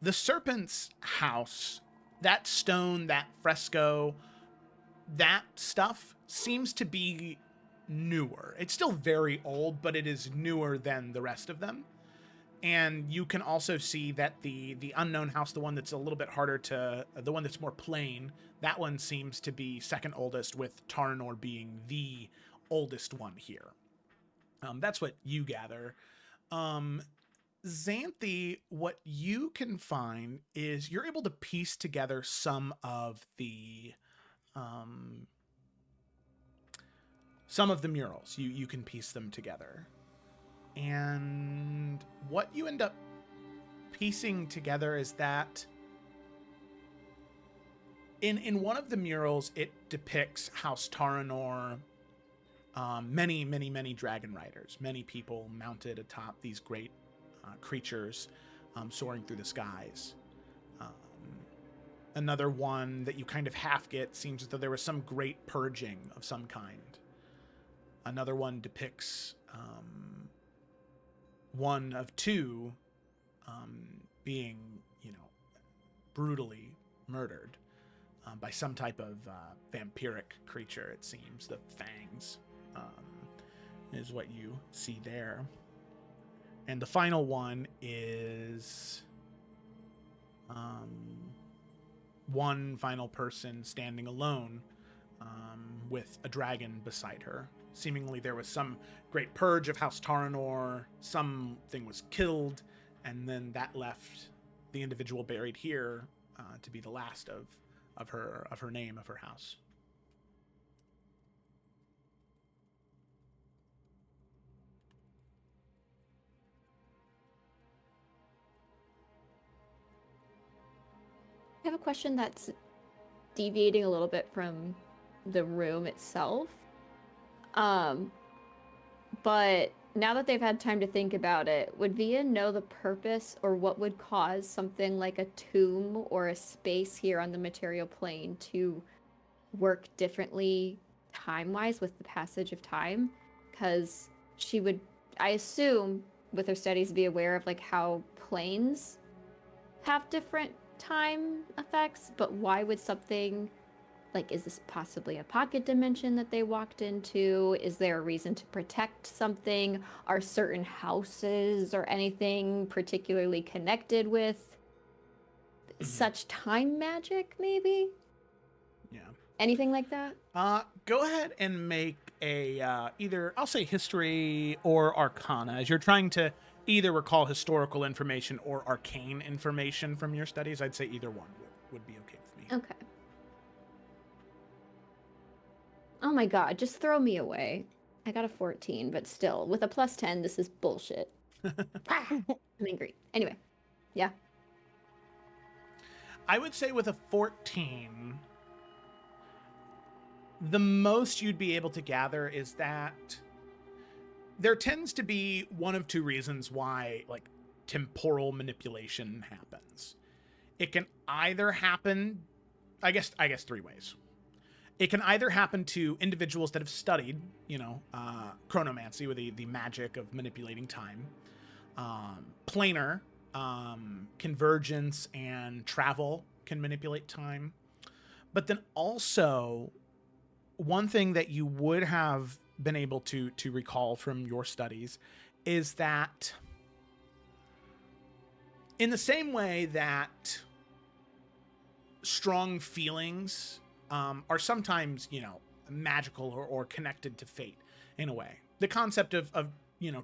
the serpent's house, that stone, that fresco, that stuff seems to be newer. It's still very old, but it is newer than the rest of them. And you can also see that the unknown house, the one that's a little bit harder to, the one that's more plain, that one seems to be second oldest, with Tarnor being the oldest one here. That's what you gather. Xanthi, what you can find is you're able to piece together some of the murals. You can piece them together. And what you end up piecing together is that in one of the murals, it depicts House Taranor, many dragon riders, many people mounted atop these great creatures soaring through the skies. Another one that you kind of half get seems as though there was some great purging of some kind. Another one depicts one of two being, brutally murdered by some type of vampiric creature, it seems. The fangs is what you see there. And the final one is one final person standing alone with a dragon beside her. Seemingly there was some great purge of House Taranor, something was killed, and then that left the individual buried here to be the last of her name, of her house. I have a question that's deviating a little bit from the room itself. But now that they've had time to think about it, would Via know the purpose or what would cause something like a tomb or a space here on the material plane to work differently time-wise with the passage of time? Because she would, I assume, with her studies, be aware of like how planes have different time effects, but why would something like, is this possibly a pocket dimension that they walked into? Is there a reason to protect something? Are certain houses or anything particularly connected with such time magic, maybe? Yeah. Anything like that? Go ahead and make a either I'll say history or arcana, as you're trying to either recall historical information or arcane information from your studies. I'd say either one would be okay with me. Okay. Oh my god, just throw me away. I got a 14, but still, with a plus 10, this is bullshit. I'm angry. Anyway, yeah. I would say with a 14, the most you'd be able to gather is that there tends to be one of two reasons why, like, temporal manipulation happens. It can either happen, I guess three ways. It can either happen to individuals that have studied, chronomancy, with the magic of manipulating time, planar, convergence and travel can manipulate time. But then also, one thing that you would have been able to recall from your studies is that in the same way that strong feelings are sometimes, magical or connected to fate in a way. The concept of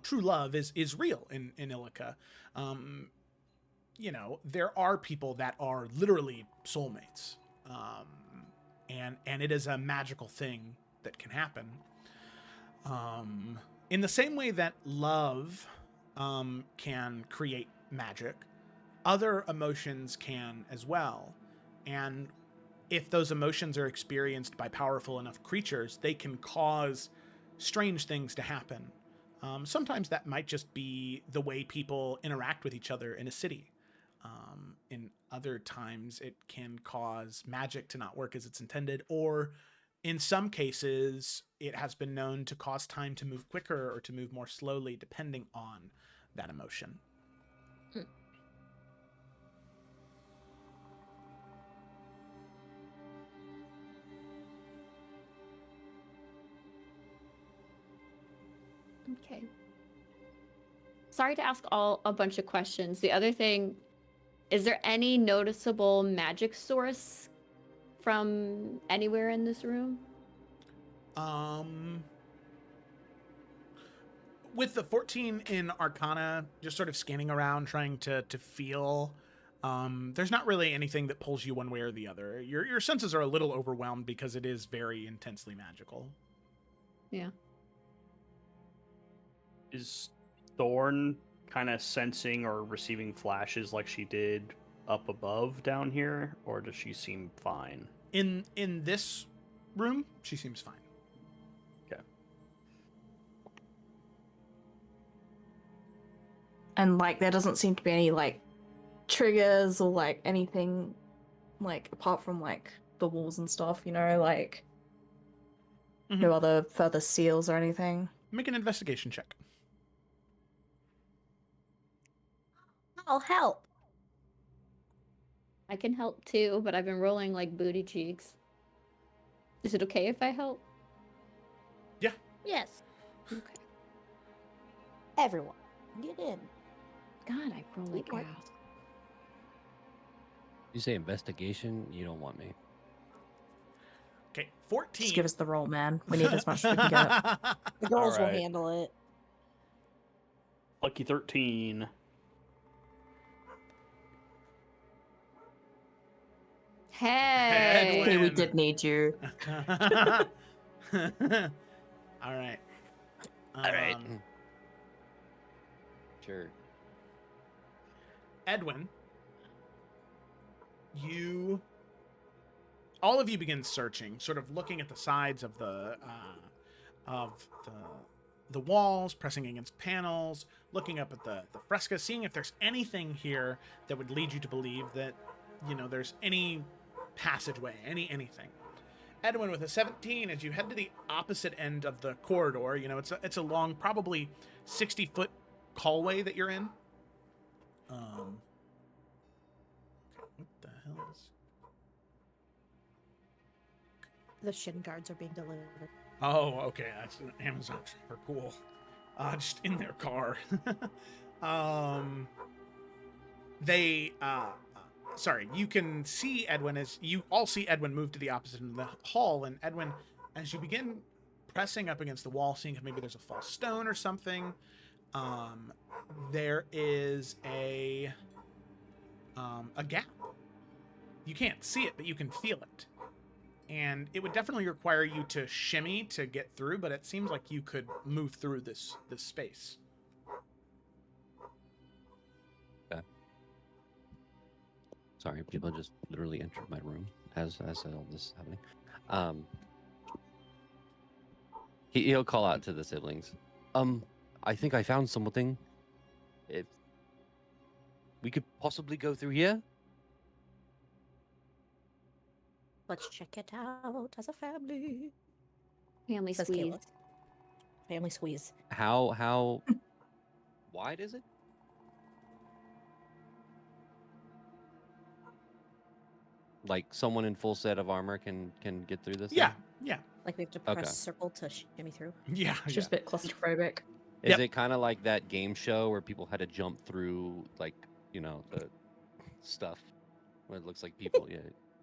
true love is real in Illica. There are people that are literally soulmates. And it is a magical thing that can happen. In the same way that love can create magic, other emotions can as well. And if those emotions are experienced by powerful enough creatures, they can cause strange things to happen. Sometimes that might just be the way people interact with each other in a city. In other times, it can cause magic to not work as it's intended, or in some cases, it has been known to cause time to move quicker or to move more slowly, depending on that emotion. Okay. Sorry to ask a bunch of questions. The other thing, is there any noticeable magic source from anywhere in this room? With the 14 in Arcana, just sort of scanning around, trying to feel, there's not really anything that pulls you one way or the other. Your senses are a little overwhelmed because it is very intensely magical. Yeah. Is Thorn kind of sensing or receiving flashes like she did up above down here, or does she seem fine? In this room, she seems fine. Okay. And like there doesn't seem to be any like triggers or like anything like apart from like the walls and stuff, like no other further seals or anything. Make an investigation check. I'll help. I can help too, but I've been rolling like booty cheeks. Is it okay if I help? Yeah. Yes. Okay. Everyone, get in. God, I roll like What? ass. You say investigation, you don't want me. Okay, 14. Just give us the roll, man. We need as much as we can get. The girls will Alright. handle it. Lucky 13. Hey. Okay, we Edwin. did need you. All right. All right. Sure. Edwin, all of you begin searching, sort of looking at the sides of the the walls, pressing against panels, looking up at the frescoes, seeing if there's anything here that would lead you to believe that, there's any passageway, anything. Edwin with a 17, as you head to the opposite end of the corridor, it's a long, probably 60-foot hallway that you're in. Okay, what the hell is... The shin guards are being delivered. Oh, okay, that's an Amazon shopper. Cool. Just in their car. Sorry, you can see Edwin as you all see Edwin move to the opposite end of the hall, and Edwin, as you begin pressing up against the wall, seeing if maybe there's a false stone or something, there is a gap. You can't see it, but you can feel it. And it would definitely require you to shimmy to get through, but it seems like you could move through this space. Okay. Sorry, people just literally entered my room as all this is happening. He'll call out to the siblings. I think I found something. If we could possibly go through here. Let's check it out as a family. Family Says squeeze. Kayla. Family squeeze. How wide is it? Like someone in full set of armor can get through this? Yeah, thing? yeah, Like we have to press Okay. circle to shimmy through. yeah. It's just a bit claustrophobic. Is Yep. it kind of like that game show where people had to jump through, like, the stuff where it looks like people? Yeah,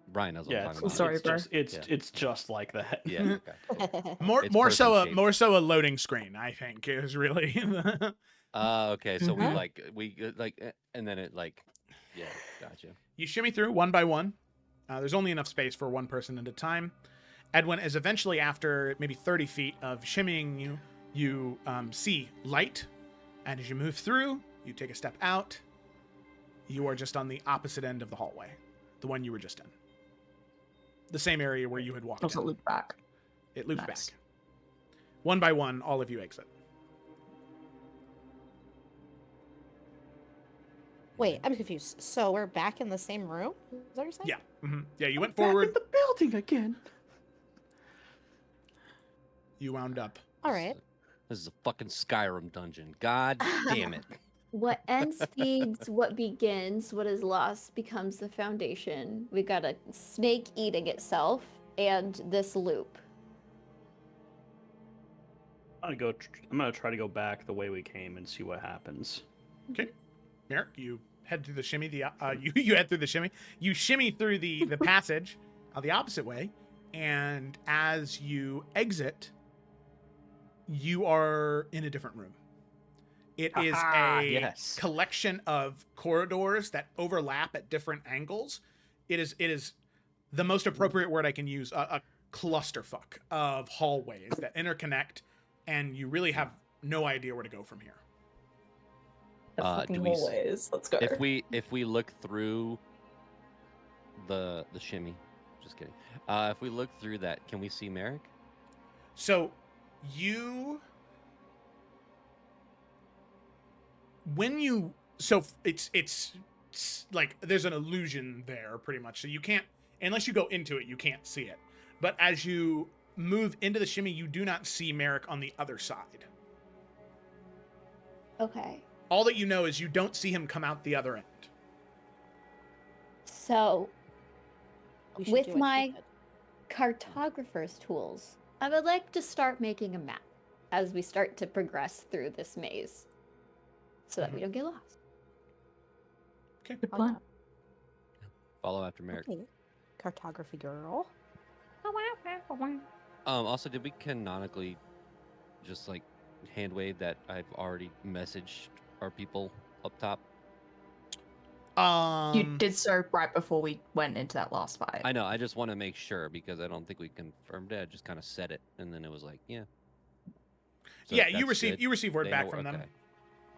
Brian knows what Yeah, I'm it's, talking about. sorry, it's bro. just it's Yeah. it's just like that. Yeah. Okay. More It's more so person-shaped. more so a loading screen, I think, is really. Okay. So Mhm. we and then it yeah, gotcha. You shimmy through one by one. There's only enough space for one person at a time. Edwin is eventually, after maybe 30 feet of shimmying, you see light. And as you move through, you take a step out. You are just on the opposite end of the hallway, the one you were just in. The same area where you had walked Also in. loop back. It loops Nice. back. One by one, all of you exit. Wait, I'm confused. So we're back in the same room? Is that what you're saying? Yeah. Yeah, you went Back in forward. the building again. You wound up. All right. This is a fucking Skyrim dungeon. God damn it. What ends feeds what begins. What is lost becomes the foundation. We got a snake eating itself and this loop. I'm gonna try to go back the way we came and see what happens. Okay. Merrick, you head through the shimmy. You head through the shimmy. You shimmy through the passage the opposite way, and as you exit, you are in a different room. It is Aha, a yes. collection of corridors that overlap at different angles. It is the most appropriate word I can use, a clusterfuck of hallways that interconnect, and you really have no idea where to go from here. The Do fucking we s- hallways. Let's go. If we look through the shimmy, just kidding. If we look through that, can we see Merrick? So it's like there's an illusion there pretty much. So you can't, unless you go into it, you can't see it. But as you move into the shimmy, you do not see Merrick on the other side. Okay. All that you know is you don't see him come out the other end. So, We should with do what my you said. cartographer's tools, I would like to start making a map as we start to progress through this maze so that we don't get lost. Good plan. Follow after Merrick. Okay. Cartography girl. Also, did we canonically just hand wave that I've already messaged our people up top? You did so right before we went into that last fight. I know. I just want to make sure because I don't think we confirmed it. I just kind of said it, and then it was like, yeah. So Yeah, you that's good. receive word They back know- from them. okay.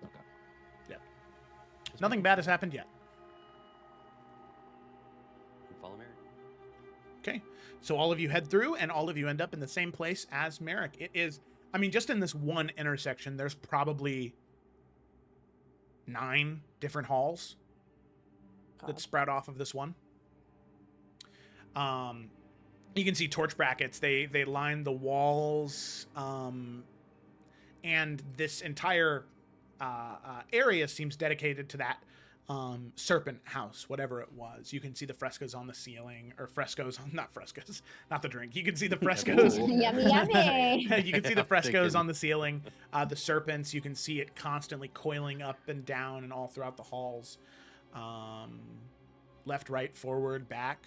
Okay. Yeah. Just Nothing making bad has happened yet. sure. Follow Merrick. Okay, so all of you head through, and all of you end up in the same place as Merrick. It is I mean, just in this one intersection, there's probably 9 different halls that God. sprout off of this one. You can see torch brackets. They line the walls, and this entire area seems dedicated to that serpent house, whatever it was. You can see the frescoes on the ceiling, or frescoes, not frescoes, not the drink. You can see the frescoes. Yummy, yummy. You can see the I'm frescoes thinking. on the ceiling, the serpents. You can see it constantly coiling up and down and all throughout the halls. Left, right, forward, back.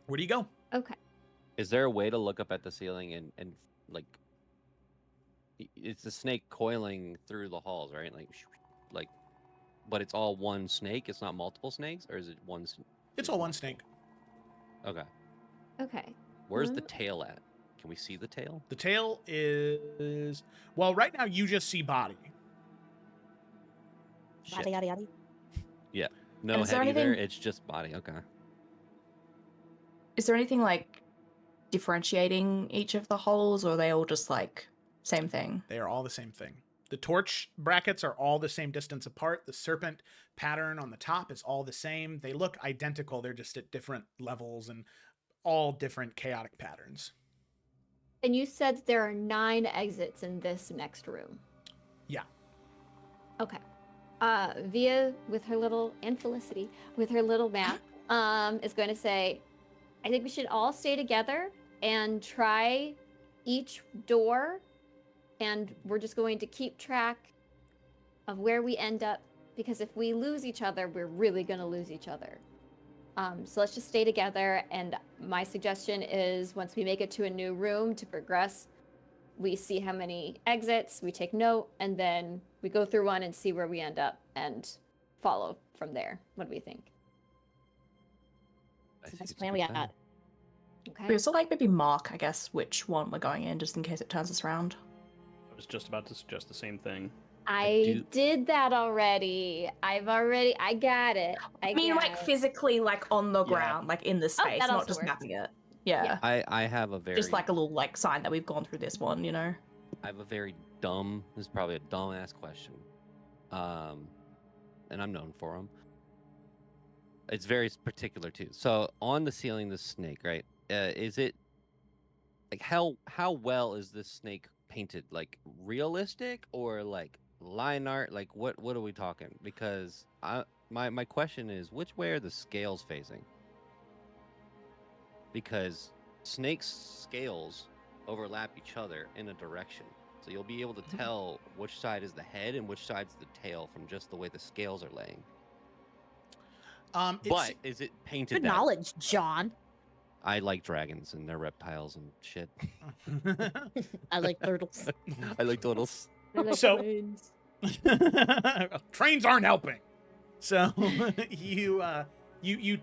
Where do you go? Okay. Is there a way to look up at the ceiling and like it's the snake coiling through the halls, right? Like, but it's all one snake. It's not multiple snakes, or is it one? It's all one snake. Okay. Okay. Where's the tail at? Can we see the tail? The tail is, well, right now you just see body. Shit. Yada yada yada. No And is there head either. anything- It's just body. Okay. Is there anything like differentiating each of the holes, or are they all just like same thing? They are all the same thing. The torch brackets are all the same distance apart. The serpent pattern on the top is all the same. They look identical. They're just at different levels and all different chaotic patterns. And you said there are 9 exits in this next room. Yeah. Okay. Via with her little, and Felicity with her little map, is going to say, I think we should all stay together and try each door, and we're just going to keep track of where we end up, because if we lose each other, we're really going to lose each other. So let's just stay together, and my suggestion is once we make it to a new room to progress, we see how many exits, we take note, and then we go through one and see where we end up and follow from there. What do we think? I That's think the it's a plan good we plan. got. Okay. We also like maybe mark, I guess, which one we're going in, just in case it turns us around. I was just about to suggest the same thing. I did that already. I got it. I mean, got like it. physically, like on the Yeah. ground, like in the space, that not also just works. mapping it. Yeah. I have a very Just like a little like sign that we've gone through this one, you know. I have a very dumb. This is probably a dumb ass question, and I'm known for them. It's very particular too. So on the ceiling, the snake, right? Is it like how well is this snake painted? Like realistic or like line art? Like what are we talking? Because my question is, which way are the scales facing? Because snakes' scales overlap each other in a direction. So you'll be able to tell which side is the head and which side's the tail from just the way the scales are laying. But is it painted Good that knowledge, John. I like dragons and their reptiles and shit. I like turtles. I like turtles. They're like So- twins. trains aren't helping. So you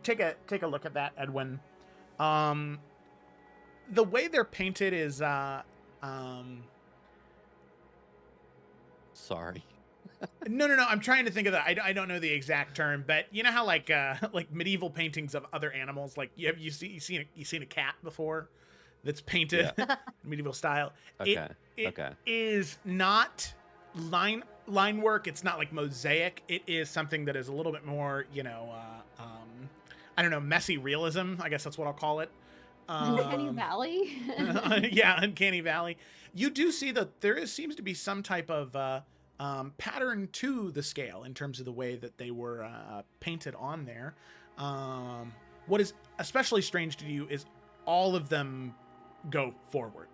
take a look at that, Edwin. The way they're painted is Sorry. no. I'm trying to think of that. I don't know the exact term, but you know how like medieval paintings of other animals, like you seen a cat before that's painted medieval style. Okay. It Okay. is not line work. It's not like mosaic. It is something that is a little bit more, I don't know, messy realism. I guess that's what I'll call it. Uncanny Valley. Yeah, Uncanny Valley. You do see that there seems to be some type of pattern to the scale in terms of the way that they were painted on there. What is especially strange to you is all of them go forward.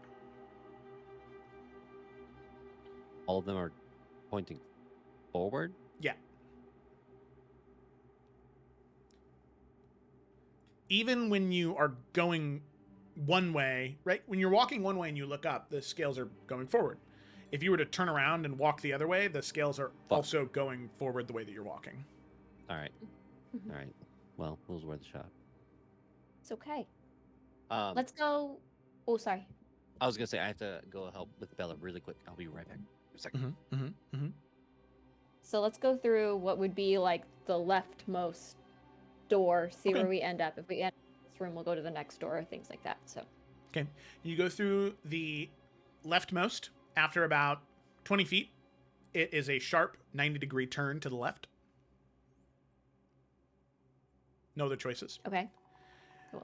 All of them are pointing forward. Yeah. Even when you are going one way, right? When you're walking one way and you look up, the scales are going forward. If you were to turn around and walk the other way, the scales are also going forward the way that you're walking. All right. All right. Well, it was worth a shot. It's okay. Let's. Let's go. Oh, sorry. I was gonna say I have to go help with Bella really quick. I'll be right back. A second. So let's go through what would be like the leftmost door, see Okay. where we end up. If we end up in this room, we'll go to the next door, things like that. So Okay. You go through the leftmost, after about 20 feet, it is a sharp 90-degree turn to the left. No other choices. Okay.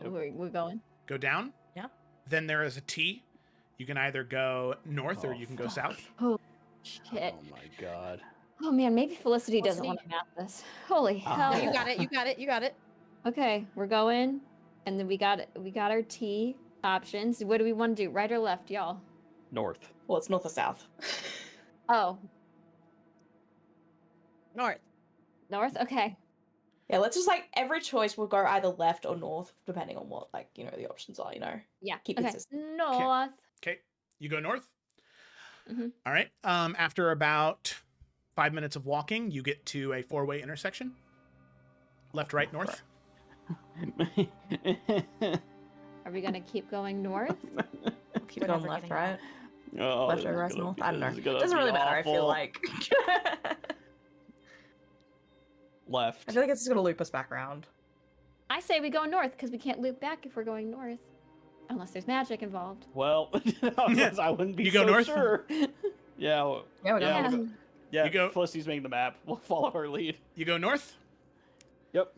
We're going. Go down. Yeah. Then there is a T. You can either go north or you can go south. Oh, shit. Oh my god. Oh man, maybe Felicity doesn't Felicity? want to map this. Holy hell. No, you got it. You got it. You got it. Okay, we're going, and then we got our T options. What do we want to do? Right or left, y'all? North. Well, it's north or south. Oh, North. north. Okay. Yeah, let's just like every choice will go either left or north, depending on what the options are. Yeah. Keep okay. consistent. North. Okay. You go north. Mhm. All right. After about 5 minutes of walking, you get to a 4-way intersection. Left, right, north. Are we gonna keep going north? Keep We're going never left, getting right? Oh, Left this or is right, gonna north? be- I don't know. this is gonna Doesn't be really matter, I feel awful. like. Left. I feel like it's just gonna loop us back around. I say we go north because we can't loop back if we're going north, unless there's magic involved. Well, I wouldn't be You go so north? sure. Yeah. Well, Yeah, we go yeah, north. we'll go- yeah. You go- Felicity's making the map. We'll follow her lead. You go north. Yep.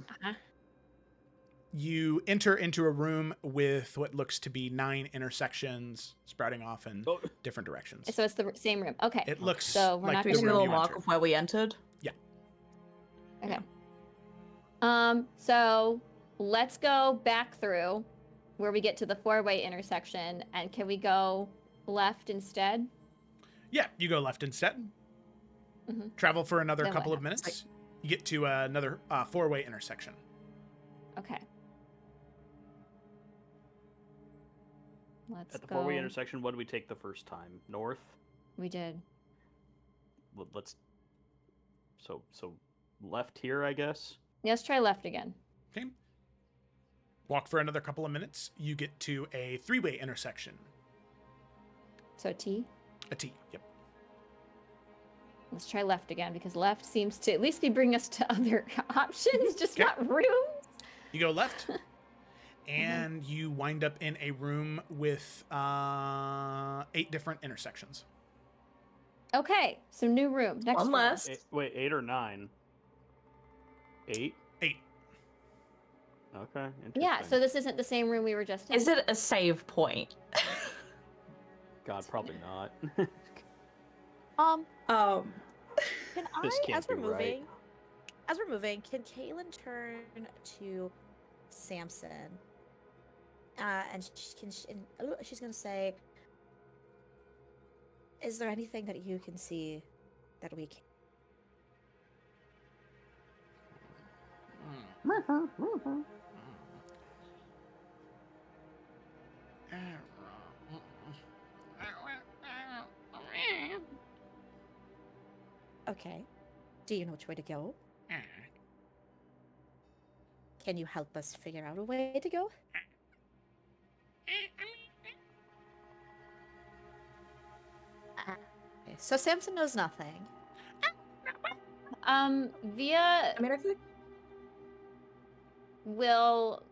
You enter into a room with what looks to be 9 intersections sprouting off in Oh. different directions. So it's the same room. Okay. It looks So we're like not Do the we see gonna a room little you mark entered. of where we entered? Okay. So let's go back through where we get to the 4-way intersection, and can we go left instead? Yeah, you go left instead. Mhm. Travel for another Then what couple of happens? minutes. You get to another 4-way intersection. Okay. Let's At the go. 4-way intersection, what did we take the first time? North. We did. Let's. So left here, I guess. Yeah, let's try left again. Okay. Walk for another couple of minutes. You get to a 3-way intersection. So T. A T. Yep. Let's try left again because left seems to at least be bringing us to other options, just Okay. not rooms. You go left, and you wind up in a room with 8 different intersections. Okay, so new room. Next One room. less. Wait, 8 or 9? 8. 8. Okay. Yeah, so interesting. this isn't the same room we were just in. Is it a save point? God, probably not. Um, Um, can This I, can't as we're be right. moving, can Kaylin turn to Samson? And she's gonna say, "Is there anything that you can see that we can?" Okay. Do you know which way to go? Can you help us figure out a way to go? Okay, so Samson knows nothing. Via I mean, I feel like will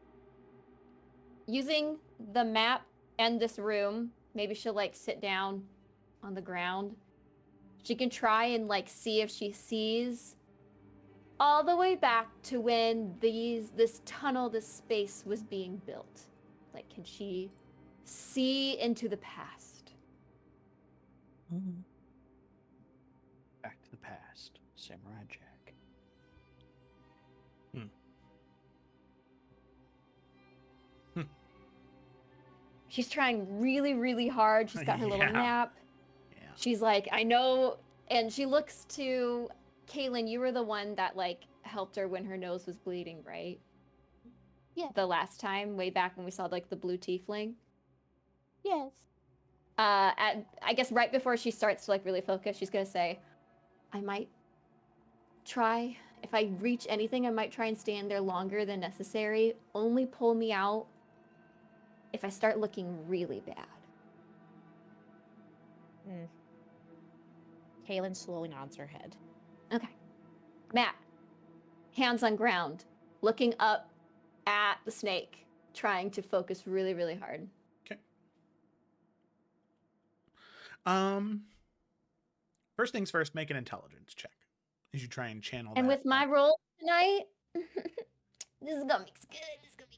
using the map and this room, maybe she'll like sit down on the ground. She can try and like see if she sees all the way back to when this tunnel, this space was being built. Like, can she see into the past? Back to the past. Samurai Jack. She's trying really, really hard. She's got her little Yeah. map. Yeah. She's like, I know. And she looks to Kaylin. You were the one that like helped her when her nose was bleeding, right? Yeah. The last time, way back when we saw like the blue tiefling. Yes. I guess right before she starts to like really focus, she's gonna say, I might try. If I reach anything, I might try and stand there longer than necessary. Only pull me out if I start looking really bad. Kaylin slowly nods her head. Okay. Matt, hands on ground, looking up at the snake, trying to focus really, really hard. First things first, make an intelligence check as you try and channel And that. with my roll tonight, this is gonna be good. This is gonna be.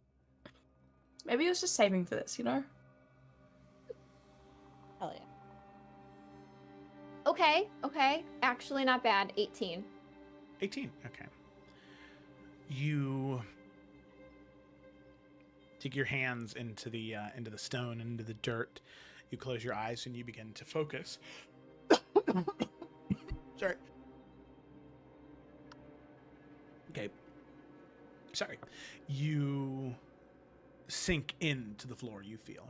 Maybe he was just saving for this, you know? Hell yeah. Okay. Actually, not bad. 18. 18. Okay. You dig your hands into the stone, into the dirt. You close your eyes and you begin to focus. Sorry. Okay. Sorry. You sink into the floor, you feel.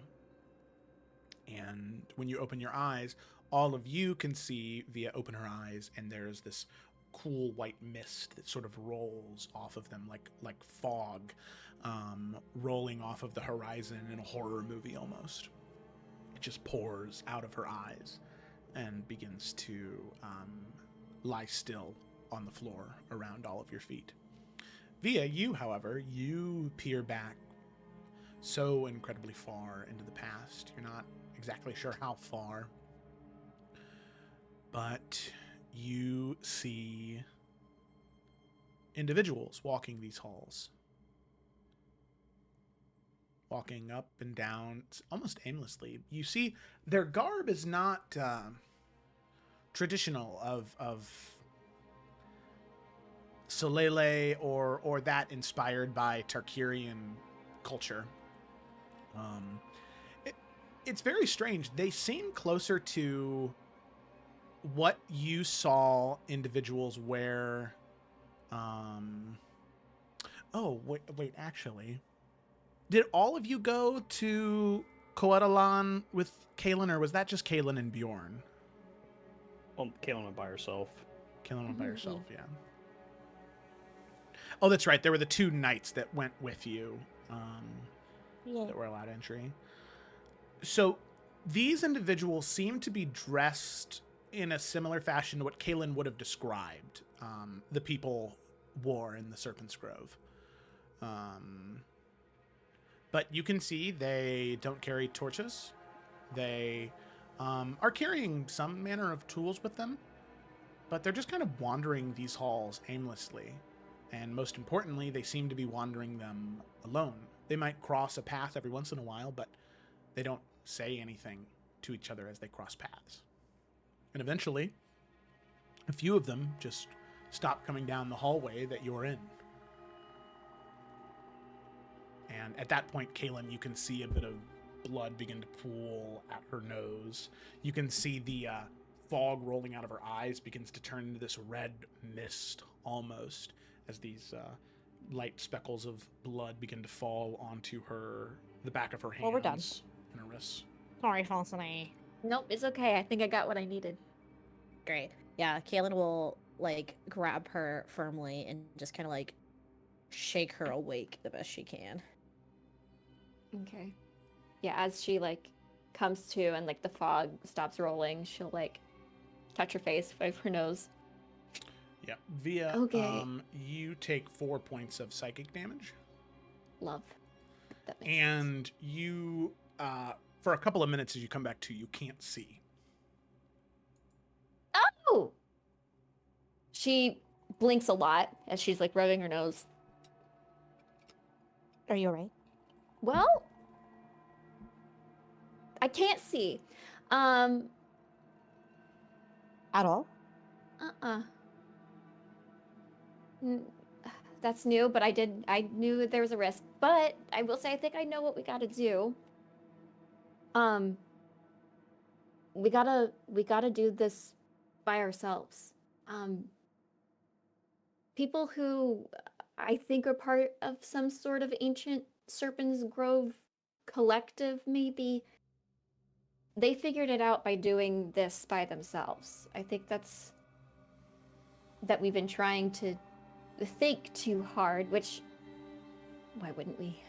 And when you open your eyes, all of you can see via open her eyes, and there's this cool white mist that sort of rolls off of them like fog, rolling off of the horizon in a horror movie almost. It just pours out of her eyes and begins to lie still on the floor around all of your feet. Via, you, however, you peer back so incredibly far into the past. You're not exactly sure how far, but you see individuals walking these halls, walking up and down almost aimlessly. You see their garb is not traditional of Solele or that inspired by Tarkirian culture. It's very strange. They seem closer to what you saw individuals wear. Oh, wait, actually. Did all of you go to Coatalan with Kaylin, or was that just Kaylin and Bjorn? Well, Kaylin went by herself. Kaylin went by herself, yeah. Oh, that's right. There were the two knights that went with you that were allowed entry. So these individuals seem to be dressed in a similar fashion to what Kaylin would have described the people wore in the Serpent's Grove. But you can see they don't carry torches. They are carrying some manner of tools with them, but they're just kind of wandering these halls aimlessly. And most importantly, they seem to be wandering them alone. They might cross a path every once in a while, but they don't say anything to each other as they cross paths. And eventually, a few of them just stop coming down the hallway that you're in. And at that point, Kaylin, you can see a bit of blood begin to pool at her nose. You can see the fog rolling out of her eyes begins to turn into this red mist almost, as these light speckles of blood begin to fall onto the back of her hands. Well, we're done. And her wrists. Sorry, Falsone. Nope, it's okay. I think I got what I needed. Great. Yeah, Kaylin will grab her firmly and just kind of shake her awake the best she can. Okay. Yeah, as she comes to and the fog stops rolling, she'll touch her face, wipe her nose. Yeah, Via, Okay. You take 4 points of psychic damage. Love. That makes And you, for a couple of minutes as you come back to, you can't see. Oh! She blinks a lot as she's rubbing her nose. Are you alright? Well, I can't see. At all? That's new, but I knew there was a risk. But I will say, I think I know what we gotta do. We gotta do this by ourselves. People who I think are part of some sort of ancient Serpent's Grove collective, maybe. They figured it out by doing this by themselves. I think that we've been trying to think too hard, which, why wouldn't we?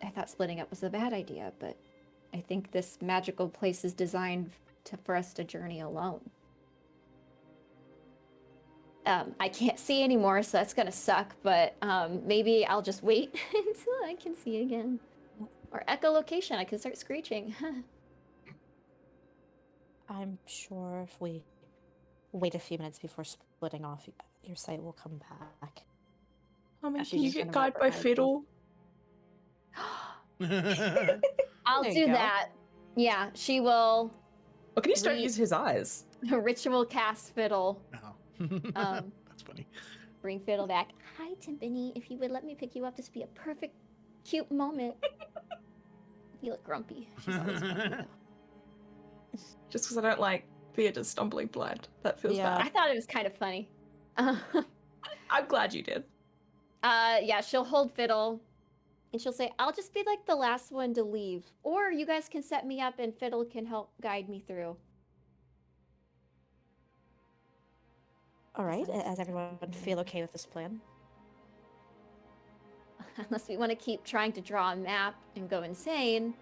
I thought splitting up was a bad idea, but I think this magical place is designed for us to journey alone. I can't see anymore, so that's gonna suck, but maybe I'll just wait until I can see again. Or echolocation. I can start screeching. I'm sure if we wait a few minutes before splitting off, your sight will come back. I mean, She can you just get kind of guided wrap by her eyes Fiddle? I'll There you do go. that. Yeah, she will Or can you start to use his eyes? ritual cast Fiddle. Oh. That's funny. Bring Fiddle back. Hi, Timpani. If you would let me pick you up, this would be a perfect, cute moment. You look grumpy. She's always grumpy, though. Just because I don't like Theater's stumbling blind. That feels Yeah. I bad. thought it was kind of funny. I'm glad you did. Yeah, she'll hold Fiddle, and she'll say, "I'll just be like the last one to leave, or you guys can set me up, and Fiddle can help guide me through." All right. Sounds Does everyone feel okay with this plan? Unless we want to keep trying to draw a map and go insane.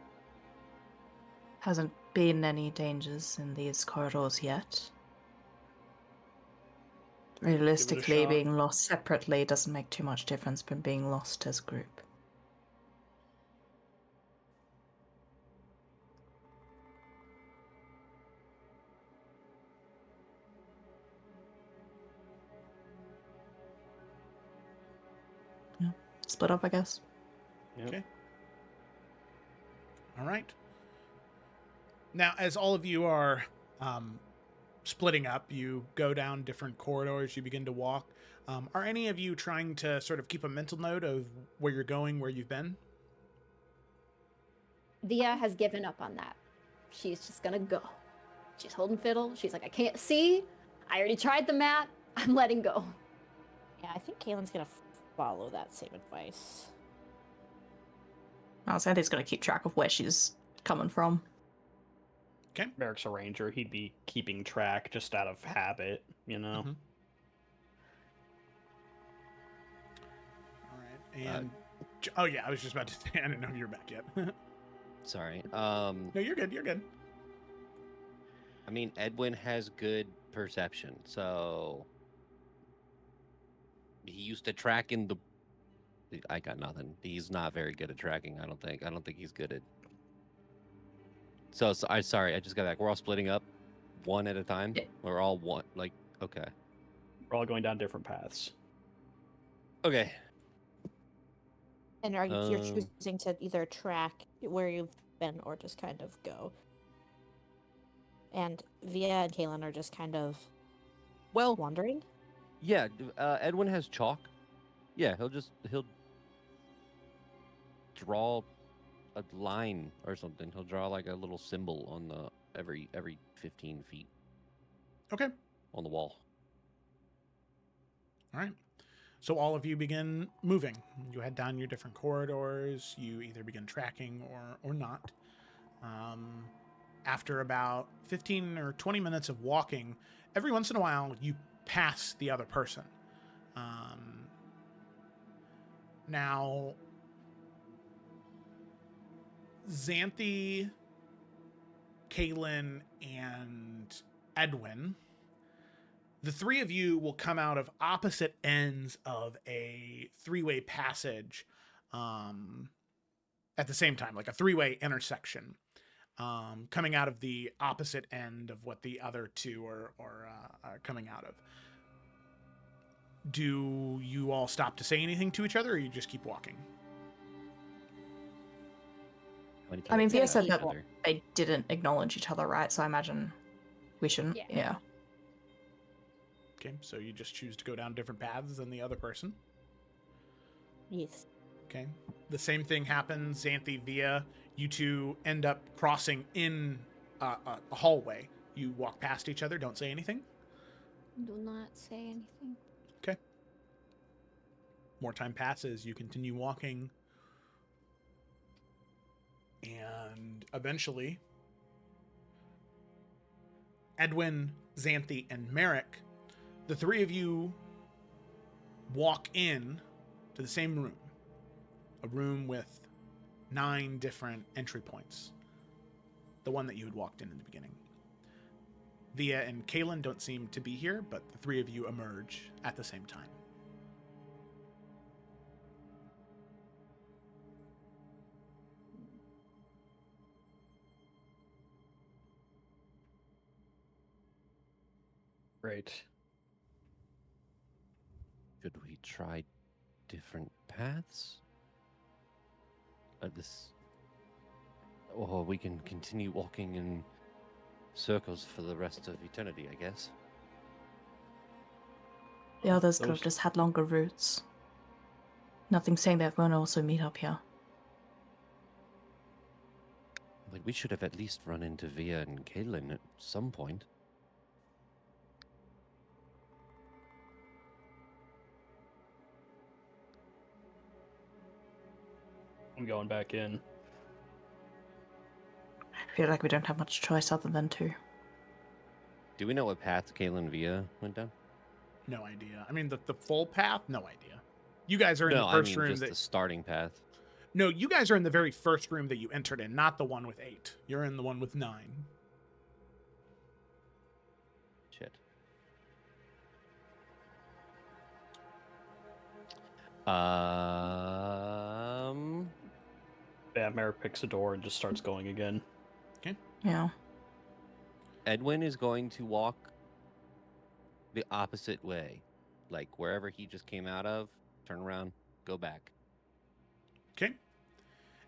Hasn't been any dangers in these corridors yet. Realistically, shot. being lost separately doesn't make too much difference from being lost as a group. Yeah. Split up, I guess. Yep. Okay. All right. Now, as all of you are splitting up, you go down different corridors, you begin to walk. Are any of you trying to sort of keep a mental note of where you're going, where you've been? Via has given up on that. She's just gonna go. She's holding Fiddle. She's like, I can't see. I already tried the map. I'm letting go. Yeah, I think Kaylin's gonna follow that same advice. Sandy's going to keep track of where she's coming from. Merrick's a ranger. He'd be keeping track just out of habit, you know? Mhm. All right. And oh yeah, I was just about to say I didn't know if you were back yet. Sorry. No, you're good. You're good. I mean, Edwin has good perception, so he used to track in the. I got nothing. He's not very good at tracking. I don't think. I don't think he's good at. So I sorry. I just got back. We're all splitting up, one at a time. Yeah. We're all one. Like okay. We're all going down different paths. Okay. And are you you're Um, choosing to either track where you've been or just kind of go? And Via and Kaylin are just kind of Well, wandering? yeah. Edwin has chalk. Yeah, he'll draw a line or something. He'll draw like a little symbol on the every 15 feet Okay. on the wall. All right. So all of you begin moving. You head down your different corridors. You either begin tracking or not. After about 15 or 20 minutes of walking, every once in a while you pass the other person. Now, Xanthi, Kaylin, and Edwin, the three of you will come out of opposite ends of a three-way passage at the same time, like a three-way intersection, coming out of the opposite end of what the other two are coming out of. Do you all stop to say anything to each other, or you just keep walking? I mean, Via said each that other. they didn't acknowledge each other, right? So I imagine we shouldn't. Yeah. Yeah. Okay, so you just choose to go down different paths than the other person. Yes. Okay. The same thing happens, Xanthi, Via. You two end up crossing in a hallway. You walk past each other, don't say anything. Do not say anything. Okay. More time passes. You continue walking. And eventually, Edwin, Xanthi, and Merrick, the three of you walk in to the same room. A room with 9 different entry points. The one that you had walked in the beginning. Via and Kaylin don't seem to be here, but the three of you emerge at the same time. Great. Should we try different paths? Or we can continue walking in circles for the rest of eternity, I guess. The others could have Those- just had longer routes. Nothing saying that won't also meet up here. Like, we should have at least run into Via and Caitlin at some point. I'm going back in. I feel like we don't have much choice other than to. Do we know what path Caitlin and Via went down? No idea. I mean, the full path? No idea. You guys are in No, the I first mean room just that... the starting path. No, you guys are in the very first room that you entered in, not the one with 8. You're in the one with 9. Shit. Yeah, Merrick picks a door and just starts going again. Yeah. Edwin is going to walk the opposite way. Like, wherever he just came out of, turn around, go back. Okay.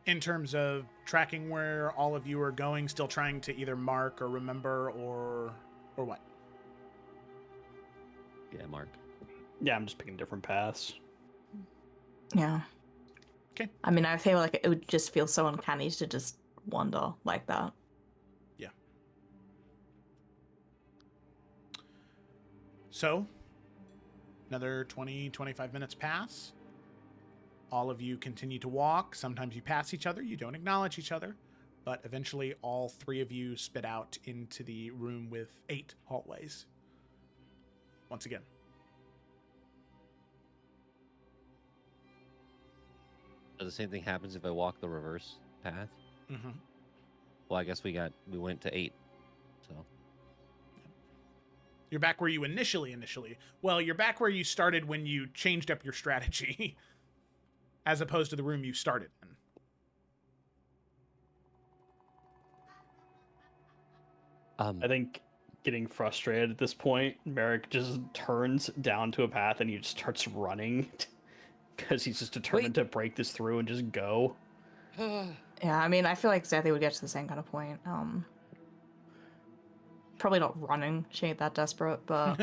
In terms of tracking where all of you are going, still trying to either mark or remember or what? Yeah, Mark. Yeah, I'm just picking different paths. Yeah. Okay. I mean, I feel like it would just feel so uncanny to just wander like that. Yeah. So, another 20, 25 minutes pass. All of you continue to walk. Sometimes you pass each other. You don't acknowledge each other. But eventually, all 3 of you spit out into the room with 8 hallways. Once again. So the same thing happens if I walk the reverse path. Mm-hmm. Well, I guess we went to 8. So You're back where you initially. Well, you're back where you started when you changed up your strategy, as opposed to the room you started in. I think getting frustrated at this point, Merrick just turns down to a path and he just starts running because he's just determined to break this through and just go. Yeah, I mean, I feel like Zethy would get to the same kind of point. Probably not running. She ain't that desperate, but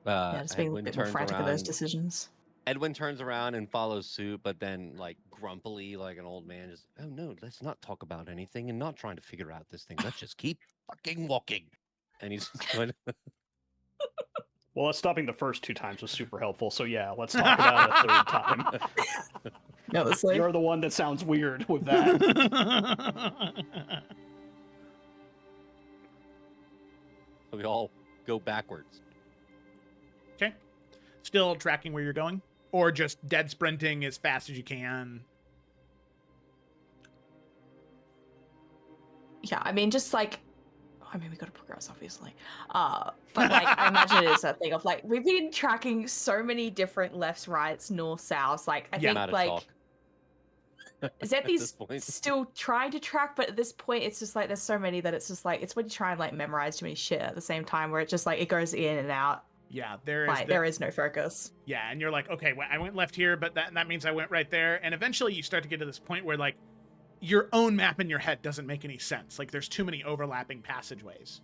yeah, just being a Edwin bit more turns frantic with those around. decisions. Edwin turns around and follows suit, but then, like, grumpily, like an old man, just, oh no, let's not talk about anything and not trying to figure out this thing. Let's just keep fucking walking. And he's just going, Well, stopping the first 2 times was super helpful, so yeah, let's talk about it a third time. No, it's like, You're the one that sounds weird with that. we all go backwards. Okay. Still tracking where you're going? Or just dead sprinting as fast as you can? yeah, I mean, just like, I mean, we gotta progress, obviously. But like, I imagine it is a thing of like, we've been tracking so many different lefts, rights, north, souths. Like, I Yeah, think Not a like talk. Zethy's this point. still trying to track, but at this point, it's just like there's so many that it's just like it's when you try and like memorize too many shit at the same time, where it just like it goes in and out. Yeah, there is. Like there is no focus. Yeah, and you're like, okay, well, I went left here, but that means I went right there. And eventually you start to get to this point where, like, your own map in your head doesn't make any sense. Like, there's too many overlapping passageways.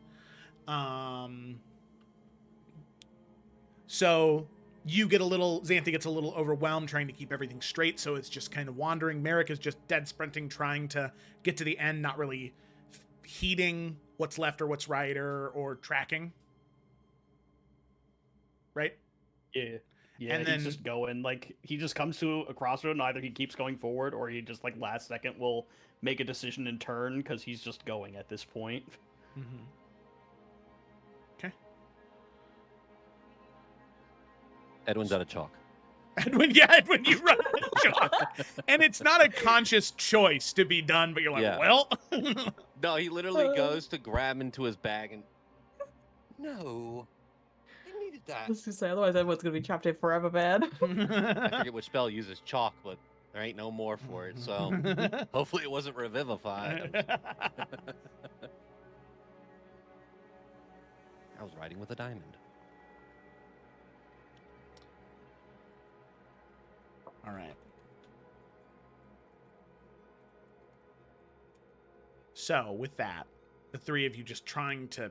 So you get Xanthe gets a little overwhelmed trying to keep everything straight, so it's just kind of wandering. Merrick is just dead sprinting, trying to get to the end, not really heeding what's left or what's right or tracking. Right? Yeah. Yeah, And he's then- just going, like, he just comes to a crossroad, and either he keeps going forward, or he just, like, last second will make a decision and turn, because he's just going at this point. Mm-hmm. Okay. Edwin's out of chalk. Edwin, you run the chalk. And it's not a conscious choice to be done, but you're like, Yeah. well. No, he literally goes to grab into his bag and... No. I needed that. I was gonna say, otherwise everyone's gonna be trapped in forever, man. I forget which spell uses chalk, but there ain't no more for it, so hopefully it wasn't revivified. I was riding with a diamond. All right. So, with that, the three of you just trying to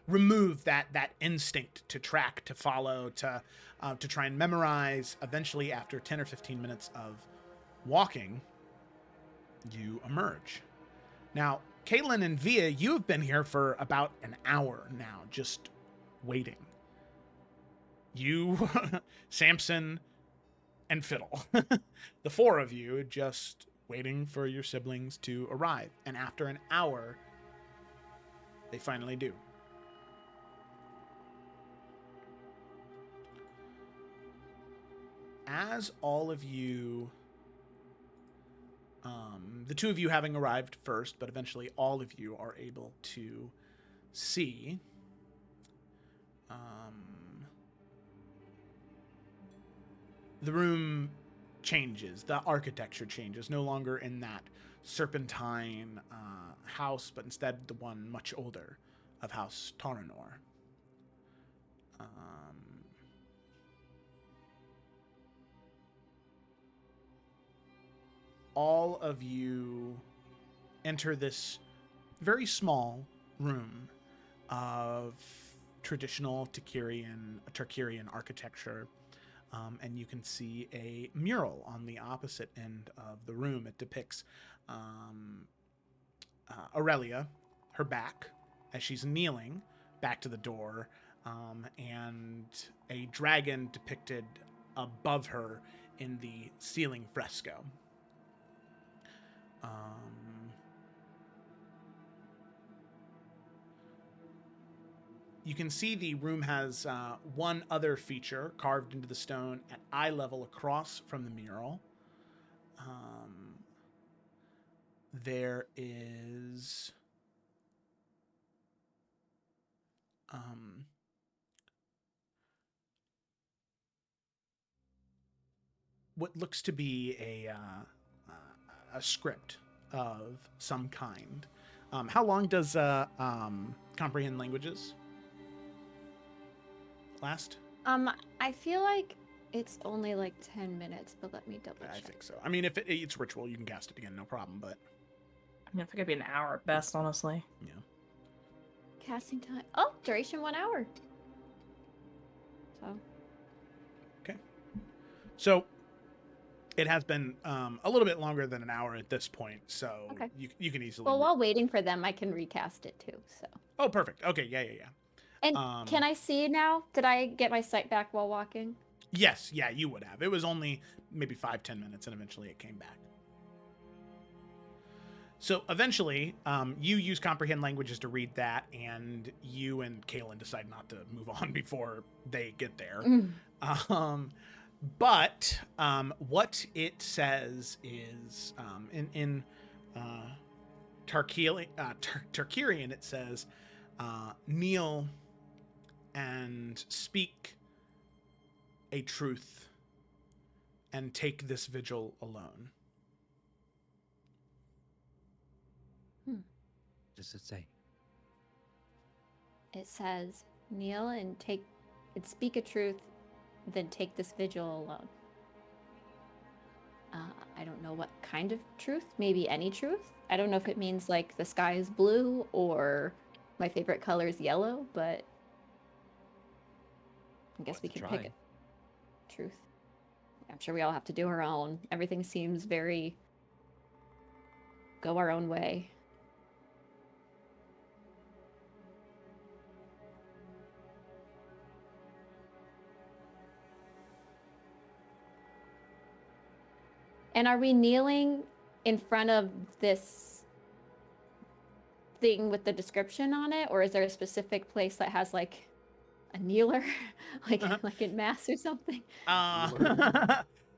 remove that instinct to track, to follow, to try and memorize. Eventually, after 10 or 15 minutes of walking, you emerge. Now, Caitlin and Via, you have been here for about an hour now, just waiting. You, Samson, and Fiddle. The four of you just waiting for your siblings to arrive. And after an hour, they finally do. As all of you, the two of you having arrived first, but eventually all of you are able to see the room changes, the architecture changes, no longer in that serpentine house, but instead the one much older of House Taranor. All of you enter this very small room of traditional Tarkirian architecture. And you can see a mural on the opposite end of the room. It depicts Aurelia, her back, as she's kneeling back to the door, and a dragon depicted above her in the ceiling fresco. You can see the room has one other feature carved into the stone at eye level across from the mural. There is what looks to be a script of some kind. How long does comprehend languages last? I feel like it's only like 10 minutes, but let me double check. I think so. I mean, if it's ritual, you can cast it again, no problem, but... I think it'd be an hour at best, honestly. Yeah. Casting time. Oh, duration 1 hour. So. Okay. So, it has been a little bit longer than an hour at this point, so Okay. you can easily... Well, while waiting for them, I can recast it too, so. Oh, perfect. Okay, yeah. And can I see now? Did I get my sight back while walking? Yes, yeah, you would have. It was only maybe 5-10 minutes, and eventually it came back. So eventually, you use comprehend languages to read that, and you and Kaylin decide not to move on before they get there. But what it says is in Tarkirian, it says, kneel and speak a truth and take this vigil alone. What does it say? It says, kneel and speak a truth, then take this vigil alone. I don't know what kind of truth, maybe any truth. I don't know if it means like the sky is blue or my favorite color is yellow, but I guess we can pick a truth. I'm sure we all have to do our own. Everything seems very go our own way. And are we kneeling in front of this thing with the description on it, or is there a specific place that has like a kneeler, like in mass or something?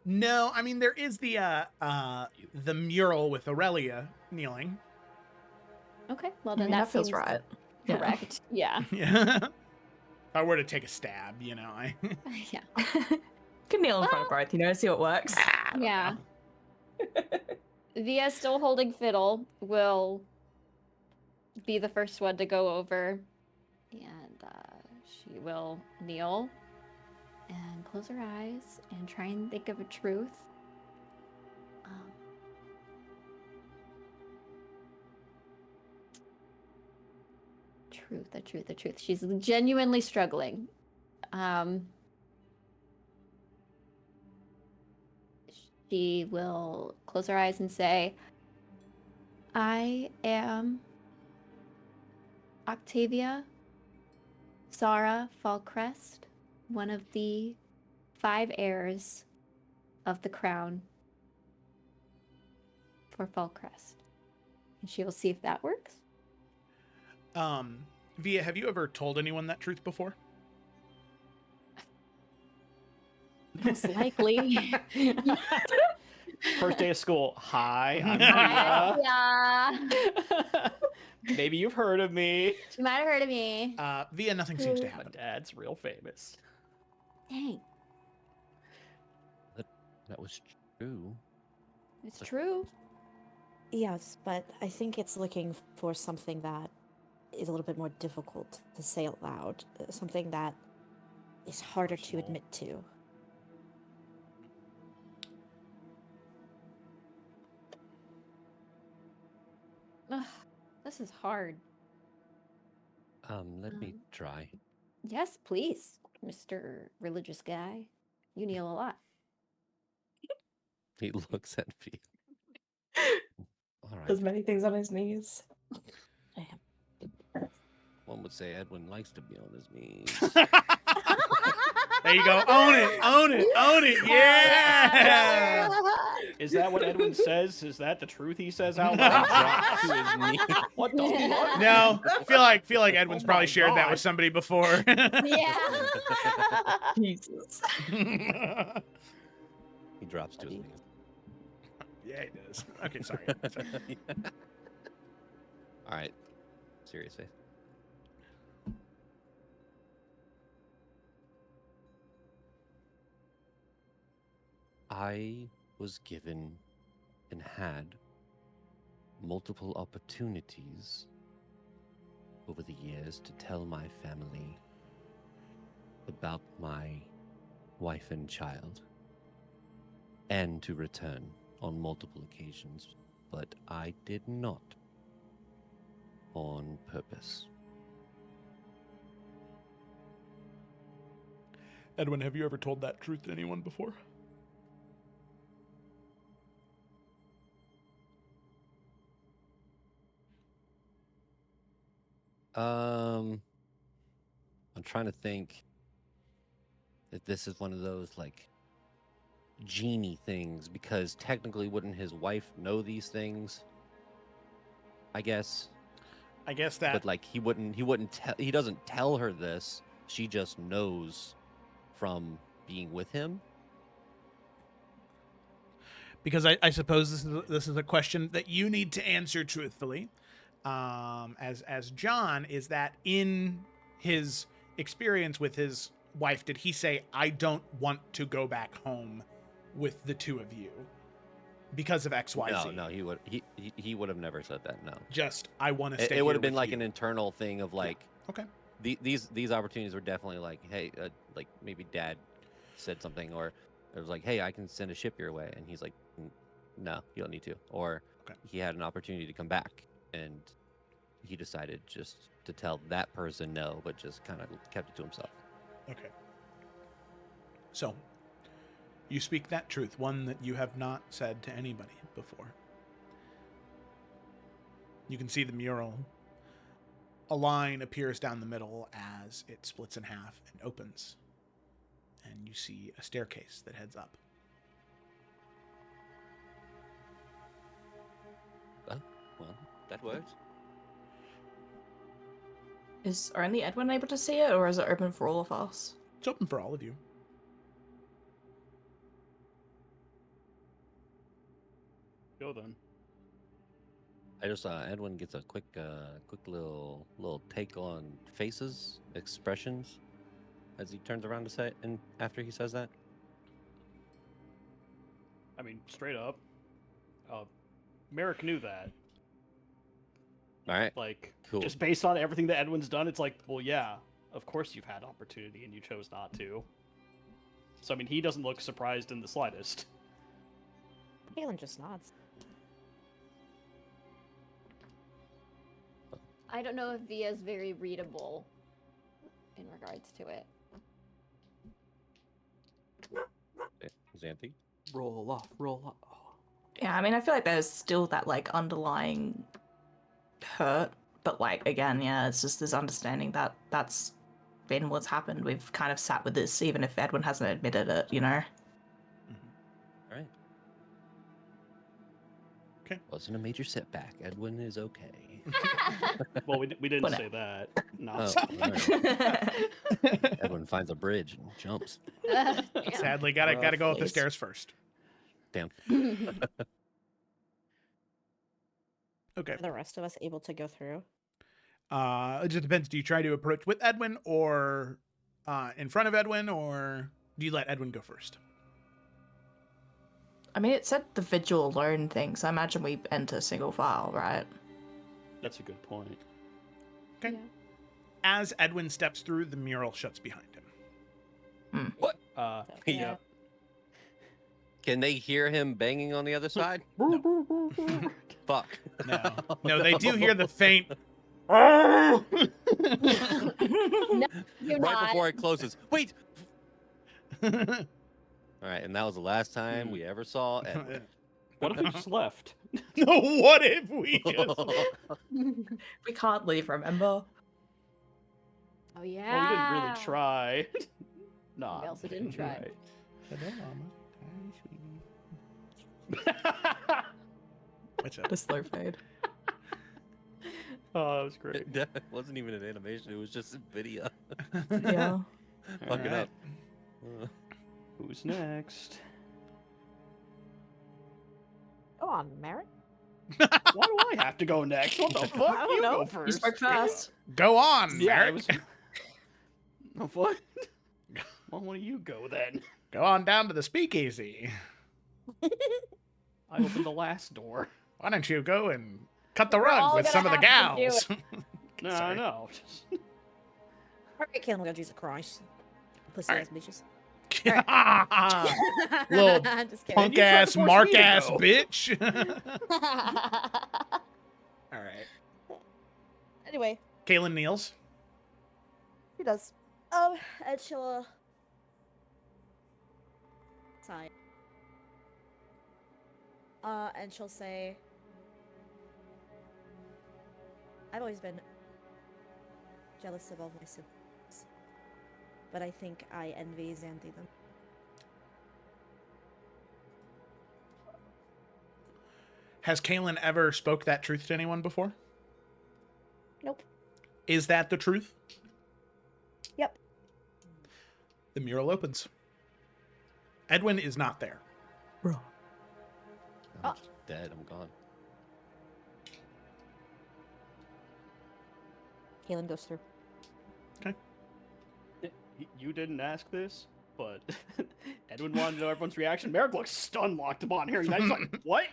No, I mean there is the mural with Aurelia kneeling. Okay, well then that feels seems right. correct. Yeah. Yeah. If I were to take a stab, I Yeah. Can kneel in front of both, see what works. Yeah. Via still holding fiddle will be the first one to go over, and she will kneel and close her eyes and try and think of a truth. The truth. She's genuinely struggling. She will close her eyes and say, I am Octavia Zara Fallcrest, one of the 5 heirs of the crown for Fallcrest. And she will see if that works. Via, have you ever told anyone that truth before? Most likely. First day of school. Hi, I'm Yeah. Maybe you've heard of me. She might have heard of me. Via, nothing seems to My happen. dad's real famous. Dang. That was true. It's true. Yes, but I think it's looking for something that is a little bit more difficult to say out loud, something that is harder to Personal. admit to. Ugh, this is hard. Let me try. Yes, please, Mr. Religious Guy. You kneel a lot. He looks at me. All Does right. many things on his knees. One would say Edwin likes to be on his knees. There you go. Own it. Own it. Own it. Yeah. Is that what Edwin says? Is that the truth he says out He loud? drops to his knee. What the fuck? No, feel like Edwin's Oh probably my shared that God. with somebody before. Yeah. Jesus. He drops to his knees. Yeah, he does. Okay, sorry. All right. Serious face. I was given and had multiple opportunities over the years to tell my family about my wife and child and to return on multiple occasions, but I did not on purpose. Edwin, have you ever told that truth to anyone before? I'm trying to think if this is one of those like genie things, because technically wouldn't his wife know these things? I guess. I guess that. But like he doesn't tell her this. She just knows from being with him. Because I suppose this is a question that you need to answer truthfully, as John, is that in his experience with his wife, did he say, I don't want to go back home with the two of you because of XYZ? No, he would have never said that. No, just I want to stay. It would have here been with like you. an internal thing of like, Okay. These opportunities were definitely like, hey, like maybe Dad said something, or it was like, hey, I can send a ship your way, and he's like, no, you don't need to. Or he had an opportunity to come back, and he decided just to tell that person no, but just kind of kept it to himself. Okay. So, you speak that truth, one that you have not said to anybody before. You can see the mural. A line appears down the middle as it splits in half and opens. And you see a staircase that heads up. Well, that works. Is only Edwin able to see it, or is it open for all of us? It's open for all of you. Go then. I just Edwin gets a quick little take on faces, expressions, as he turns around to say, and after he says that. I mean, straight up. Merrick knew that. All right. Like, Cool. just based on everything that Edwin's done, it's like, well, yeah, of course you've had opportunity and you chose not to. So, I mean, he doesn't look surprised in the slightest. Kaylin just nods. I don't know if Via's very readable in regards to it. Xanthi? Roll off, roll off. Oh. Yeah, I mean, I feel like there's still that like underlying hurt, but like again, yeah, it's just this understanding that that's been what's happened. We've kind of sat with this, even if Edwin hasn't admitted it, you know. All right. Okay. Wasn't a major setback. Edwin is okay. Well, we didn't Well, say that. No. Oh, all right. Edwin finds a bridge and jumps. Yeah. Sadly, gotta go up the Please. stairs first. Damn. Okay. Are the rest of us able to go through? It just depends. Do you try to approach with Edwin or in front of Edwin, or do you let Edwin go first? I mean, it said the vigil alone thing, so I imagine we enter single file, right? That's a good point. Okay. Yeah. As Edwin steps through, the mural shuts behind him. Yeah. Can they hear him banging on the other side? Fuck. No, they do hear the faint. No, you're Right not. before it closes. Wait. All right, and that was the last time we ever saw Edwin. What if we just left? What if we just? We can't leave, remember? Oh yeah. Well, we didn't really try. Nah. We also didn't try. Right. Hello, Mama. What's up? The slow fade. Oh, that was great. That wasn't even an animation. It was just a video. Yeah. Fuck it up. Who's next? Go on, Merritt. Why do I have to go next? What the fuck? I don't You know. go You first. spoke fast. Go on, Yeah, Merrick. it was. Oh, what? Well, why don't you go then? Go on down to the speakeasy. I opened the last door. Why don't you go and cut the We're rug all with gonna some of the have to do gals? No, Sorry. no. All right, Kaylin, we'll go Jesus Christ. Pussy All ass bitches. Little Just kidding. punk you tried to ass, force mark me to ass go. bitch. All right. Anyway, Kaylin kneels. she does. And she'll sigh. And she'll say, I've always been jealous of all my siblings, but I think I envy Xanthi them. Has Kaylin ever spoke that truth to anyone before? Nope. Is that the truth? Yep. The mural opens. Edwin is not there. Bro. I'm just dead. I'm gone. Kaylin goes through. You didn't ask this, but Edwin wanted to know everyone's reaction. Merrick looks stunned locked upon hearing that. He's like, what?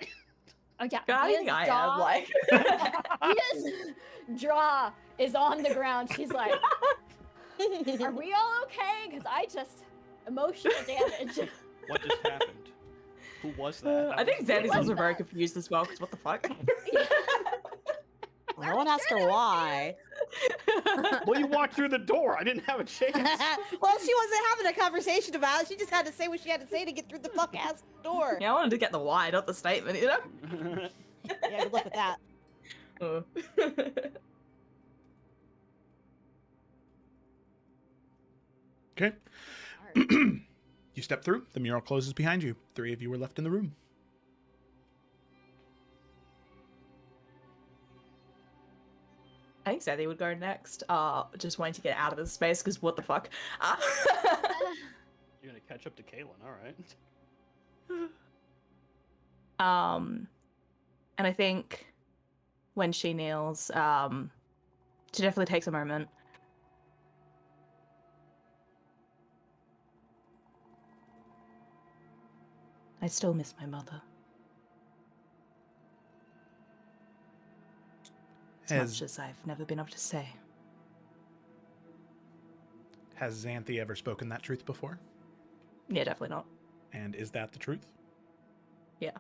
Oh yeah. I Via's think I jaw- am like. Via's jaw is on the ground. She's like, "Are we all okay?" Because I just emotional damage. What just happened? Who was that? I think Xandy's was also very that? confused as well, because what the fuck? No one asked her why. Well, you walked through the door. I didn't have a chance. Well, she wasn't having a conversation about it. She just had to say what she had to say to get through the fuck ass door. Yeah, I wanted to get the why, not the statement, you know? Yeah, good luck with that. Oh. Okay. You step through. The mural closes behind you. 3 of you were left in the room. I think Xandy would go next. Just wanting to get out of this space, because what the fuck? You're gonna catch up to Kaylin, all right? And I think when she kneels, she definitely takes a moment. I still miss my mother. As much as I've never been able to say. Has Xanthi ever spoken that truth before? Yeah, definitely not. And is that the truth? Yeah.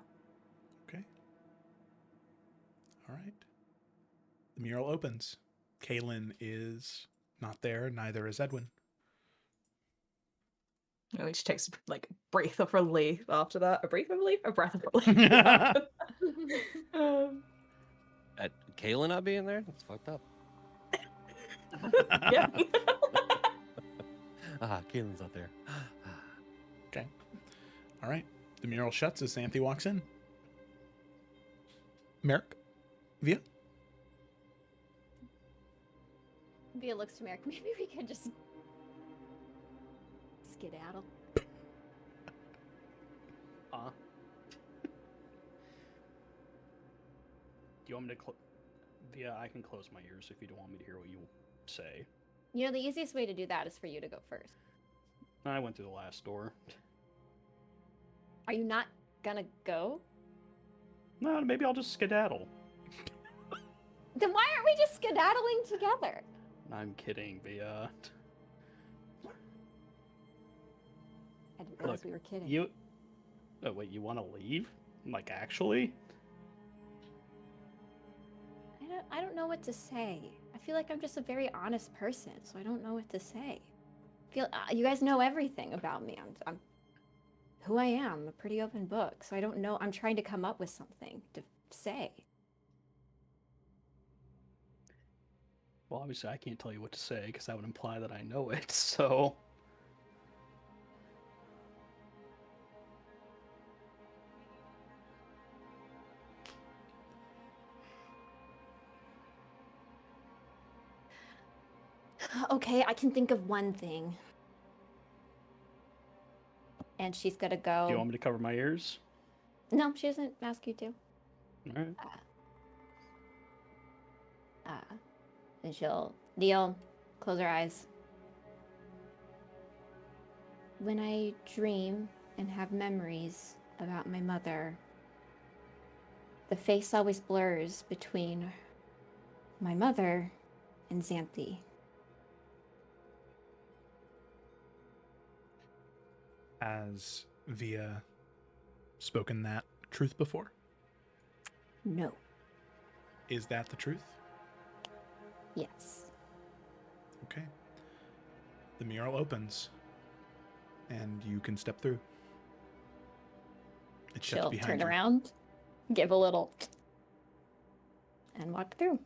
Okay. All right. The mural opens. Kaylin is not there, neither is Edwin. And she takes like a breath of relief after that. A breath of relief? A breath of relief. At Kayla not being there? That's fucked up. Yeah. Kaylin's not there. Okay. All right. The mural shuts as Xanthi walks in. Merrick? Via? Via looks to Merrick. Maybe we could just skedaddle. Do you want me to Via, I can close my ears if you don't want me to hear what you say. You know, the easiest way to do that is for you to go first. I went through the last door. Are you not gonna go? No, maybe I'll just skedaddle. Then why aren't we just skedaddling together? I'm kidding, Via. I didn't realize Look, we were kidding. You... Oh, wait, you want to leave? Like, actually? I don't know what to say. I feel like I'm just a very honest person, so I don't know what to say. You guys know everything about me. I'm who I am. I'm a pretty open book, so I don't know. I'm trying to come up with something to say. Well, obviously, I can't tell you what to say, because that would imply that I know it, so... Okay, I can think of one thing. And she's gonna go. Do you want me to cover my ears? No, she doesn't ask you to. Alright. And she'll kneel, close her eyes. When I dream and have memories about my mother, the face always blurs between my mother and Xanthi. Has Via spoken that truth before? No. Is that the truth? Yes. Okay. The mural opens, and you can step through. It shuts She'll behind turn you. around, give a little, and walk through.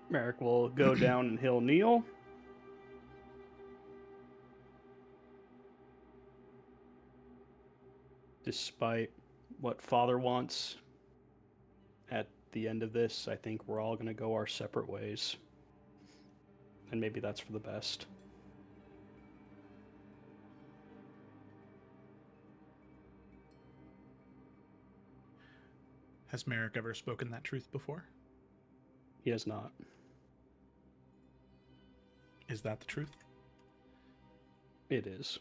Merrick will go down and he'll kneel. Despite what Father wants, at the end of this, I think we're all going to go our separate ways. And maybe that's for the best. Has Merrick ever spoken that truth before? He has not. Is that the truth? It is.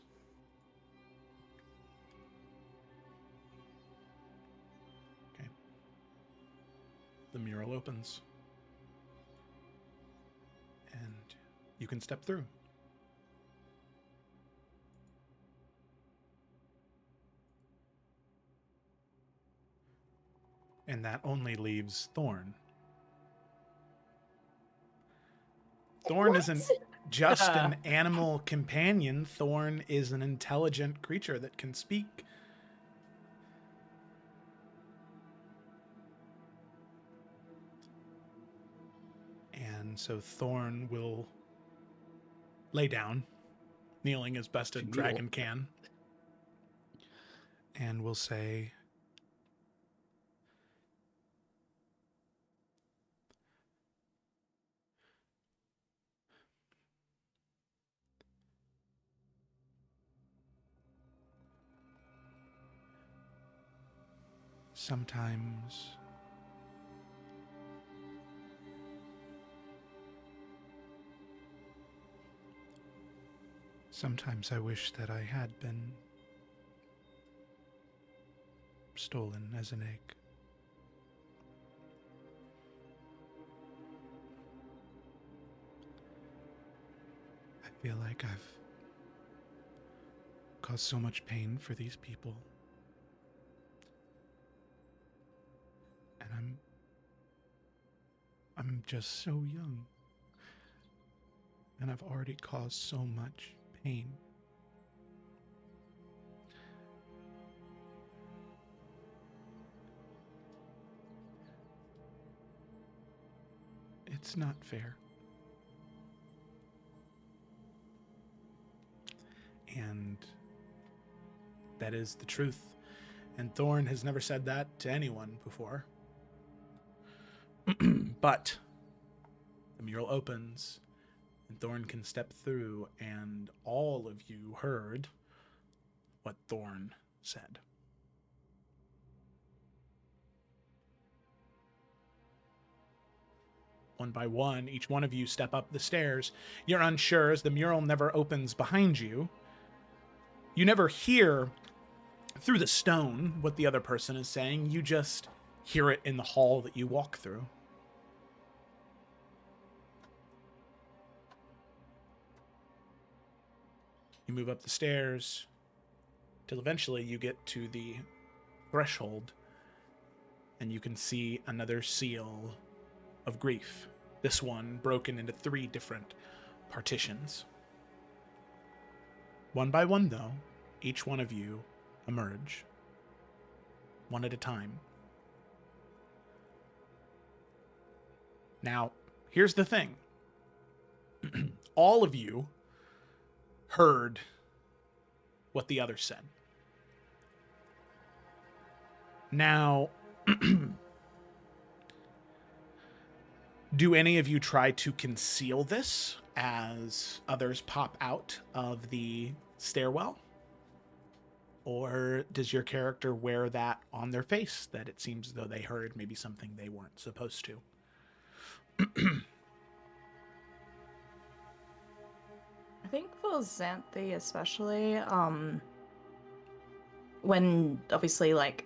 Okay. The mural opens, and you can step through. And that only leaves Thorn. Thorn isn't just an animal companion. Thorn is an intelligent creature that can speak. And so Thorn will lay down, kneeling as best a dragon can, and will say, sometimes Sometimes I wish that I had been stolen as an egg. I feel like I've caused so much pain for these people. And I'm just so young. And I've already caused so much pain. It's not fair. And that is the truth. And Thorn has never said that to anyone before. But the mural opens, and Thorn can step through, and all of you heard what Thorn said. One by one, each one of you step up the stairs. You're unsure as the mural never opens behind you. You never hear through the stone what the other person is saying. You just hear it in the hall that you walk through. You move up the stairs till eventually you get to the threshold, and you can see another seal of grief. This one broken into 3 different partitions. One by one, though, each one of you emerge, one at a time. Now, here's the thing. All of you heard what the other said. Now, do any of you try to conceal this as others pop out of the stairwell? Or does your character wear that on their face, that it seems as though they heard maybe something they weren't supposed to? I think for Xanthi especially, when obviously like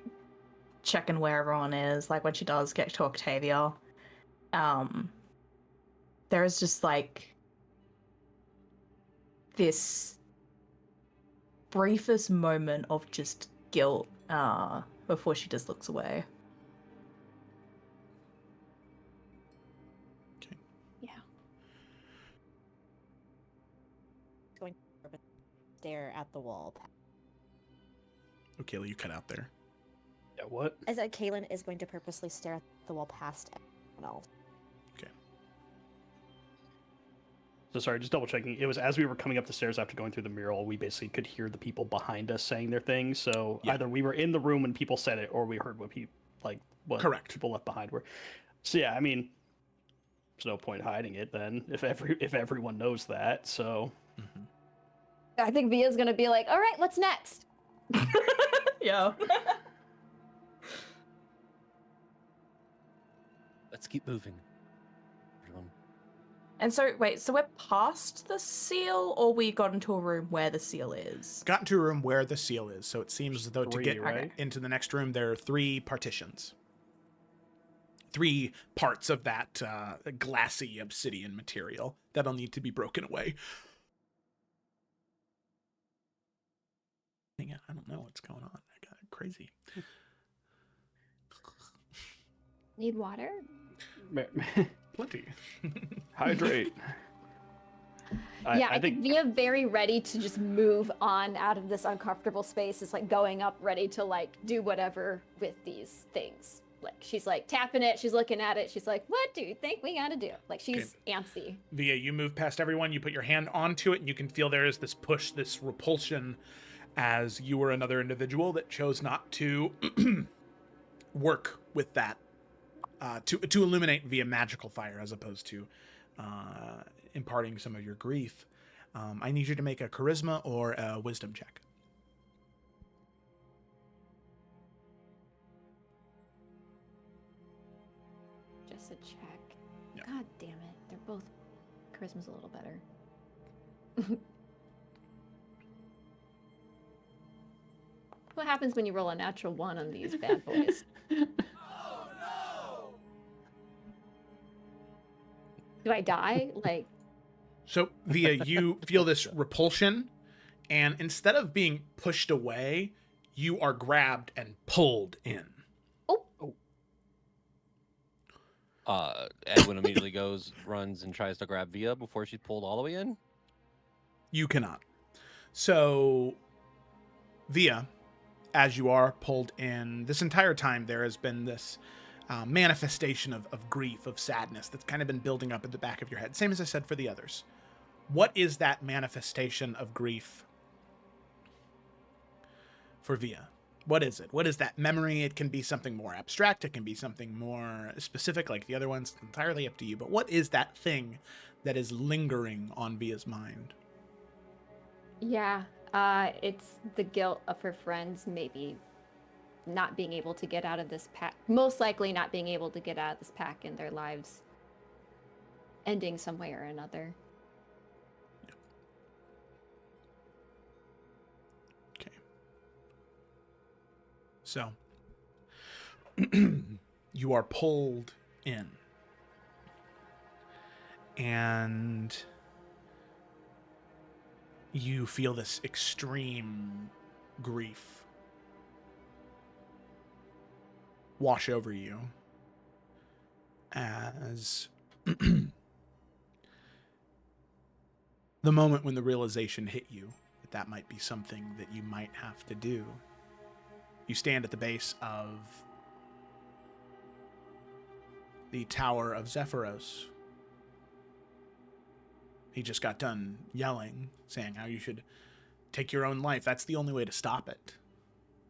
checking where everyone is, like when she does get to Octavia, there is just like this briefest moment of just guilt before she just looks away. Okay. Yeah. Going to stare at the wall. Okay, you cut out there. Yeah, what? As Kaylin is going to purposely stare at the wall past everyone else. Okay. So sorry, just double checking. It was as we were coming up the stairs after going through the mural, we basically could hear the people behind us saying their things. So Yeah. either we were in the room when people said it, or we heard what what Correct. people left behind were. So yeah, I mean, there's no point hiding it then if everyone knows that. So Mm-hmm. I think Via's gonna be like, all right, what's next? Yeah. Let's keep moving. Everyone. And so, wait, so we're past the seal, or we got into a room where the seal is? Got into a room where the seal is, so it seems as though to 3, get right? into the next room, there are 3 partitions. 3 parts of that glassy obsidian material that'll need to be broken away. Hang on, I don't know what's going on. I got it crazy. Need water? Plenty. Hydrate. Yeah, I think Via very ready to just move on out of this uncomfortable space. Is like going up, ready to like do whatever with these things. Like she's like tapping it, she's looking at it, she's like, "What do you think we gotta do?" Like she's antsy. Via, you move past everyone, you put your hand onto it, and you can feel there is this push, this repulsion, as you were another individual that chose not to work with that, to illuminate via magical fire as opposed to imparting some of your grief. I need you to make a charisma or a wisdom check. Just a check. Yeah. God damn it. They're both charisma's a little better. What happens when you roll a natural 1 on these bad boys? Do I die? Like, So, Via, you feel this repulsion, and instead of being pushed away, you are grabbed and pulled in. Edwin immediately runs, and tries to grab Via before she's pulled all the way in. You cannot. So, Via, as you are pulled in, this entire time there has been this manifestation of grief, of sadness that's kind of been building up at the back of your head. Same as I said for the others. What is that manifestation of grief for Via? What is it? What is that memory? It can be something more abstract. It can be something more specific like the other ones. It's entirely up to you. But what is that thing that is lingering on Via's mind? yeah, it's the guilt of her friends maybe not being able to get out of this pack. Most likely not being able to get out of this pack and their lives ending some way or another. Okay. So, you are pulled in. And you feel this extreme grief wash over you as the moment when the realization hit you that that might be something that you might have to do. You stand at the base of the Tower of Zephyros. He just got done yelling, saying how you should take your own life. That's the only way to stop it,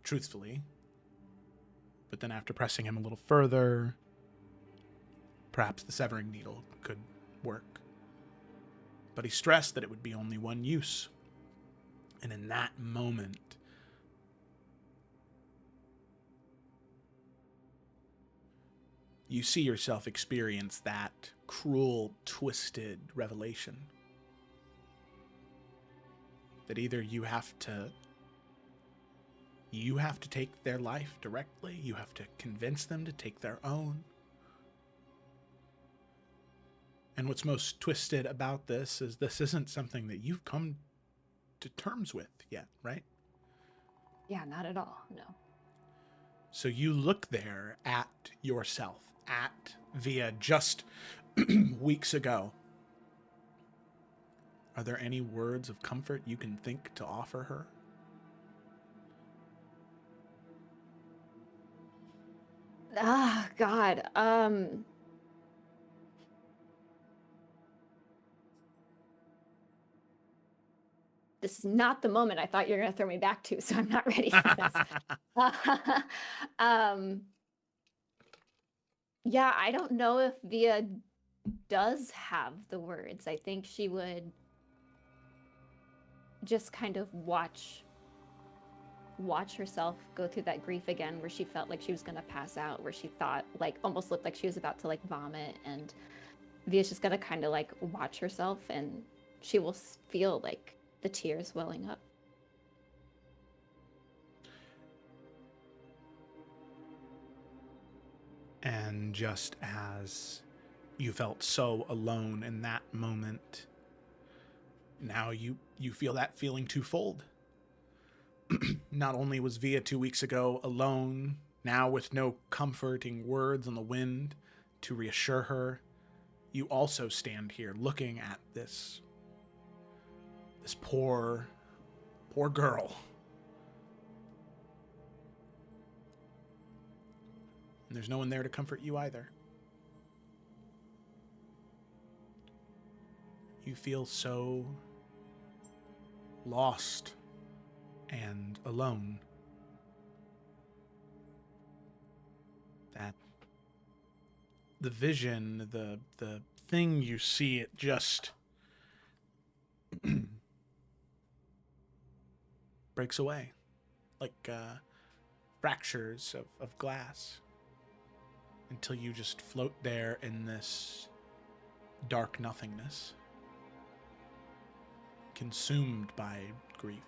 truthfully. But then after pressing him a little further, perhaps the severing needle could work. But he stressed that it would be only one use. And in that moment, you see yourself experience that cruel, twisted revelation. That either you have to take their life directly, you have to convince them to take their own. And what's most twisted about this is this isn't something that you've come to terms with yet, right? Yeah, not at all. No. So you look there at yourself, at Via just weeks ago. Are there any words of comfort you can think to offer her? Ah, God. This is not the moment I thought you were going to throw me back to, so I'm not ready for this. Yeah, I don't know if Via does have the words. I think she would just kind of watch herself go through that grief again, where she felt like she was going to pass out, where she thought, like, almost looked like she was about to, like, vomit, and Via's just going to kind of, like, watch herself, and she will feel, like, the tears welling up. And just as you felt so alone in that moment, now you feel that feeling twofold. Not only was Via 2 weeks ago alone, now with no comforting words on the wind to reassure her, you also stand here looking at this poor girl. And there's no one there to comfort you either. You feel so lost and alone that the vision, the thing you see, it just breaks away like fractures of glass until you just float there in this dark nothingness, consumed by grief.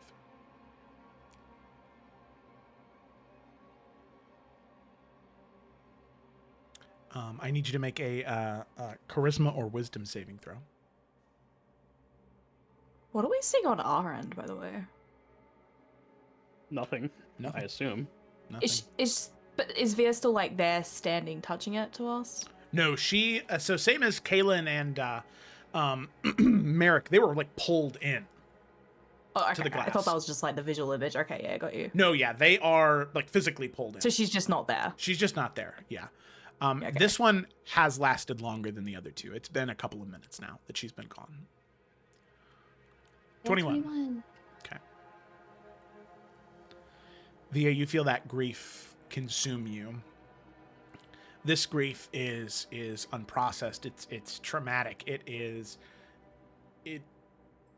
I need you to make a charisma or wisdom saving throw. What are we seeing on our end, by the way? Nothing. Nothing. I assume. Nothing. But is Via still like there, standing, touching it to us? No, she. So same as Kaylin and Merrick, they were like pulled in. Oh, okay. To the I thought glass. that was just like the visual image. Okay, yeah, got you. No, yeah, they are like physically pulled in. So she's just not there. She's just not there. Yeah. Okay. This one has lasted longer than the other two. It's been a couple of minutes now that she's been gone. 21. Okay. Via, you feel that grief consume you. This grief is unprocessed. It's traumatic. It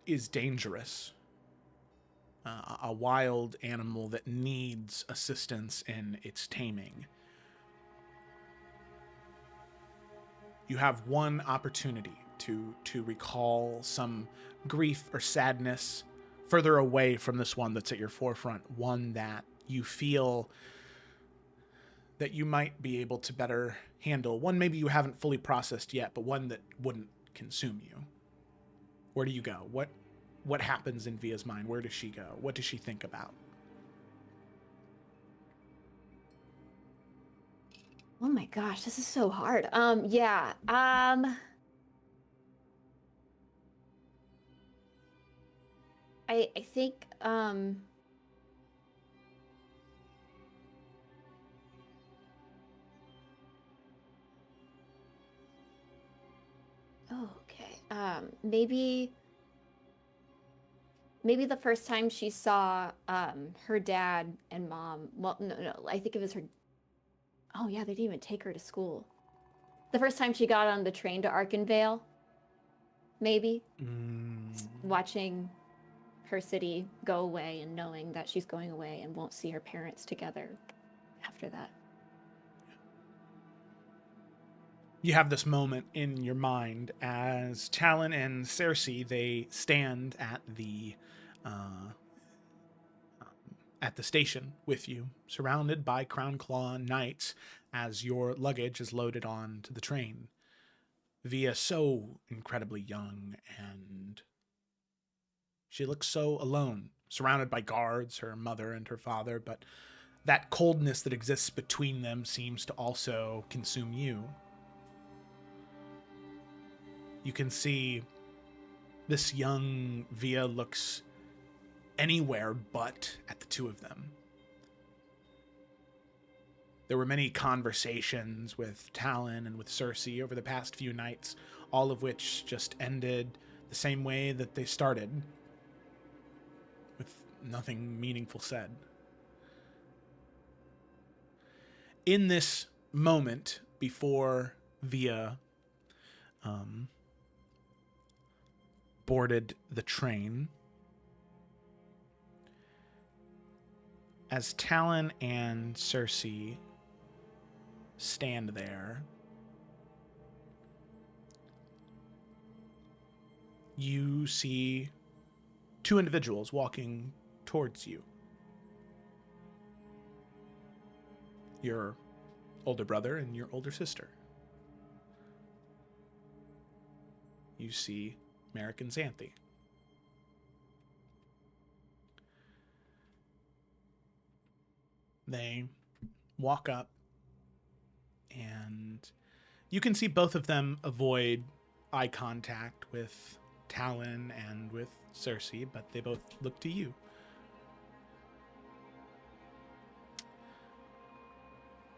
is dangerous. A wild animal that needs assistance in its taming. You have one opportunity to recall some grief or sadness further away from this one that's at your forefront, one that you feel that you might be able to better handle, one maybe you haven't fully processed yet, but one that wouldn't consume you. Where do you go? What happens in Via's mind? Where does she go? What does she think about? Oh my gosh, this is so hard. Yeah. I think oh, okay. Maybe the first time she saw her dad and mom. Well, no, I think it was her. Oh yeah, they didn't even take her to school. The first time she got on the train to Arkenvale, maybe watching her city go away and knowing that she's going away and won't see her parents together after that. You have this moment in your mind as Talon and Cersei, they stand at the station with you, surrounded by Crown Claw knights as your luggage is loaded onto the train. Via so incredibly young, and she looks so alone, surrounded by guards, her mother and her father, but that coldness that exists between them seems to also consume you. You can see this young Via looks anywhere but at the two of them. There were many conversations with Talon and with Cersei over the past few nights, all of which just ended the same way that they started, with nothing meaningful said. In this moment before Via boarded the train, as Talon and Cersei stand there, you see two individuals walking towards you. Your older brother and your older sister. You see Merrick and Xanthi. They walk up, and you can see both of them avoid eye contact with Talon and with Cersei, but they both look to you.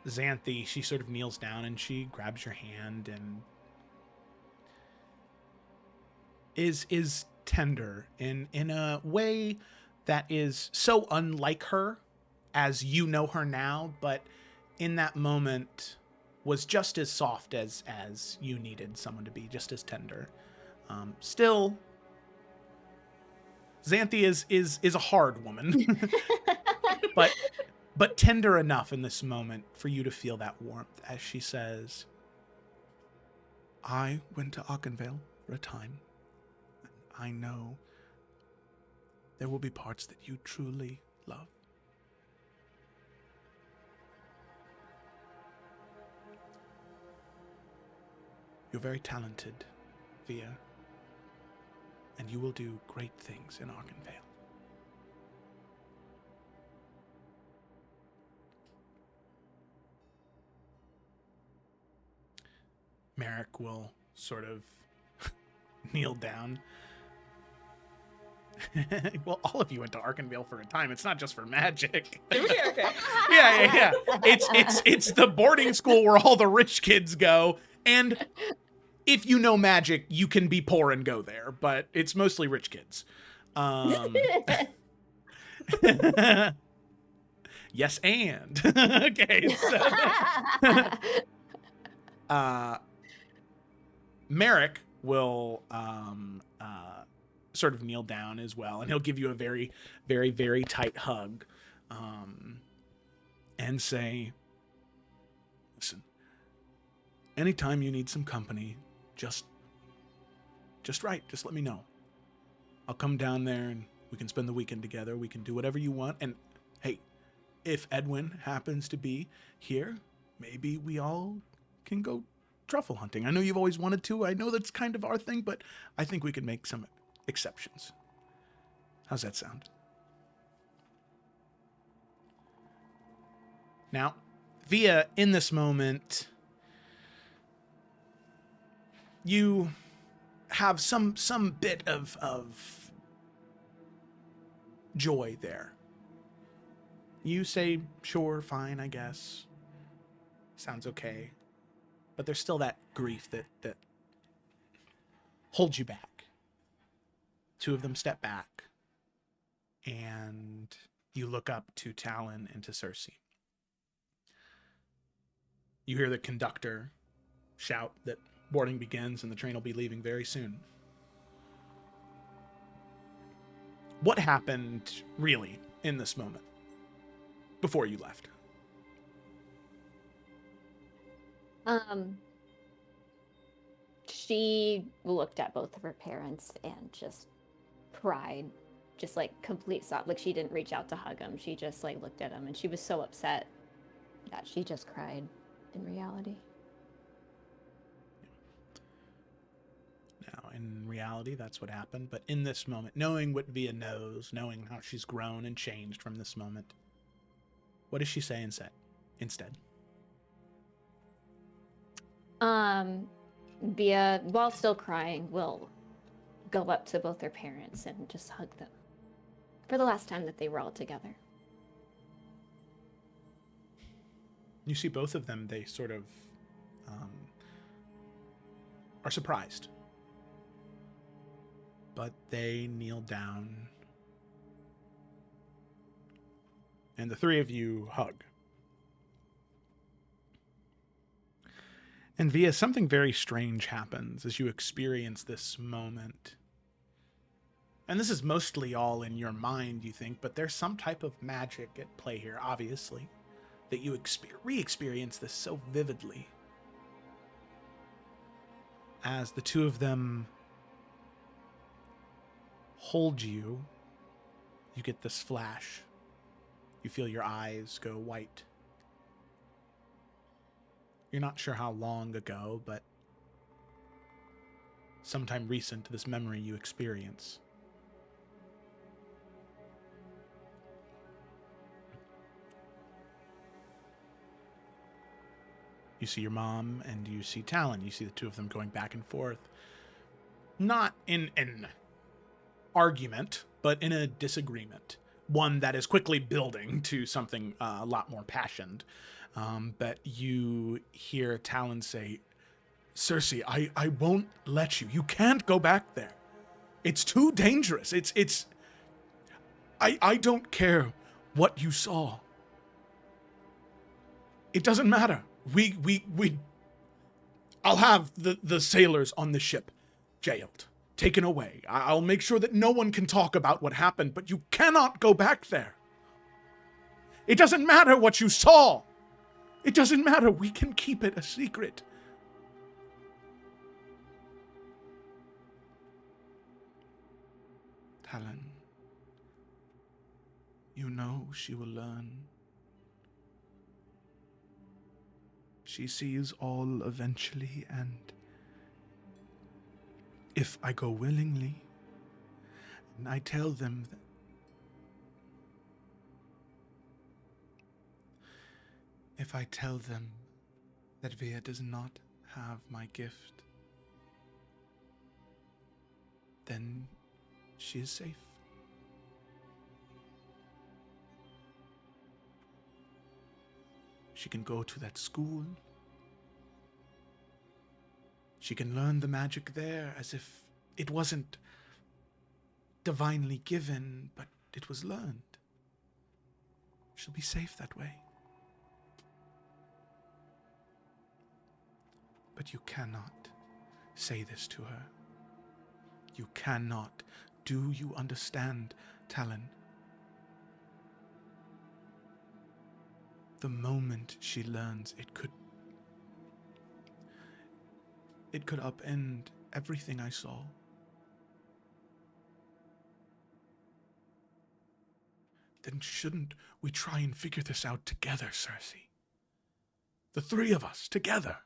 Xanthi, she sort of kneels down and she grabs your hand and is tender in a way that is so unlike her as you know her now, but in that moment was just as soft as you needed someone to be, just as tender. Still, Xanthi is a hard woman, but tender enough in this moment for you to feel that warmth as she says, I went to Arkenvale for a time. I know there will be parts that you truly love. You're very talented, Via, and you will do great things in Arkenvale. Merrick will sort of kneel down. Well, all of you went to Arkenvale for a time. It's not just for magic. Okay. Yeah. It's the boarding school where all the rich kids go. And if you know magic, you can be poor and go there, but it's mostly rich kids. Yes, and okay. So, Merrick will sort of kneel down as well, and he'll give you a very, very, very tight hug, and say, "Listen, anytime you need some company, just let me know. I'll come down there and we can spend the weekend together. We can do whatever you want. And hey, if Edwin happens to be here, maybe we all can go truffle hunting. I know you've always wanted to. I know that's kind of our thing, but I think we can make some exceptions. How's that sound?" Now, Via, in this moment, you have some bit of joy there. You say, sure, fine, I guess. Sounds okay. But there's still that grief that holds you back. Two of them step back, and you look up to Talon and to Cersei. You hear the conductor shout that boarding begins and the train will be leaving very soon. What happened, really, in this moment, before you left? She looked at both of her parents and just cried, just like complete sob. Like she didn't reach out to hug him. She just like looked at him, and she was so upset that she just cried in reality. Now, in reality, that's what happened. But in this moment, knowing what Via knows, knowing how she's grown and changed from this moment, what does she say instead? Via, while still crying, will go up to both their parents and just hug them for the last time that they were all together. You see both of them, they sort of are surprised. But they kneel down. And the three of you hug. And Via, something very strange happens as you experience this moment. And this is mostly all in your mind, you think, but there's some type of magic at play here, obviously, that you re-experience this so vividly. As the two of them hold you, you get this flash. You feel your eyes go white. You're not sure how long ago, but sometime recent to this memory you experience. You see your mom and you see Talon. You see the two of them going back and forth. Not in an argument, but in a disagreement. One that is quickly building to something a lot more passionate. But you hear Talon say, "Cersei, I won't let you. You can't go back there. It's too dangerous. I don't care what you saw. It doesn't matter. I'll have the sailors on the ship jailed, taken away. I'll make sure that no one can talk about what happened, but you cannot go back there. It doesn't matter what you saw. It doesn't matter. We can keep it a secret." Talon, you know she will learn. She sees all eventually, and If I go willingly, and I tell them that if I tell them that Via does not have my gift, then she is safe. She can go to that school. She can learn the magic there as if it wasn't divinely given, but it was learned. She'll be safe that way. But you cannot say this to her. You cannot. Do you understand, Talon? The moment she learns, it could upend everything I saw. Then shouldn't we try and figure this out together, Cersei? The three of us, together.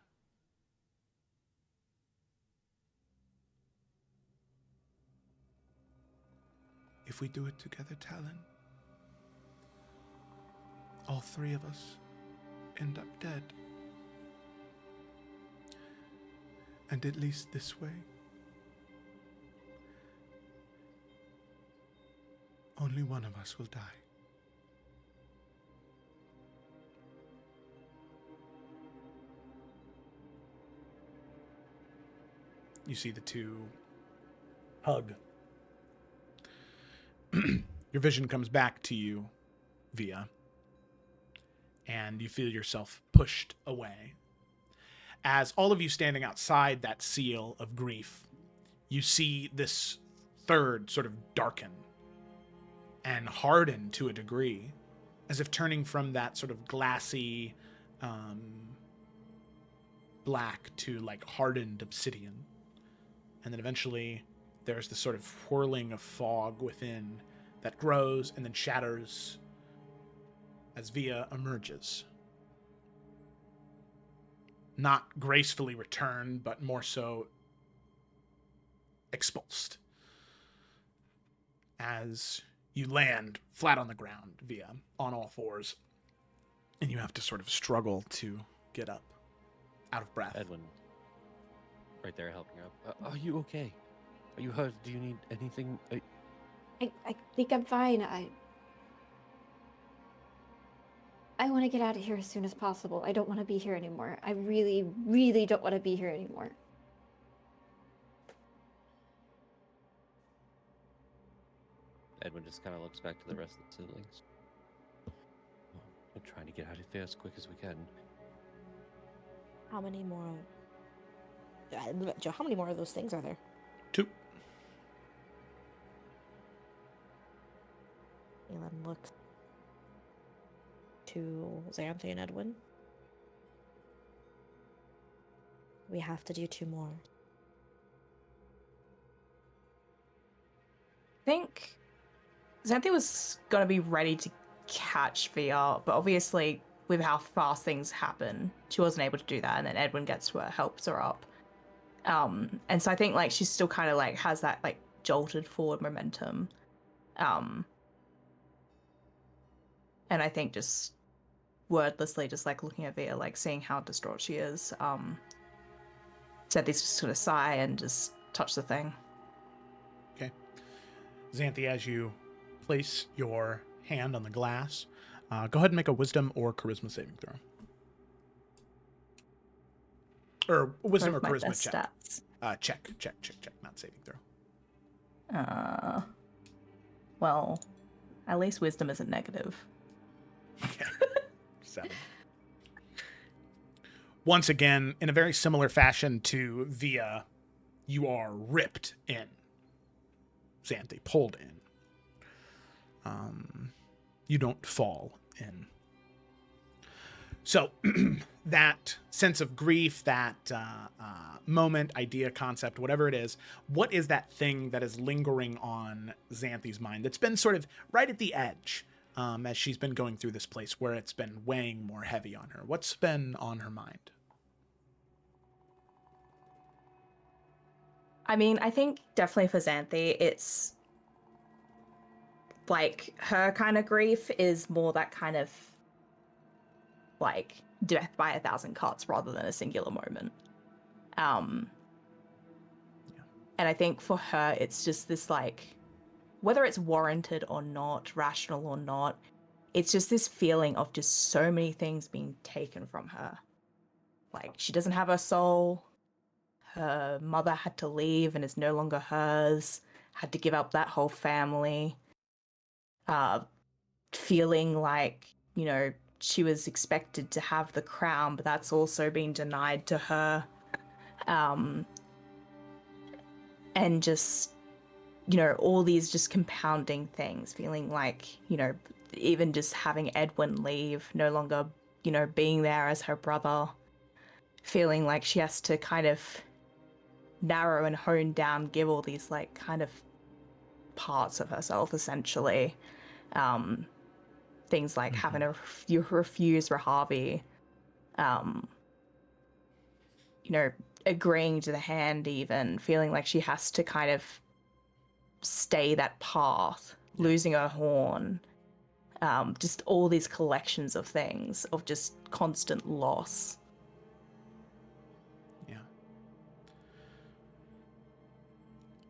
If we do it together, Talon, all three of us end up dead. And at least this way, only one of us will die. You see the two hug. Your vision comes back to you, Via, and you feel yourself pushed away. As all of you standing outside that seal of grief, you see this third sort of darken and harden to a degree, as if turning from that sort of glassy black to like hardened obsidian. And then eventually there's this sort of whirling of fog within that grows and then shatters as Via emerges. Not gracefully returned, but more so expulsed. As you land flat on the ground, Via, on all fours, and you have to sort of struggle to get up, out of breath. Edwin, right there helping her up. Are you okay? Are you hurt? Do you need anything? I think I'm fine. I want to get out of here as soon as possible. I don't want to be here anymore. I really, really don't want to be here anymore. Edwin just kind of looks back to the rest of the siblings. We're trying to get out of here as quick as we can. How many more? Joe, how many more of those things are there? 2. Elon looks to Xanthe and Edwin. We have to do 2 more. I think Xanthe was going to be ready to catch VR, but obviously with how fast things happen, she wasn't able to do that, and then Edwin gets to her, helps her up. And so I think like she's still kind of like has that like jolted forward momentum. And I think just wordlessly just like looking at Via, like seeing how distraught she is, Xanthe's just gonna sigh and just touch the thing. Okay. Xanthe, as you place your hand on the glass, go ahead and make a wisdom or charisma saving throw. Or wisdom or Both my charisma best check. stats. Check, not saving throw. Well, at least wisdom isn't negative. Okay. 7. Once again, in a very similar fashion to Via, you are ripped in. Xanthe, pulled in. You don't fall in. So, that sense of grief, that moment, idea, concept, whatever it is, what is that thing that is lingering on Xanthe's mind that's been sort of right at the edge as she's been going through this place where it's been weighing more heavy on her? What's been on her mind? I mean, I think definitely for Xanthi, it's like her kind of grief is more that kind of like death by a thousand cuts rather than a singular moment. And I think for her, it's just this like, whether it's warranted or not, rational or not, it's just this feeling of just so many things being taken from her. Like, she doesn't have her soul. Her mother had to leave and is no longer hers, had to give up that whole family. Feeling like, you know, she was expected to have the crown, but that's also been denied to her. And just, you know, all these just compounding things, feeling like, you know, even just having Edwin leave, no longer, you know, being there as her brother, feeling like she has to kind of narrow and hone down, give all these like kind of parts of herself essentially. Things like having to refuse Rahavi, you know, agreeing to the hand, even feeling like she has to kind of stay that path, losing her horn, just all these collections of things of just constant loss. Yeah.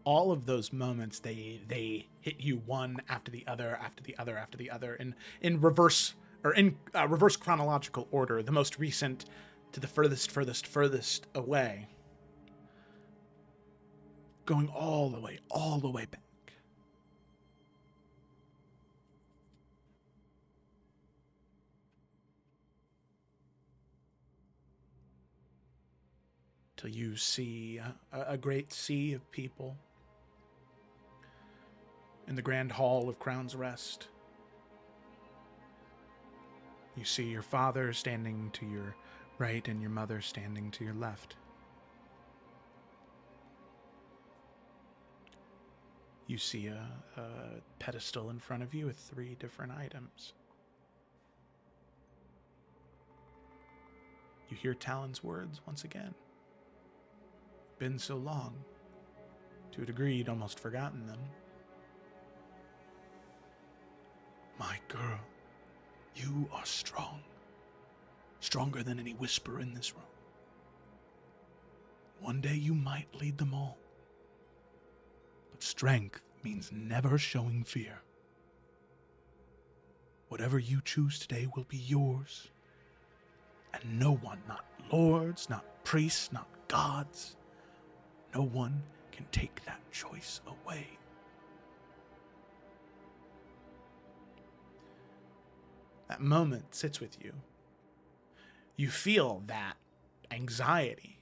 All of those moments, they hit you one after the other, after the other, after the other, in reverse or in reverse chronological order. The most recent to the furthest away, going all the way back. Till you see a great sea of people in the grand hall of Crown's Rest. You see your father standing to your right and your mother standing to your left. You see a pedestal in front of you with 3 different items. You hear Talon's words once again. Been so long. To a degree, you'd almost forgotten them. My girl, you are strong. Stronger than any whisper in this room. One day you might lead them all. But strength means never showing fear. Whatever you choose today will be yours. And no one, not lords, not priests, not gods, no one can take that choice away. That moment sits with you. You feel that anxiety.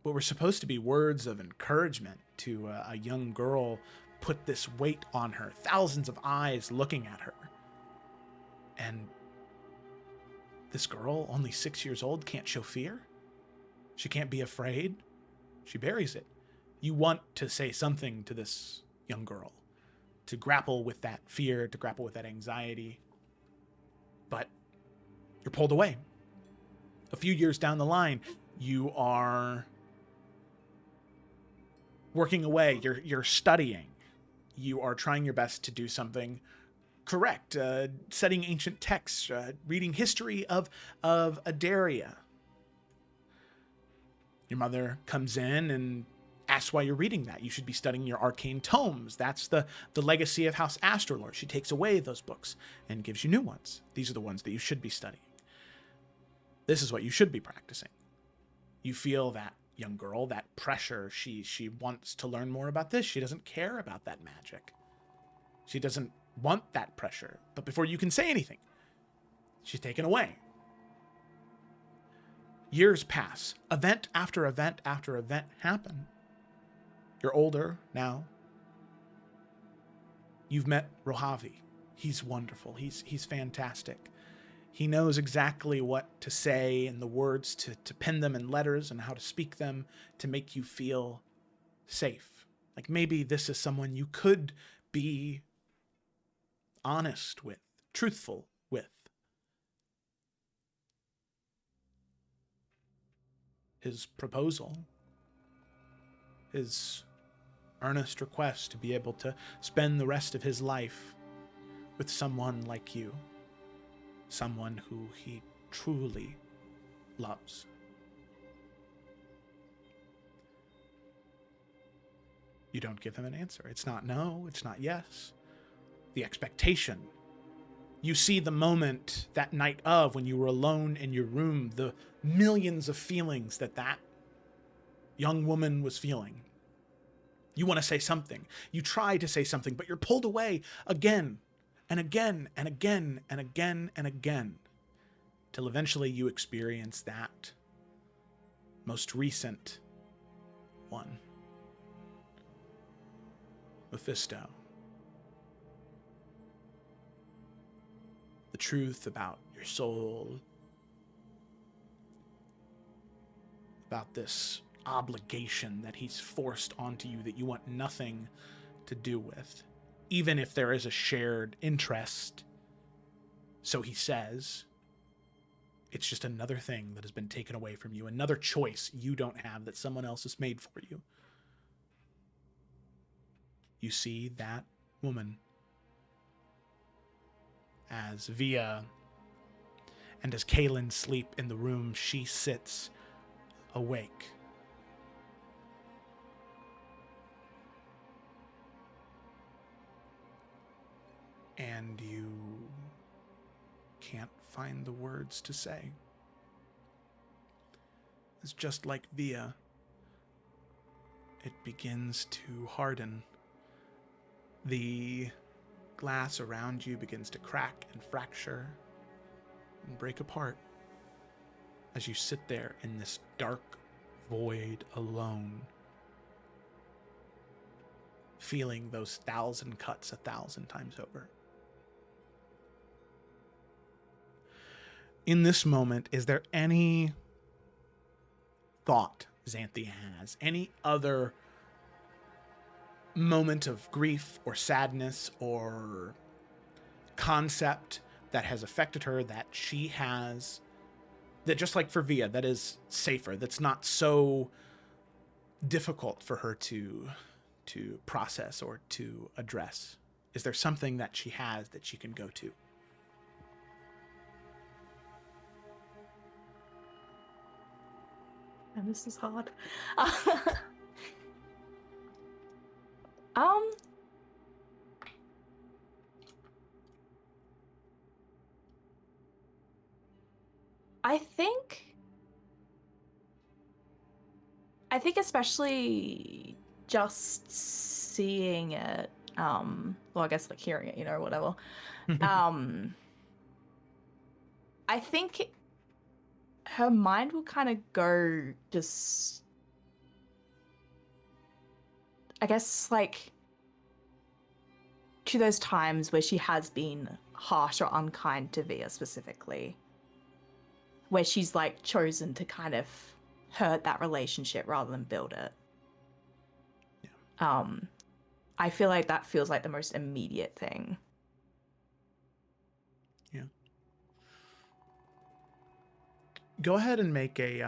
What were supposed to be words of encouragement to a young girl put this weight on her, thousands of eyes looking at her. And this girl, only 6 years old, can't show fear? She can't be afraid? She buries it. You want to say something to this young girl, to grapple with that fear, to grapple with that anxiety. But you're pulled away. A few years down the line, you are working away, you're studying, you are trying your best to do something correct, studying ancient texts, reading history of Adaria. Your mother comes in and asks why you're reading that. You should be studying your arcane tomes. That's the legacy of House Astrolore. She takes away those books and gives you new ones. These are the ones that you should be studying. This is what you should be practicing. You feel that young girl, that pressure. She wants to learn more about this. She doesn't care about that magic. She doesn't want that pressure. But before you can say anything, she's taken away. Years pass. Event after event after event happen. You're older now. You've met Rohavi. He's wonderful. He's fantastic. He knows exactly what to say and the words to pen them in letters and how to speak them to make you feel safe. Like maybe this is someone you could be honest with, truthful with. His proposal, his earnest request to be able to spend the rest of his life with someone like you, someone who he truly loves. You don't give him an answer. It's not no, it's not yes. The expectation. You see the moment that night of when you were alone in your room, the millions of feelings that young woman was feeling. You want to say something. You try to say something, but you're pulled away again and again and again and again and again, till eventually you experience that most recent one. Mephisto. The truth about your soul, about this obligation that he's forced onto you that you want nothing to do with, even if there is a shared interest. So he says, it's just another thing that has been taken away from you, another choice you don't have that someone else has made for you. You see that woman as Via and as Kaylin sleep in the room, she sits awake. And you can't find the words to say. It's just like Via. It begins to harden. The glass around you begins to crack and fracture and break apart as you sit there in this dark void alone, feeling those 1,000 cuts 1,000 times over. In this moment, is there any thought Xanthi has? Any other moment of grief or sadness or concept that has affected her that she has, that just like for Via, that is safer, that's not so difficult for her to process or to address? Is there something that she has that she can go to? And this is hard. I think especially just seeing it, well, I guess like hearing it, whatever. I think her mind will kind of go just, I guess, like, to those times where she has been harsh or unkind to Via specifically, where she's like chosen to kind of hurt that relationship rather than build it. Yeah. I feel like that feels like the most immediate thing. Yeah. Go ahead and make a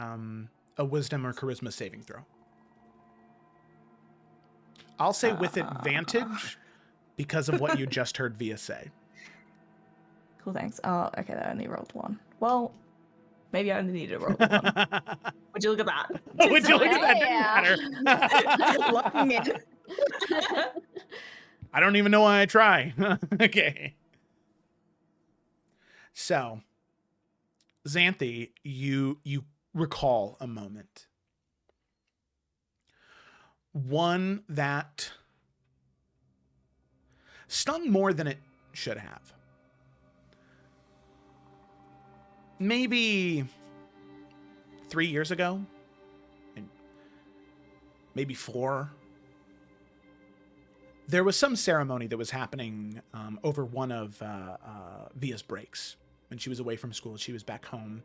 wisdom or charisma saving throw. I'll say with advantage because of what you just heard Via say. Cool, thanks. Oh, okay, I only rolled one. Well, maybe I only need to roll one. Would you look at that? Would you look at that? Didn't matter. Locking in. I don't even know why I try. Okay. So, Xanthi, you recall a moment. One that stung more than it should have. Maybe 3 years ago, and maybe 4. There was some ceremony that was happening over one of Via's breaks. When she was away from school, she was back home.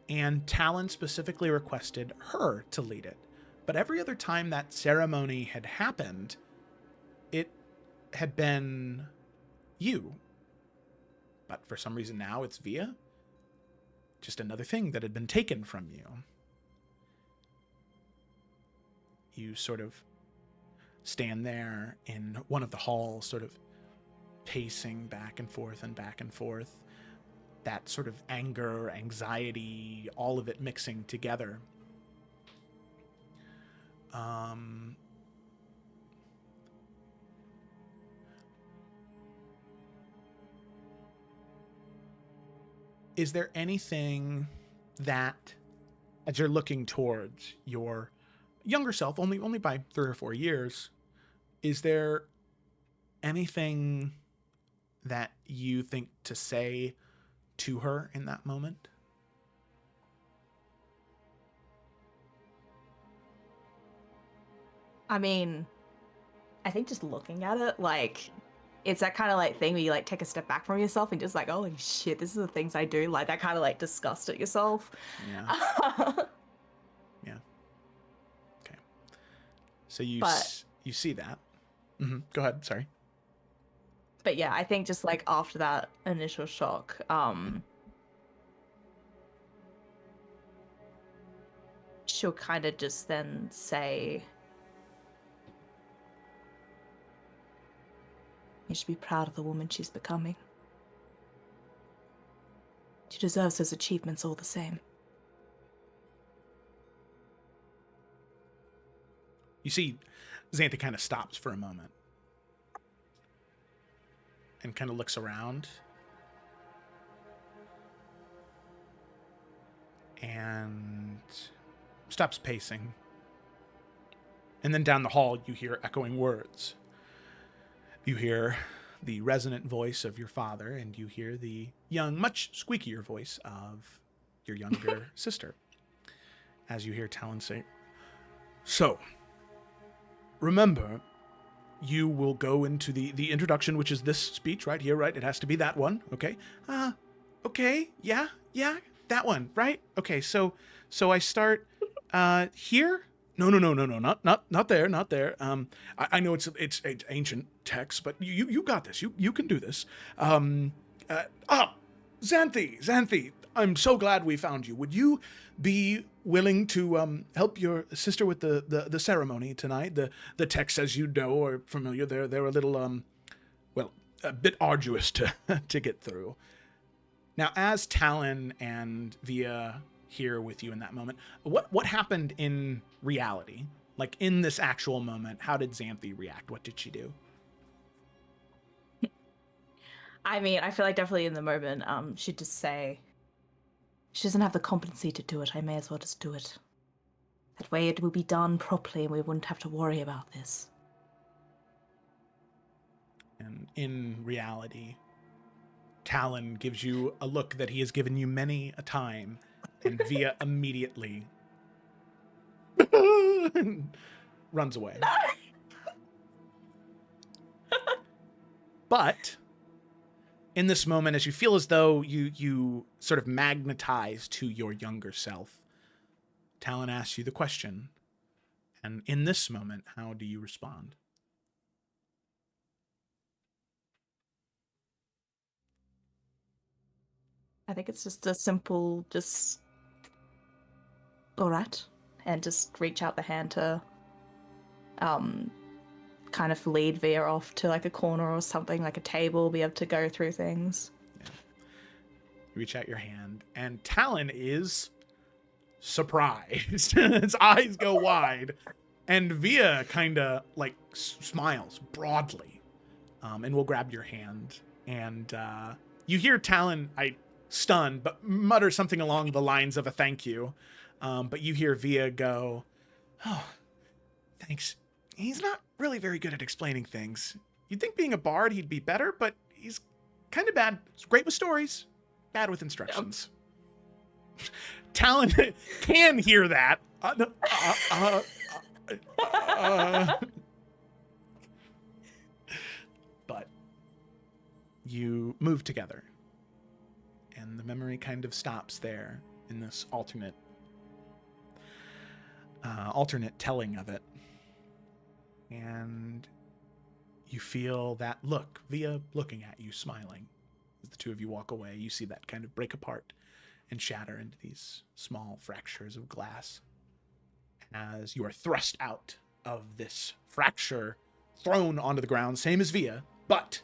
And Talon specifically requested her to lead it. But every other time that ceremony had happened, it had been you. But for some reason now it's Via. Just another thing that had been taken from you. You sort of stand there in one of the halls, sort of pacing back and forth and back and forth. That sort of anger, anxiety, all of it mixing together. Is there anything that, as you're looking towards your younger self, only by 3 or 4 years, is there anything that you think to say to her in that moment? I mean, I think just looking at it, like, it's that kind of like thing where you like take a step back from yourself and just like, holy shit, this is the things I do. Like that kind of like disgust at yourself. Yeah. Yeah. Okay. So you you see that. Go ahead. Sorry. But yeah, I think just like after that initial shock, she'll kind of just then say, you should be proud of the woman she's becoming. She deserves those achievements all the same. You see, Xanthe kind of stops for a moment and kind of looks around. And stops pacing. And then down the hall, you hear echoing words. You hear the resonant voice of your father, and you hear the young, much squeakier voice of your younger sister. As you hear Talon say, "So, remember, you will go into the introduction, which is this speech right here, right? It has to be that one, okay? Okay, yeah, that one, right? Okay, so I start here? No, not there. I know it's ancient text, but you got this. You can do this. Xanthe, I'm so glad we found you. Would you be willing to help your sister with the ceremony tonight? The texts, as you know, are familiar. They're a little a bit arduous to get through. Now, as Talon and Via here with you in that moment, what happened in reality? Like in this actual moment, how did Xanthe react? What did she do? I mean, I feel like definitely in the moment, she'd just say, she doesn't have the competency to do it. I may as well just do it. That way it will be done properly and we wouldn't have to worry about this. And in reality, Talon gives you a look that he has given you many a time, and Via immediately runs away. But in this moment, as you feel as though you sort of magnetize to your younger self, Talon asks you the question. And in this moment, how do you respond? I think it's just a simple, all right, and just reach out the hand to kind of lead Via off to like a corner or something, like a table, be able to go through things. Yeah. Reach out your hand, and Talon is surprised. His eyes go wide, and Via kind of like smiles broadly, and will grab your hand. And you hear Talon, stunned, but mutter something along the lines of a thank you. But you hear Via go, "Oh, thanks. He's not really very good at explaining things. You'd think being a bard he'd be better, but he's kind of bad. He's great with stories, bad with instructions." Yep. Talon can hear that. But you move together, and the memory kind of stops there in this alternate telling of it. And you feel that look, Via looking at you, smiling. As the two of you walk away, you see that kind of break apart and shatter into these small fractures of glass as you are thrust out of this fracture thrown onto the ground, same as Via, but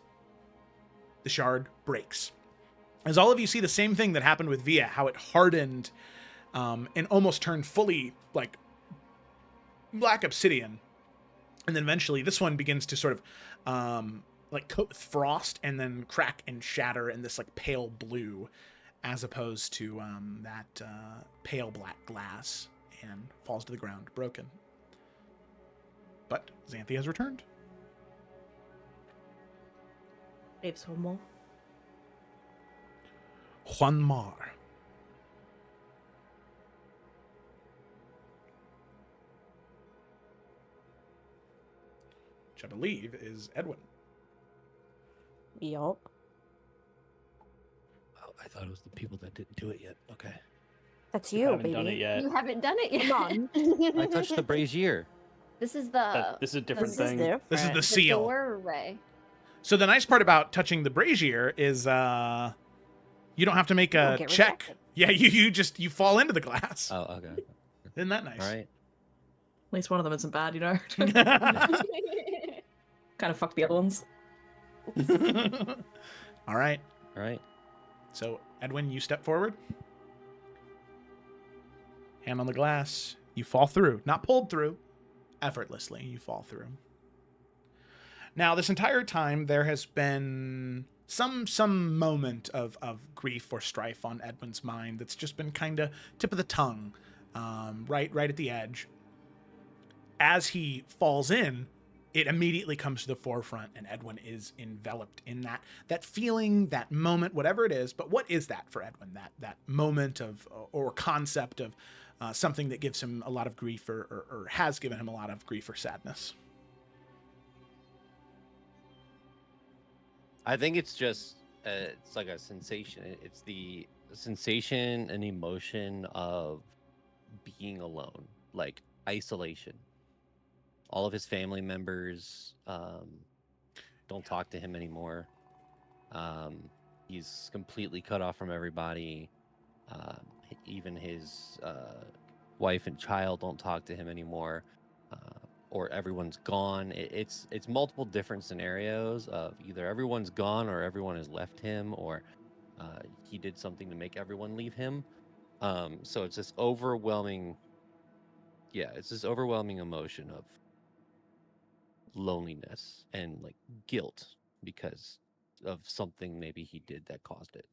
the shard breaks. As all of you see the same thing that happened with Via, how it hardened and almost turned fully like black obsidian. And then eventually this one begins to sort of like coat with frost and then crack and shatter in this like pale blue, as opposed to that pale black glass, and falls to the ground broken. But Xanthi has returned. Leaves one more. Juan Mar. Which I believe is Edwin. Yup. Oh, I thought it was the people that didn't do it yet. Okay. That's You you, haven't baby. done it yet. You haven't done it yet. Come on. I touched the brazier. This is the This is a different This is thing. different. This is the the seal. doorway. So the nice part about touching the brazier is you don't have to make don't a get check. rejected. Yeah, you fall into the glass. Oh, okay. Isn't that nice? All right. At least one of them isn't bad, you know? Kind of fuck the other ones. All right. All right. So Edwin, you step forward. Hand on the glass. You fall through. Not pulled through. Effortlessly, you fall through. Now, this entire time, there has been some moment of grief or strife on Edwin's mind that's just been kind of tip of the tongue, right at the edge. As he falls in, it immediately comes to the forefront, and Edwin is enveloped in that feeling, that moment, whatever it is. But what is that for Edwin? That moment of or concept of something that gives him a lot of grief or has given him a lot of grief or sadness. I think it's just it's like a sensation. It's the sensation and emotion of being alone, like isolation. All of his family members don't talk to him anymore. He's completely cut off from everybody. Even his wife and child don't talk to him anymore, or everyone's gone. It's multiple different scenarios of either everyone's gone or everyone has left him, or he did something to make everyone leave him. So it's this overwhelming, it's this overwhelming emotion of loneliness and like guilt because of something maybe he did that caused it.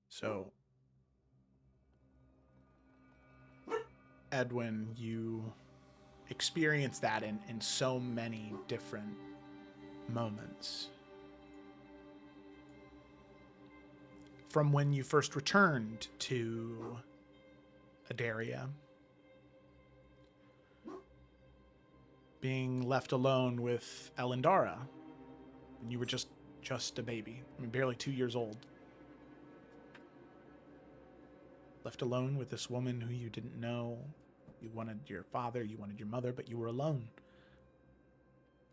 So, Edwin, you experience that in so many different moments. From when you first returned to Adaria, being left alone with Elendara, when you were just a baby, I mean, barely 2 years old. Left alone with this woman who you didn't know. You wanted your father, you wanted your mother, but you were alone.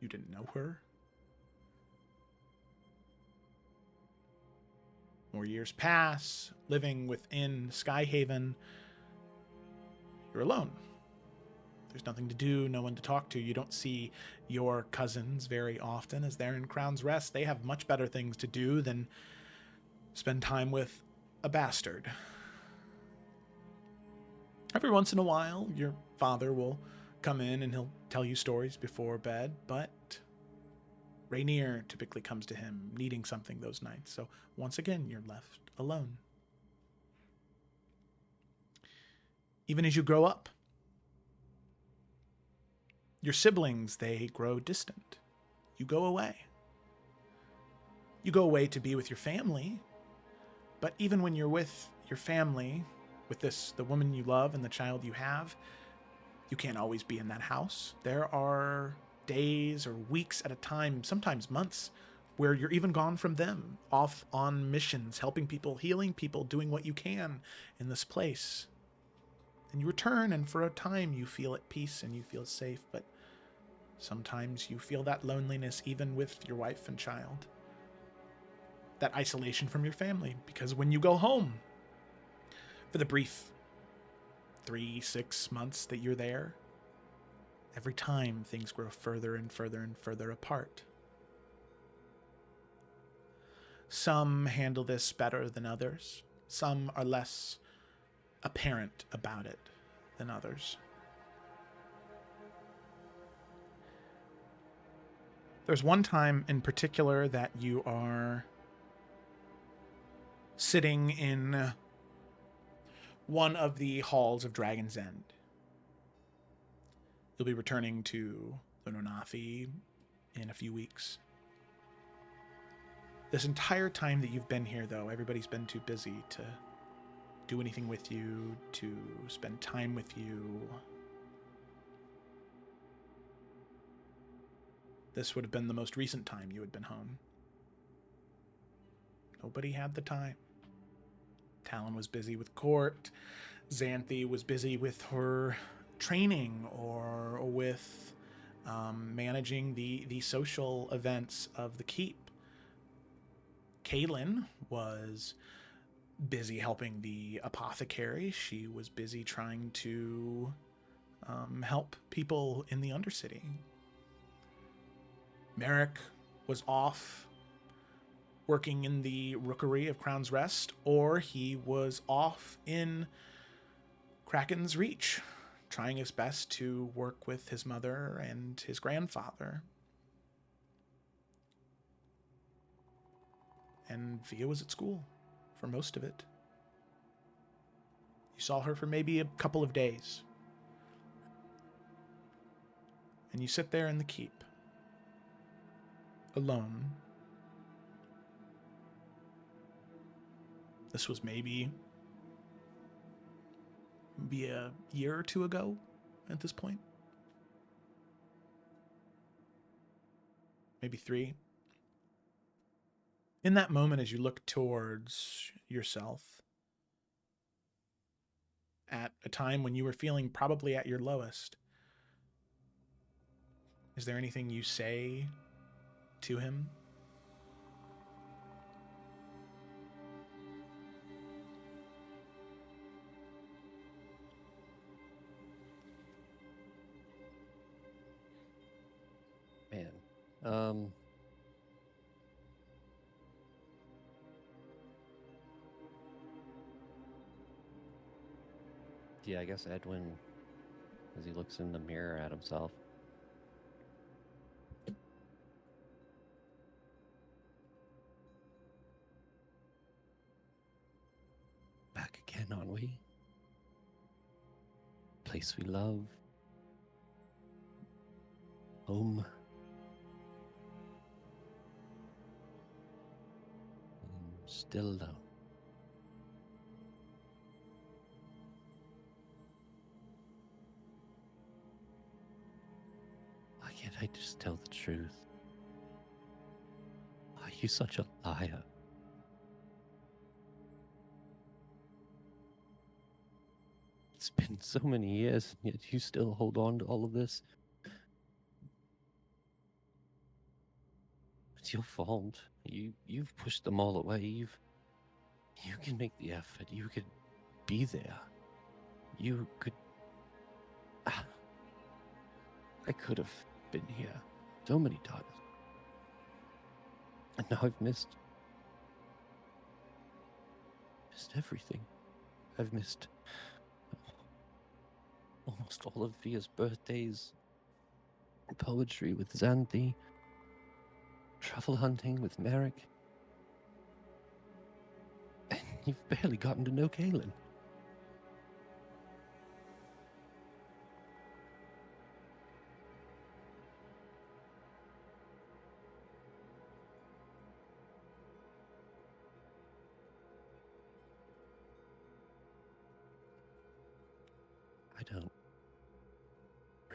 You didn't know her. More years pass, living within Skyhaven. You're alone. There's nothing to do, no one to talk to. You don't see your cousins very often as they're in Crown's Rest. They have much better things to do than spend time with a bastard. Every once in a while, your father will come in and he'll tell you stories before bed, but Rainier typically comes to him needing something those nights. So once again, you're left alone. Even as you grow up, your siblings, they grow distant. You go away. You go away to be with your family, but even when you're with your family, with the woman you love and the child you have, you can't always be in that house. There are days or weeks at a time, sometimes months, where you're even gone from them, off on missions, helping people, healing people, doing what you can in this place. And you return, and for a time you feel at peace and you feel safe, but sometimes you feel that loneliness even with your wife and child. That isolation from your family, because when you go home, for the brief 3-6 months that you're there, every time things grow further and further and further apart. Some handle this better than others. Some are less apparent about it than others. There's one time in particular that you are sitting in one of the halls of Dragon's End. You'll be returning to the Nonathi in a few weeks. This entire time that you've been here, though, everybody's been too busy to do anything with you, to spend time with you. This would have been the most recent time you had been home. Nobody had the time. Talon was busy with court. Xanthi was busy with her training or with managing the social events of the keep. Kaylin was busy helping the apothecary. She was busy trying to help people in the Undercity. Merrick was off working in the rookery of Crown's Rest, or he was off in Kraken's Reach, trying his best to work with his mother and his grandfather. And Via was at school for most of it. You saw her for maybe a couple of days. And you sit there in the keep, alone. This was maybe a year or two ago at this point. Maybe 3. In that moment, as you look towards yourself, at a time when you were feeling probably at your lowest, is there anything you say to him? Man, yeah, I guess Edwin, as he looks in the mirror at himself. Back again, aren't we? Place we love. Home. And still alone. Why can't I just tell the truth? Why are you such a liar? It's been so many years, and yet you still hold on to all of this. It's your fault. You've pushed them all away. You can make the effort. You could be there. You could. I could have been here so many times, and now I've missed everything. I've missed almost all of Via's birthdays, poetry with Xanthi, travel hunting with Merrick, and you've barely gotten to know Kaylin. I don't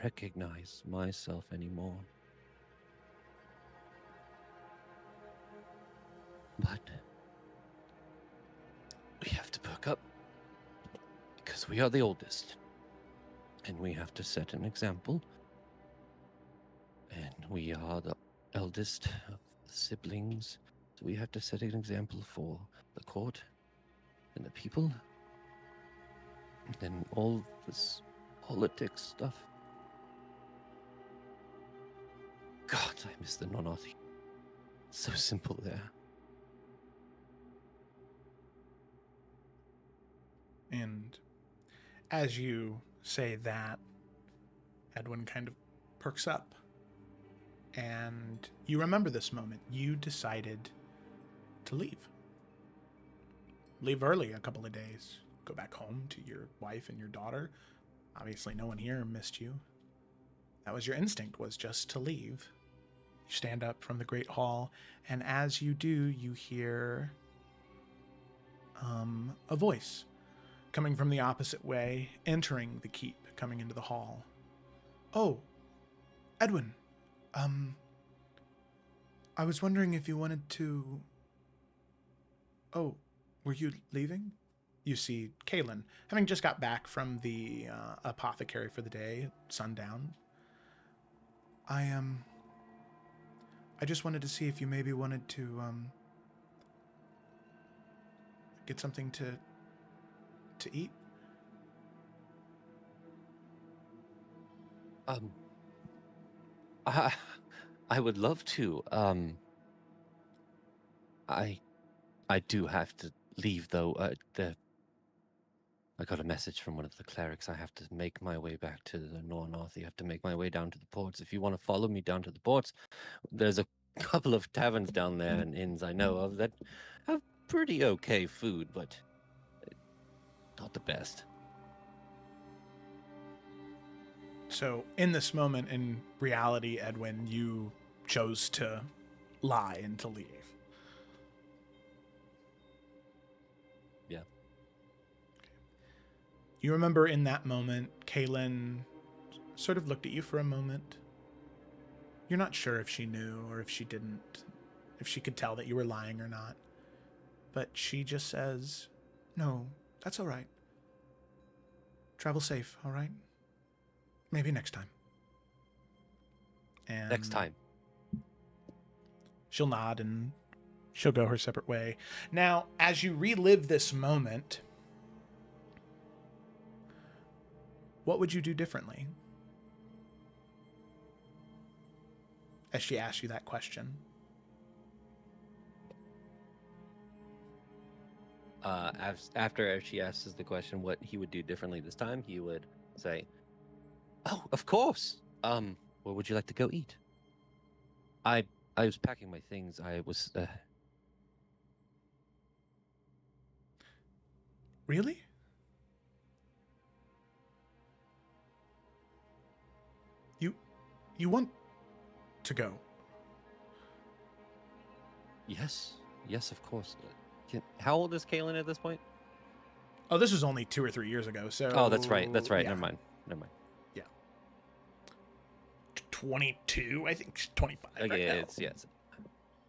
recognize myself anymore. But we have to perk up because we are the oldest, and we have to set an example. And we are the eldest of the siblings, so we have to set an example for the court and the people. And all this politics stuff. God, I miss the non-Arthi. So simple there. And as you say that, Edwin kind of perks up. And you remember this moment. You decided to leave. Leave early a couple of days. Go back home to your wife and your daughter. Obviously, no one here missed you. That was your instinct, was just to leave. You stand up from the Great Hall, and as you do, you hear a voice coming from the opposite way, entering the keep, coming into the hall. Oh, Edwin, I was wondering if you wanted to... Oh, were you leaving? You see Kaylin, having just got back from the apothecary for the day, sundown. I just wanted to see if you maybe wanted to get something to eat. I would love to. I do have to leave though. I got a message from one of the clerics. I have to make my way back to the north. You have to make my way down to the ports. If you want to follow me down to the ports, there's a couple of taverns down there and inns I know of that have pretty okay food, but not the best. So in this moment, in reality, Edwin, you chose to lie and to leave. Yeah. You remember in that moment, Kaylin sort of looked at you for a moment. You're not sure if she knew or if she didn't, if she could tell that you were lying or not. But she just says, "No, that's all right. Travel safe, all right? Maybe next time." And Next time. she'll nod and she'll go her separate way. Now, as you relive this moment, what would you do differently? As she asks you that question. After she asks us the question what he would do differently this time, he would say, "Oh, of course. Where would you like to go eat?" I was packing my things. I was Really? You want to go? Yes, of course. How old is Kaylin at this point? Oh, this was only 2 or 3 years ago, so... Oh, that's right. yeah. Never mind. 22, I think she's 25 Okay, right now. yes.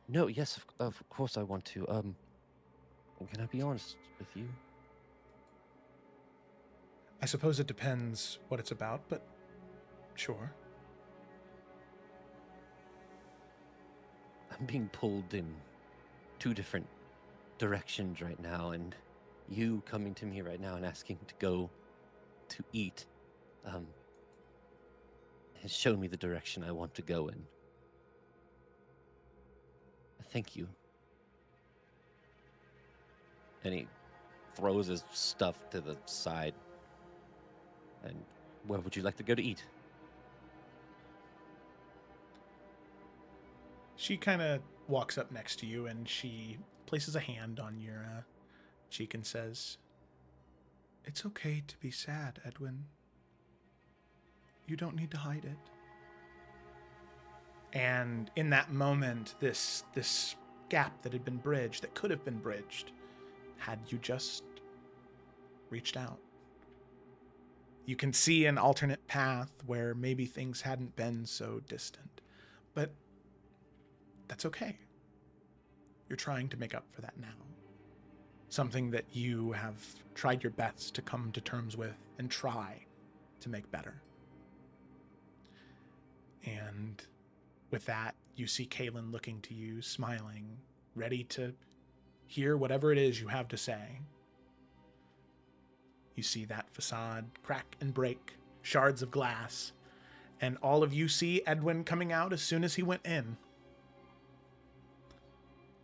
No, yes, of course I want to. Can I be honest with you? I suppose it depends what it's about, but sure. I'm being pulled in 2 different directions right now, and you coming to me right now and asking to go to eat has shown me the direction I want to go in. Thank you. And he throws his stuff to the side. And where would you like to go to eat? She kind of walks up next to you and she places a hand on your cheek and says, "It's okay to be sad, Edwin. You don't need to hide it." And in that moment, this gap that had been bridged, that could have been bridged, had you just reached out. You can see an alternate path where maybe things hadn't been so distant. But that's okay. You're trying to make up for that now. Something that you have tried your best to come to terms with and try to make better. And with that, you see Kaylin looking to you, smiling, ready to hear whatever it is you have to say. You see that facade crack and break, shards of glass, and all of you see Edwin coming out as soon as he went in.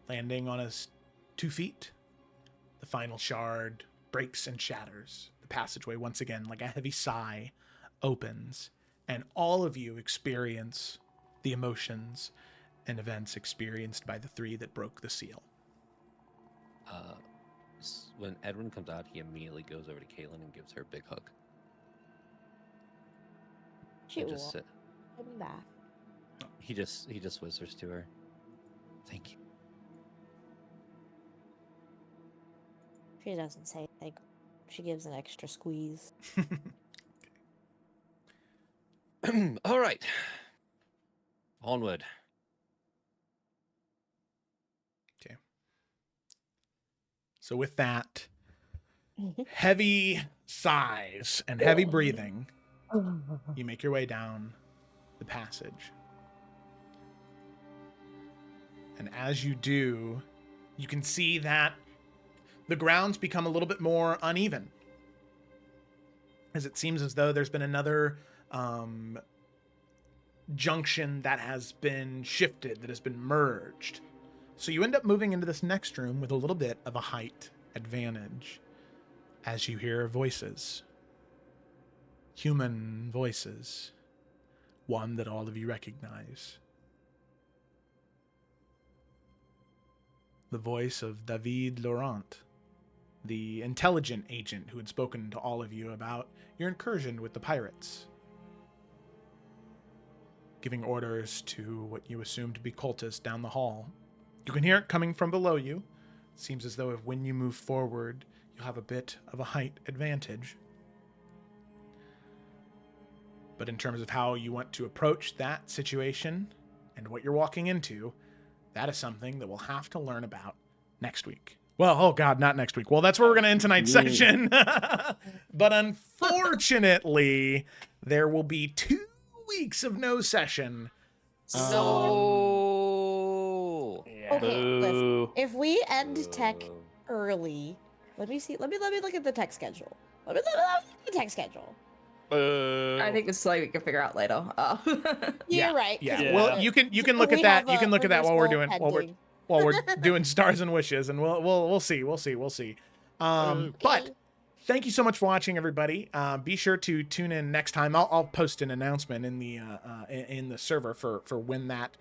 Landing on his 2 feet, the final shard breaks and shatters. The passageway, once again, like a heavy sigh, opens, and all of you experience the emotions and events experienced by the 3 that broke the seal. When Edwin comes out, he immediately goes over to Caitlin and gives her a big hug. She And will just come back. he just whispers to her, "Thank you." She doesn't say like she gives an extra squeeze. All right. Onward. Okay. So with that, heavy sighs and heavy breathing, you make your way down the passage. And as you do, you can see that the grounds become a little bit more uneven, as it seems as though there's been another junction that has been shifted, that has been merged. So you end up moving into this next room with a little bit of a height advantage as you hear voices. Human voices. One that all of you recognize. The voice of David Laurent, the intelligent agent who had spoken to all of you about your incursion with the pirates, giving orders to what you assume to be cultists down the hall. You can hear it coming from below you. It seems as though if when you move forward, you'll have a bit of a height advantage. But in terms of how you want to approach that situation and what you're walking into, that is something that we'll have to learn about next week. Well, oh God, not next week. Well, that's where we're going to end tonight's session. But unfortunately, there will be 2 weeks of no session. No. Okay, listen. Boo. If we end tech early, let me see. Let me look at the tech schedule. Let me look at the tech schedule. I think it's something we can figure out later. You're right. 'cause Yeah. Yeah. Well, you can look at we that. have You can a look at that while we're reversal doing pending. while we're doing stars and wishes, and we'll see. But thank you so much for watching, everybody. Be sure to tune in next time. I'll post an announcement in the server for when that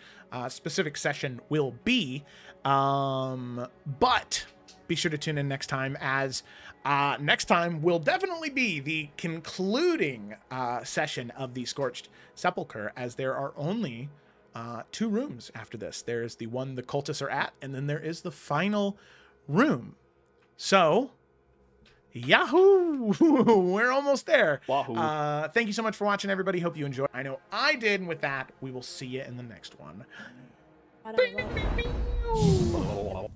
specific session will be. But be sure to tune in next time, as next time will definitely be the concluding session of the Scorched Sepulchre, as there are only 2 rooms after this. There's the one the cultists are at, and then there is the final room. So, yahoo! We're almost there. Wahoo. Thank you so much for watching, everybody. Hope you enjoyed. I know I did. And with that, we will see you in the next one. I don't know.